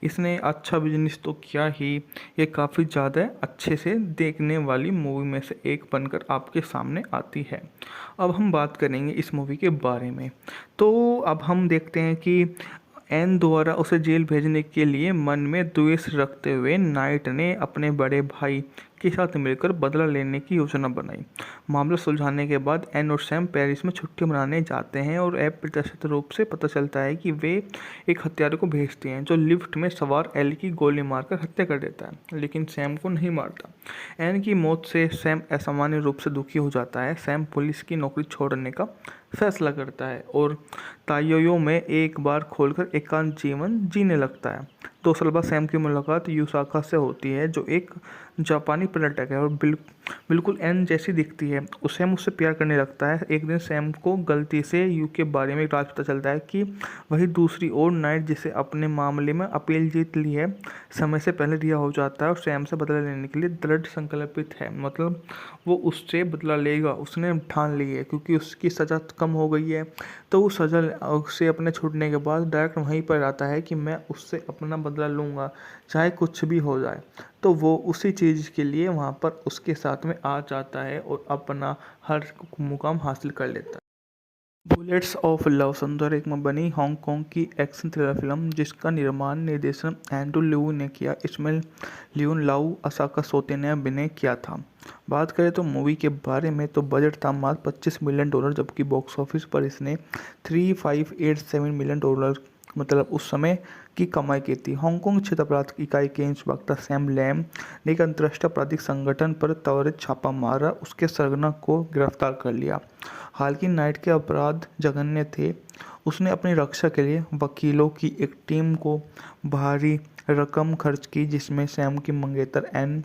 इसने अच्छा बिजनेस तो किया ही, ये काफ़ी ज़्यादा अच्छे से देखने वाली मूवी में से एक बनकर आपके सामने आती है। अब हम बात करेंगे इस मूवी के बारे में। तो अब हम देखते हैं कि एन द्वारा उसे जेल भेजने के लिए मन में द्वेष रखते हुए नाइट ने अपने बड़े भाई के साथ मिलकर बदला लेने की योजना बनाई। मामला सुलझाने के बाद एन और सैम पेरिस में छुट्टी मनाने जाते हैं और अप्रत्याशित रूप से पता चलता है कि वे एक हत्यारे को भेजते हैं जो लिफ्ट में सवार एल की गोली मारकर हत्या कर देता है, लेकिन सैम को नहीं मारता। एन की मौत से सैम असामान्य रूप से दुखी हो जाता है। सैम पुलिस की नौकरी छोड़ने का फैसला करता है और ताइयो में एक बार खोलकर एकांत जीवन जीने लगता है। 2 साल बाद सैम की मुलाकात यूसाका से होती है जो एक जापानी पर्यटक है और बिल्कुल एन जैसी दिखती है। सैम उससे प्यार करने लगता है। एक दिन सैम को गलती से यू के बारे में एक राज पता चलता है कि वही दूसरी ओर नाइट जिसे अपने मामले में अपील जीत ली है समय से पहले रिहा हो जाता है और सैम से बदला लेने के लिए दृढ़ संकल्पित है। मतलब वो उससे बदला लेगा, उसने ठान ली है क्योंकि उसकी सज़ा कम हो गई है। तो उस सज़ा से अपने छूटने के बाद डायरेक्ट वहीं पर आता है कि मैं उससे अपना बदला लूँगा चाहे कुछ भी हो जाए। तो वो उसी चीज़ के लिए वहाँ पर उसके साथ में आ जाता है और अपना हर मुकाम हासिल कर लेता है। बुलेट्स ऑफ लव सुंदर में बनी हांगकांग की एक्शन थ्रिलर फिल्म जिसका निर्माण निर्देशन एंड्रू लिऊ ने किया। इसमें लियोन लाऊ असाका सोते ने अभिनय किया था। बात करें तो मूवी के बारे में तो बजट था मात्र $25 मिलियन जबकि बॉक्स ऑफिस पर इसने $3587 मिलियन मतलब उस समय की कमाई की थी। हांगकांग क्षेत्र अपराध इकाई के इंस्पेक्टर सैम लैम ने एक अंतर्राष्ट्रीय आपराधिक संगठन पर त्वरित छापा मारा, उसके सरगना को गिरफ्तार कर लिया। हालांकि नाइट के अपराध जघन्य थे। उसने अपनी रक्षा के लिए वकीलों की एक टीम को भारी रकम खर्च की जिसमें सैम की मंगेतर एन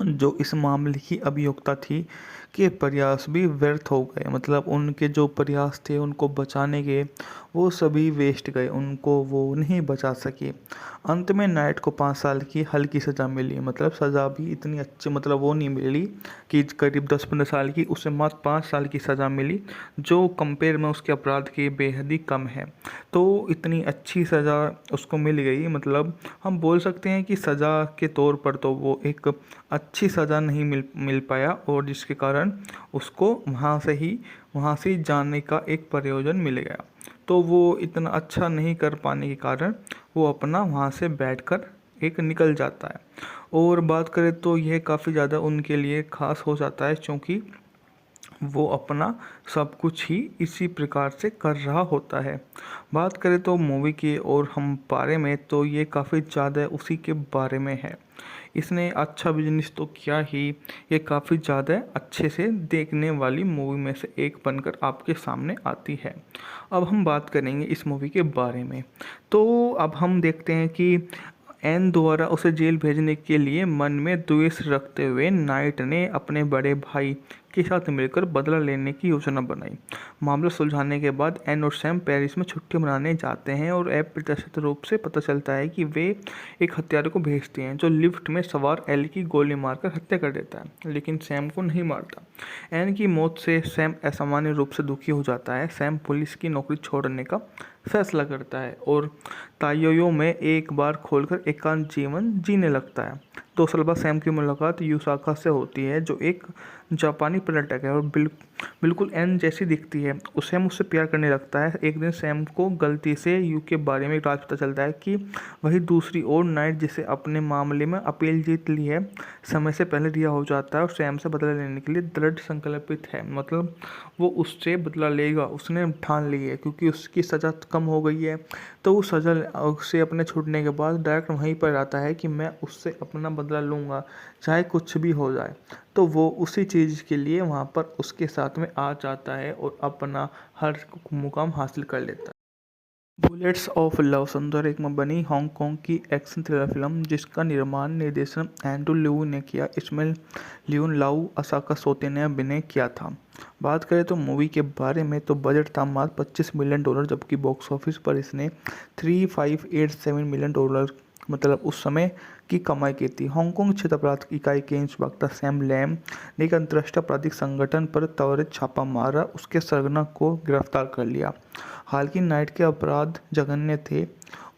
जो इस मामले की अभियुक्ता थी के प्रयास भी व्यर्थ हो गए। मतलब उनके जो प्रयास थे उनको बचाने के वो सभी वेस्ट गए, उनको वो नहीं बचा सके। अंत में नाइट को 5 साल की हल्की सज़ा मिली। मतलब सज़ा भी इतनी अच्छी मतलब वो नहीं मिली कि करीब 10-15 साल की, उसे मात्र 5 साल की सज़ा मिली जो कंपेयर में उसके अपराध के बेहद ही कम है। तो इतनी अच्छी सज़ा उसको मिल गई। मतलब हम बोल सकते हैं कि सज़ा के तौर पर तो वो एक अच्छी सज़ा नहीं मिल पाया और जिसके कारण उसको वहाँ से जाने का एक प्रयोजन मिल गया। तो वो इतना अच्छा नहीं कर पाने के कारण वो अपना वहाँ से बैठकर एक निकल जाता है। और बात करें तो यह काफ़ी ज़्यादा उनके लिए ख़ास हो जाता है, क्योंकि वो अपना सब कुछ ही इसी प्रकार से कर रहा होता है। बात करें तो मूवी की और हम बारे में, तो ये काफ़ी ज़्यादा उसी के बारे में है। इसने अच्छा बिजनेस तो किया ही, ये काफ़ी ज़्यादा अच्छे से देखने वाली मूवी में से एक बनकर आपके सामने आती है। अब हम बात करेंगे इस मूवी के बारे में। तो अब हम देखते हैं कि एन द्वारा उसे जेल भेजने के लिए मन में द्वेष रखते हुए नाइट ने अपने बड़े भाई के साथ मिलकर बदला लेने की योजना बनाई। मामला सुलझाने के बाद एन और सैम पेरिस में छुट्टी मनाने जाते हैं और अप्रत्याशित रूप से पता चलता है कि वे एक हत्यारे को भेजते हैं जो लिफ्ट में सवार एल की गोली मारकर हत्या कर देता है, लेकिन सैम को नहीं मारता। एन की मौत से सैम असामान्य रूप से दुखी हो जाता है। सैम पुलिस की नौकरी छोड़ने का फैसला करता है और ताइयो में एक बार खोलकर एकांत जीवन जीने लगता है। 2 साल बाद सैम की मुलाकात यूसाका से होती है, जो एक जापानी पर्यटक है और बिल्कुल एन जैसी दिखती है। सैम उससे प्यार करने लगता है। एक दिन सैम को गलती से यू के बारे में राज पता चलता है कि वही दूसरी ओर नाइट, जिसे अपने मामले में अपील जीत ली है, समय से पहले रिहा हो जाता है और सैम से बदला लेने के लिए दृढ़ संकल्पित है। मतलब वो उससे बदला लेगा, उसने ठान ली है, क्योंकि उसकी सज़ा कम हो गई है। तो वो सज़ा से अपने छूटने के बाद डायरेक्ट वहीं पर आता है कि मैं उससे अपना बदला लूँगा, चाहे कुछ भी हो जाए। तो वो उसी चीज़ के लिए वहाँ पर उसके साथ में आ जाता है और अपना हर मुकाम हासिल कर लेता है। बुलेट्स ऑफ लव सुंदर एक में बनी हांगकांग की एक्शन थ्रिलर फिल्म जिसका निर्माण निर्देशन एंड्रू लिऊ ने किया। इसमें लियोन लाऊ, असाका सोते ने अभिनय किया था। बात करें तो मूवी के बारे में, तो बजट था मात्र $25 मिलियन, जबकि बॉक्स ऑफिस पर इसने $3587 मिलियन मतलब उस समय की कमाई की थी। हांगकांग क्षेत्र अपराध इकाई के इंस्पेक्टर सैम लैम ने एक अंतर्राष्ट्रीय आपराधिक संगठन पर त्वरित छापा मारा, उसके सरगना को गिरफ्तार कर लिया। हालांकि नाइट के अपराध जघन्य थे।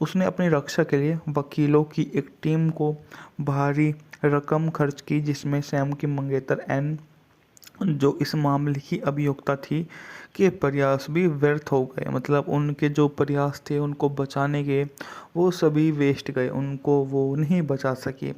उसने अपनी रक्षा के लिए वकीलों की एक टीम को भारी रकम खर्च की, जिसमें सैम की मंगेतर एन, जो इस मामले की अभियुक्ता थी, के प्रयास भी व्यर्थ हो गए। मतलब उनके जो प्रयास थे उनको बचाने के, वो सभी वेस्ट गए, उनको वो नहीं बचा सके।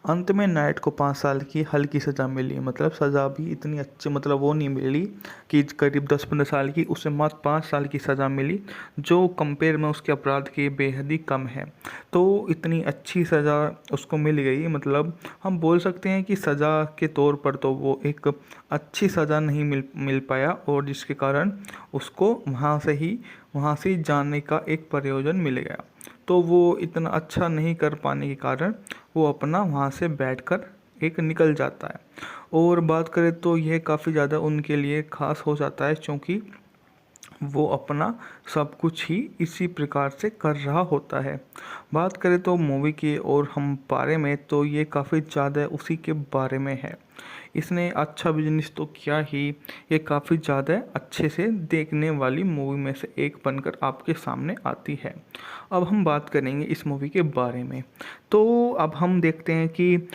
अंत में नाइट को 5 साल की हल्की सज़ा मिली। मतलब सज़ा भी इतनी अच्छी, मतलब वो नहीं मिली कि करीब 10-15 साल की, उसे मात्र 5 साल की सज़ा मिली, जो कंपेयर में उसके अपराध के बेहद ही कम है। तो इतनी अच्छी सज़ा उसको मिल गई। मतलब हम बोल सकते हैं कि सज़ा के तौर पर तो वो एक अच्छी सज़ा नहीं मिल पाया और जिसके कारण उसको वहाँ से जाने का एक प्रयोजन मिल गया। तो वो इतना अच्छा नहीं कर पाने के कारण वो अपना वहाँ से बैठकर एक निकल जाता है। और बात करें तो यह काफ़ी ज़्यादा उनके लिए ख़ास हो जाता है, क्योंकि वो अपना सब कुछ ही इसी प्रकार से कर रहा होता है। बात करें तो मूवी की और हम बारे में, तो ये काफ़ी ज़्यादा उसी के बारे में है। इसने अच्छा बिजनेस तो किया ही, ये काफ़ी ज़्यादा अच्छे से देखने वाली मूवी में से एक बनकर आपके सामने आती है। अब हम बात करेंगे इस मूवी के बारे में। तो अब हम देखते हैं कि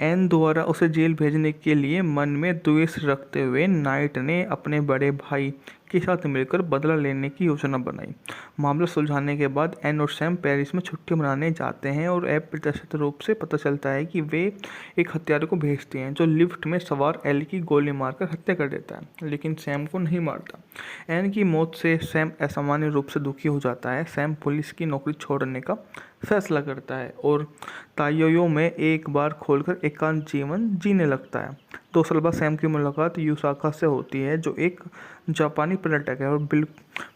एन द्वारा उसे जेल भेजने के लिए मन में द्वेष रखते हुए नाइट ने अपने बड़े भाई के साथ मिलकर बदला लेने की योजना बनाई। मामला सुलझाने के बाद एन और सैम पेरिस में छुट्टी मनाने जाते हैं और अप्रत्याशित रूप से पता चलता है कि वे एक हत्यारे को भेजते हैं जो लिफ्ट में सवार एल की गोली मारकर हत्या कर देता है, लेकिन सैम को नहीं मारता। एन की मौत से सैम असामान्य रूप से दुखी हो जाता है। सैम पुलिस की नौकरी छोड़ने का फैसला करता है और ताइयो में एक बार खोलकर एकांत जीवन जीने लगता है। 2 साल बाद सैम की मुलाकात यूसाका से होती है, जो एक जापानी पर्यटक है और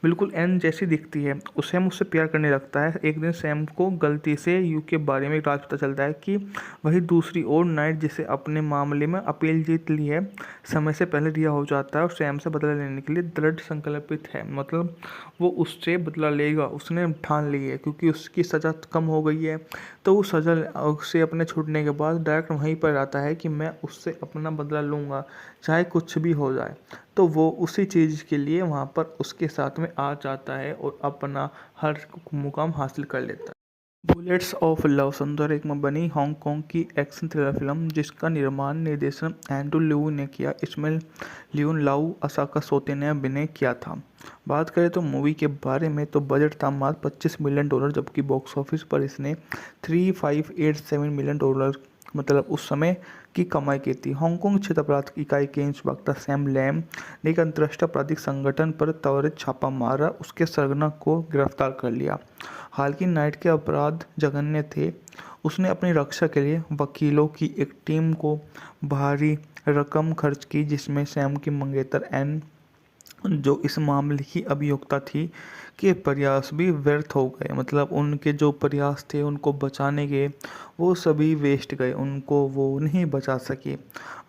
बिल्कुल एन जैसी दिखती है। सैम उससे प्यार करने लगता है। एक दिन सैम को गलती से यू के बारे में राज पता चलता है कि वही दूसरी ओर नाइट, जिसे अपने मामले में अपील जीत ली है, समय से पहले रिहा हो जाता है और सैम से बदला लेने के लिए दृढ़ संकल्पित है। मतलब वो उससे बदला लेगा, उसने ठान ली है, क्योंकि उसकी सज़ा कम हो गई है। तो वो सज़ा से अपने छूटने के बाद डायरेक्ट वहीं पर आता है कि मैं उससे अपना बदला लूँगा, चाहे कुछ भी हो जाए। तो वो उसी चीज़ के लिए वहाँ पर उसके साथ में आ जाता है और अपना हर मुकाम हासिल कर लेता है। बुलेट्स ऑफ लव सुंदर एक में बनी हांगकांग की एक्शन थ्रिलर फिल्म जिसका निर्माण निर्देशन एंड्रू लिऊ ने किया। इसमें लियून लाऊ, असाका सोते ने अभिनय किया था। बात करें तो मूवी के बारे में तो बजट था मात्र $25 मिलियन, जबकि बॉक्स ऑफिस पर इसने 3587 मिलियन डॉलर मतलब उस समय की कमाई की थी। हांगकांग क्षेत्र अपराध इकाई के इंस्पेक्टर सैम लैम ने एक अंतर्राष्ट्रीय आपराधिक संगठन पर त्वरित छापा मारा, उसके सरगना को गिरफ्तार कर लिया। हालांकि नाइट के अपराध जघन्य थे। उसने अपनी रक्षा के लिए वकीलों की एक टीम को भारी रकम खर्च की, जिसमें सैम की मंगेतर एन, जो इस मामले की अभियुक्ता थी, के प्रयास भी व्यर्थ हो गए। मतलब उनके जो प्रयास थे उनको बचाने के, वो सभी वेस्ट गए, उनको वो नहीं बचा सके।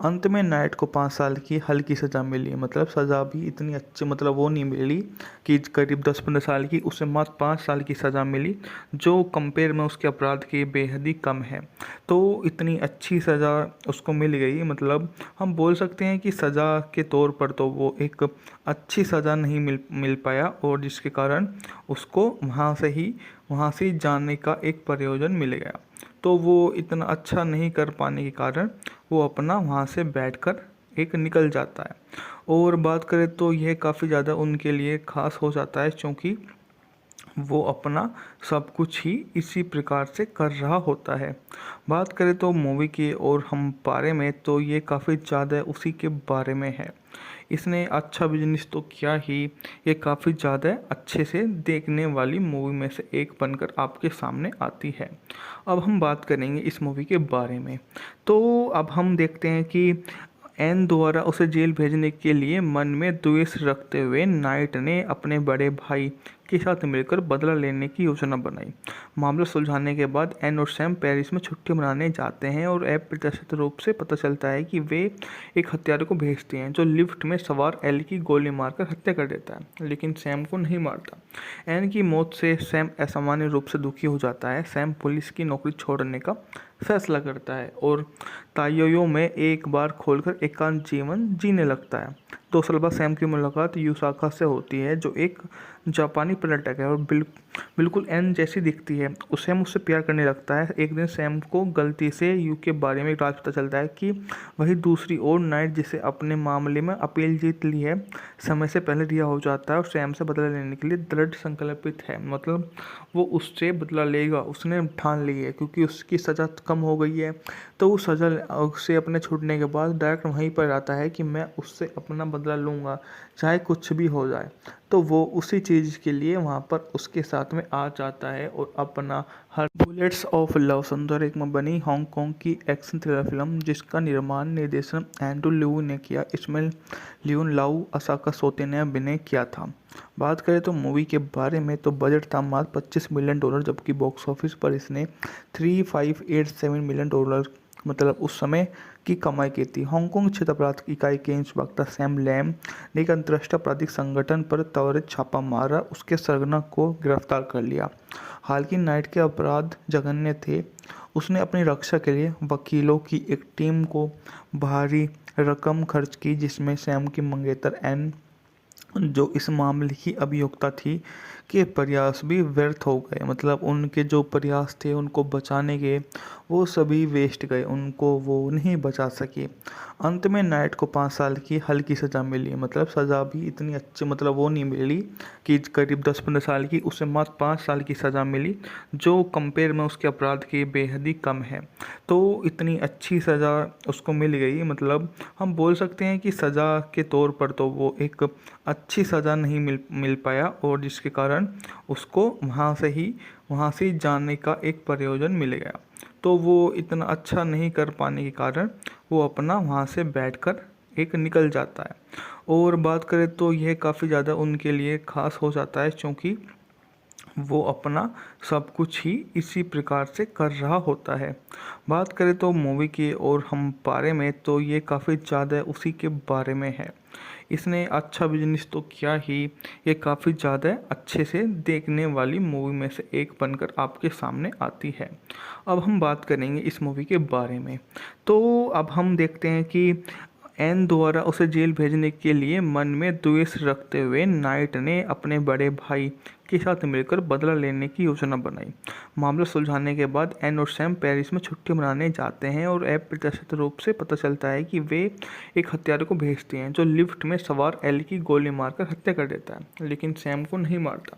अंत में नाइट को 5 साल की हल्की सज़ा मिली। मतलब सज़ा भी इतनी अच्छी मतलब वो नहीं मिली कि करीब 10-15 साल की, उसे मात्र 5 साल की सज़ा मिली, जो कंपेयर में उसके अपराध के बेहद ही कम है। तो इतनी अच्छी सज़ा उसको मिल गई। मतलब हम बोल सकते हैं कि सज़ा के तौर पर तो वो एक अच्छी सज़ा नहीं मिल पाया, और जिसके कारण उसको वहाँ से जाने का एक प्रयोजन मिल गया। तो वो इतना अच्छा नहीं कर पाने के कारण वो अपना वहाँ से बैठकर एक निकल जाता है। और बात करें तो यह काफ़ी ज़्यादा उनके लिए खास हो जाता है, क्योंकि वो अपना सब कुछ ही इसी प्रकार से कर रहा होता है। बात करें तो मूवी के और हम बारे में तो ये काफ़ी ज़्यादा उसी के बारे में है। इसने अच्छा बिजनेस तो किया ही, ये काफ़ी ज़्यादा अच्छे से देखने वाली मूवी में से एक बनकर आपके सामने आती है। अब हम बात करेंगे इस मूवी के बारे में। तो अब हम देखते हैं कि एन द्वारा उसे जेल भेजने के लिए मन में द्वेष रखते हुए नाइट ने अपने बड़े भाई के साथ मिलकर बदला लेने की योजना बनाई। मामला सुलझाने के बाद एन और सैम पेरिस में छुट्टी मनाने जाते हैं, और अप्रत्याशित रूप से पता चलता है कि वे एक हत्यारे को भेजते हैं, जो लिफ्ट में सवार एल की गोली मारकर हत्या कर देता है, लेकिन सैम को नहीं मारता। एन की मौत से सैम असामान्य रूप से दुखी हो जाता है। सैम पुलिस की नौकरी छोड़ने का फैसला करता है और ताइयो में एक बार खोलकर एकांत जीवन जीने लगता है। 2 साल बाद सैम की मुलाकात यूसाका से होती है, जो एक जापानी पर्यटक है और बिल्कुल एन जैसी दिखती है। उसे मुझसे प्यार करने लगता है। एक दिन सैम को गलती से यू के बारे में एक राज पता चलता है कि वही दूसरी ओर नाइट, जिसे अपने मामले में अपील जीत ली है, समय से पहले रिहा हो जाता है और सैम से बदला लेने के लिए दृढ़ संकल्पित है। मतलब वो उससे बदला लेगा, उसने ठान ली है, क्योंकि उसकी सज़ा कम हो गई है। तो उस सज़ा से अपने छूटने के बाद डायरेक्ट वहीं पर आता है कि मैं उससे अपना बदला लूँगा, चाहे कुछ भी हो जाए। तो वो उसी चीज़ के लिए वहाँ पर उसके साथ में आ जाता है और अपना हर बुलेट्स ऑफ लव सुंदर एक में बनी हांगकांग की एक्शन थ्रिलर फिल्म जिसका निर्माण निर्देशन एंड्रू लिऊ ने किया। इसमें लियून लाऊ, असाका सोते ने अभिनय किया था। बात करें तो मूवी के बारे में तो बजट था मात्र $25 मिलियन, जबकि बॉक्स ऑफिस पर इसने 3587 मिलियन डॉलर मतलब उस समय की कमाई की थी। हांगकांग क्षेत्र अपराध इकाई के इंस्पेक्टर सैम लैम ने एक अंतर्राष्ट्रीय आपराधिक संगठन पर त्वरित छापा मारा, उसके सरगना को गिरफ्तार कर लिया। हालांकि नाइट के अपराध जघन्य थे। उसने अपनी रक्षा के लिए वकीलों की एक टीम को भारी रकम खर्च की, जिसमें सैम की मंगेतर एन, जो इस मामले की अभियुक्ता थी, के प्रयास भी व्यर्थ हो गए। मतलब उनके जो प्रयास थे उनको बचाने के, वो सभी वेस्ट गए, उनको वो नहीं बचा सके। अंत में नाइट को 5 साल की हल्की सज़ा मिली। मतलब सज़ा भी इतनी अच्छी मतलब वो नहीं मिली कि करीब 10-15 साल की, उसे मात्र 5 साल की सज़ा मिली, जो कंपेयर में उसके अपराध के बेहद ही कम है। तो इतनी अच्छी सज़ा उसको मिल गई। मतलब हम बोल सकते हैं कि सज़ा के तौर पर तो वो एक अच्छी सज़ा नहीं मिल पाया, और जिसके कारण उसको वहाँ से जाने का एक प्रयोजन मिल गया। तो वो इतना अच्छा नहीं कर पाने के कारण वो अपना वहाँ से बैठकर एक निकल जाता है। और बात करें तो यह काफ़ी ज़्यादा उनके लिए खास हो जाता है, क्योंकि वो अपना सब कुछ ही इसी प्रकार से कर रहा होता है। बात करें तो मूवी के और हम बारे में तो ये काफ़ी ज़्यादा उसी के बारे में है। इसने अच्छा बिजनेस तो किया ही, ये काफ़ी ज़्यादा अच्छे से देखने वाली मूवी में से एक बनकर आपके सामने आती है। अब हम बात करेंगे इस मूवी के बारे में। तो अब हम देखते हैं कि एन द्वारा उसे जेल भेजने के लिए मन में द्वेष रखते हुए नाइट ने अपने बड़े भाई के साथ मिलकर बदला लेने की योजना बनाई। मामला सुलझाने के बाद एन और सैम पेरिस में छुट्टी मनाने जाते हैं और अप्रत्याशित रूप से पता चलता है कि वे एक हत्यारे को भेजते हैं जो लिफ्ट में सवार एल की गोली मारकर हत्या कर देता है, लेकिन सैम को नहीं मारता।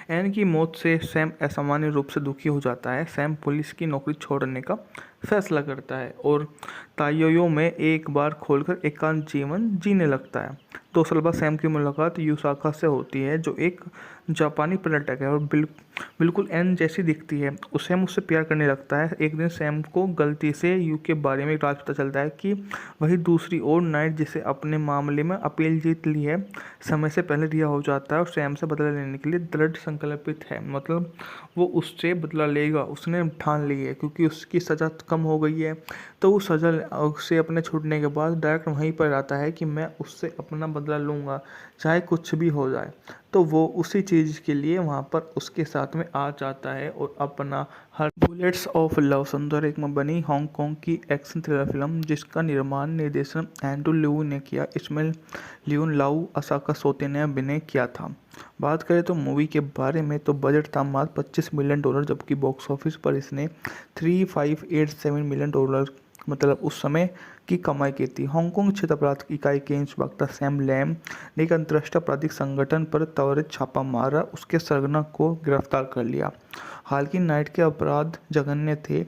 एन की मौत से सैम असामान्य रूप से दुखी हो जाता है। सैम पुलिस की नौकरी छोड़ने का फैसला करता है और ताइयो में एक बार खोलकर एकांत जीवन जीने लगता है। 2 साल बाद सैम की मुलाकात युसाका से होती है जो एक जापानी पर्यटक है और बिल्कुल एन जैसी दिखती है। उसे मुझसे प्यार करने लगता है। एक दिन सैम को गलती से यू के बारे में एक राज पता चलता है कि वही दूसरी ओर नाइट जिसे अपने मामले में अपील जीत ली है समय से पहले रिहा हो जाता है और सैम से बदला लेने के लिए दृढ़ संकल्पित है। मतलब वो उससे बदला लेगा, उसने ठान ली है क्योंकि उसकी सज़ा कम हो गई है। तो उस सज़ा से अपने छूटने के बाद डायरेक्ट वहीं पर आता है कि मैं उससे अपना बदला लूँगा चाहे कुछ भी हो जाए। तो वो उसी चीज़ के लिए वहाँ पर उसके साथ में आ जाता है और अपना हर बुलेट्स ऑफ लव सुंदर एक में बनी हांगकांग की एक्शन थ्रिलर फिल्म जिसका निर्माण निर्देशन एंड्रू लिऊ ने किया। इसमें लियोन लाऊ असाका सोते ने अभिनय किया था। बात करें तो मूवी के बारे में तो बजट था मात्र $25 मिलियन जबकि बॉक्स ऑफिस पर इसने $3587 मिलियन मतलब उस समय की कमाई की थी। हांगकांग क्षेत्र अपराध इकाई के इंस्पेक्टर सैम लैम ने एक अंतर्राष्ट्रीय आपराधिक संगठन पर त्वरित छापा मारा, उसके सरगना को गिरफ्तार कर लिया। हालांकि नाइट के अपराध जघन्य थे।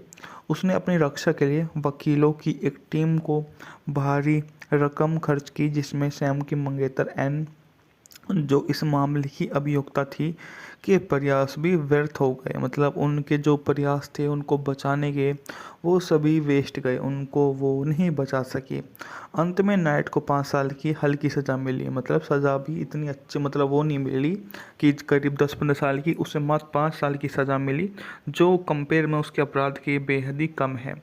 उसने अपनी रक्षा के लिए वकीलों की एक टीम को भारी रकम खर्च की जिसमें सैम की मंगेतर एन जो इस मामले की अभियुक्ता थी के प्रयास भी व्यर्थ हो गए। मतलब उनके जो प्रयास थे उनको बचाने के वो सभी वेस्ट गए, उनको वो नहीं बचा सके। अंत में नाइट को 5 साल की हल्की सज़ा मिली। मतलब सज़ा भी इतनी अच्छी मतलब वो नहीं मिली कि करीब 10-15 साल की, उसे मात्र 5 साल की सज़ा मिली जो कंपेयर में उसके अपराध के बेहद ही कम है।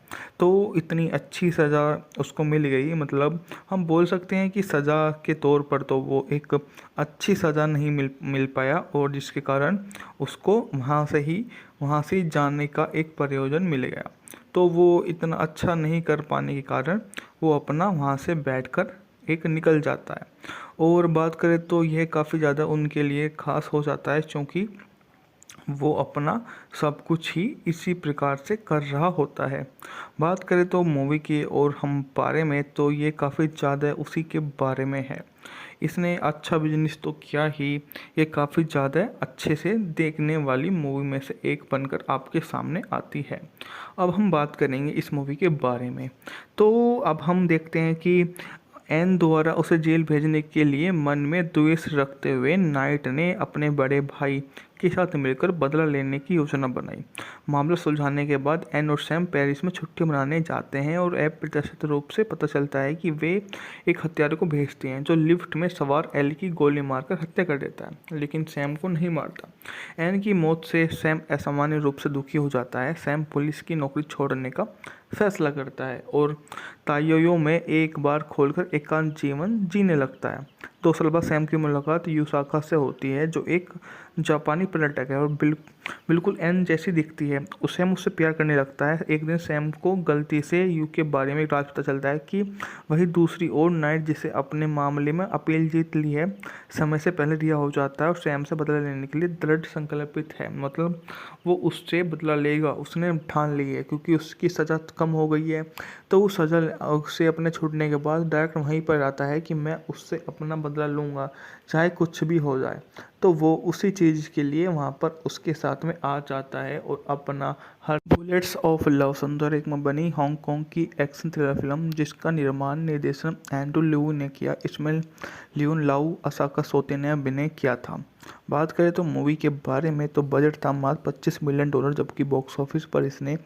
तो इतनी अच्छी सज़ा उसको मिल गई। मतलब हम बोल सकते हैं कि सज़ा के तौर पर तो वो एक अच्छी सज़ा नहीं मिल पाया और जिसके कारण उसको वहाँ से जाने का एक प्रयोजन मिल गया। तो वो इतना अच्छा नहीं कर पाने के कारण वो अपना वहाँ से बैठकर एक निकल जाता है। और बात करें तो यह काफ़ी ज़्यादा उनके लिए ख़ास हो जाता है क्योंकि वो अपना सब कुछ ही इसी प्रकार से कर रहा होता है। बात करें तो मूवी के और हम बारे में तो ये काफ़ी ज़्यादा उसी के बारे में है। इसने अच्छा बिजनेस तो किया ही, ये काफ़ी ज़्यादा अच्छे से देखने वाली मूवी में से एक बनकर आपके सामने आती है। अब हम बात करेंगे इस मूवी के बारे में। तो अब हम देखते हैं कि एन द्वारा उसे जेल भेजने के लिए मन में द्वेष रखते हुए नाइट ने अपने बड़े भाई के साथ मिलकर बदला लेने की योजना बनाई। मामला सुलझाने के बाद एन और सैम पेरिस में छुट्टी मनाने जाते हैं और अप्रत्याशित रूप से पता चलता है कि वे एक हत्यारे को भेजते हैं जो लिफ्ट में सवार एल की गोली मारकर हत्या कर देता है, लेकिन सैम को नहीं मारता। एन की मौत से सैम असामान्य रूप से दुखी हो जाता है। सैम पुलिस की नौकरी छोड़ने का फैसला करता है और ताइयो में एक बार खोलकर एकांत जीवन जीने लगता है। 2 साल बाद सैम की मुलाकात युसाका से होती है जो एक जापानी पर्यटक है और बिल्कुल एन जैसी दिखती है। उसे मुझसे प्यार करने लगता है। एक दिन सैम को गलती से यू के बारे में एक राज पता चलता है कि वही दूसरी ओर नाइट जिसे अपने मामले में अपील जीत ली है समय से पहले रिहा हो जाता है और सैम से बदला लेने के लिए दृढ़ संकल्पित है। मतलब वो उससे बदला लेगा, उसने ठान ली है क्योंकि उसकी सज़ा कम हो गई है। तो उस सज़ा से अपने छूटने के बाद डायरेक्ट वहीं पर आता है कि मैं उससे अपना बदला लूँगा चाहे कुछ भी हो जाए। तो वो उसी चीज़ के लिए वहाँ पर उसके साथ में आ जाता है और अपना हर बुलेट्स ऑफ लव सुंदर एक में बनी हांगकांग की एक्शन थ्रिलर फिल्म जिसका निर्माण निर्देशन एंड्रू लिऊ ने किया। इसमें लियोन लाऊ असाका सोते ने अभिनय किया था। बात करें तो मूवी के बारे में तो बजट था मात्र $25 मिलियन जबकि बॉक्स ऑफिस पर इसने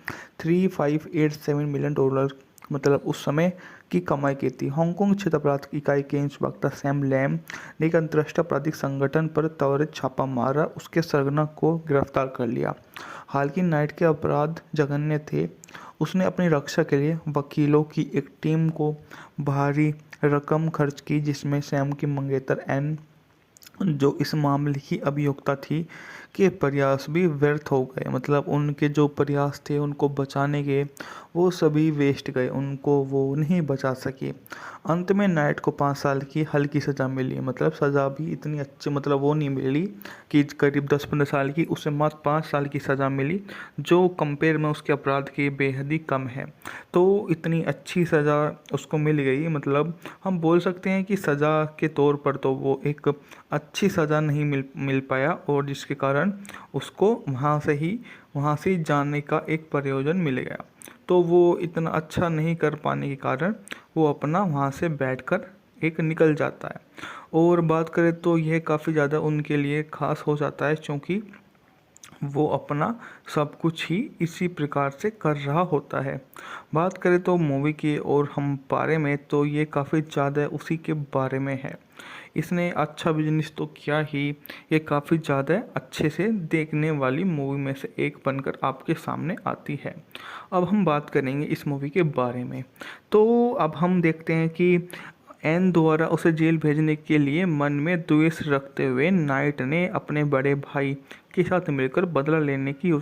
$3587 मिलियन मतलब उस समय की कमाई की थी। हांगकांग क्षेत्र अपराध इकाई के इंस्पेक्टर सैम लैम ने एक अंतर्राष्ट्रीय आपराधिक संगठन पर त्वरित छापा मारा, उसके सरगना को गिरफ्तार कर लिया। हालांकि नाइट के अपराध जघन्य थे। उसने अपनी रक्षा के लिए वकीलों की एक टीम को भारी रकम खर्च की जिसमें सैम की मंगेतर एन जो इस मामले की अभियुक्ता थी के प्रयास भी व्यर्थ हो गए। मतलब उनके जो प्रयास थे उनको बचाने के, वो सभी वेस्ट गए, उनको वो नहीं बचा सके। अंत में नाइट को 5 साल की हल्की सज़ा मिली। मतलब सज़ा भी इतनी अच्छी, मतलब वो नहीं मिली कि करीब 10-15 साल की, उसे मात्र 5 साल की सज़ा मिली, जो कंपेयर में उसके अपराध के बेहद ही कम है। तो इतनी अच्छी सज़ा उसको मिल गई। मतलब हम बोल सकते हैं कि सज़ा के तौर पर तो वो एक अच्छी सज़ा नहीं मिल पाया, और जिसके कारण उसको वहाँ से ही जाने का एक प्रयोजन मिल गया। तो वो इतना अच्छा नहीं कर पाने के कारण वो अपना वहाँ से बैठकर एक निकल जाता है। और बात करें तो यह काफ़ी ज़्यादा उनके लिए ख़ास हो जाता है, क्योंकि वो अपना सब कुछ ही इसी प्रकार से कर रहा होता है। बात करें तो मूवी की और हम बारे में, तो ये काफ़ी ज़्यादा उसी के बारे में है। इसने अच्छा बिजनेस तो किया ही, ये काफ़ी ज़्यादा अच्छे से देखने वाली मूवी में से एक बनकर आपके सामने आती है। अब हम बात करेंगे इस मूवी के बारे में। तो अब हम देखते हैं कि एन द्वारा उसे जेल भेजने के लिए मन में द्वेष रखते हुए नाइट ने अपने बड़े भाई के साथ मिलकर बदला लेने की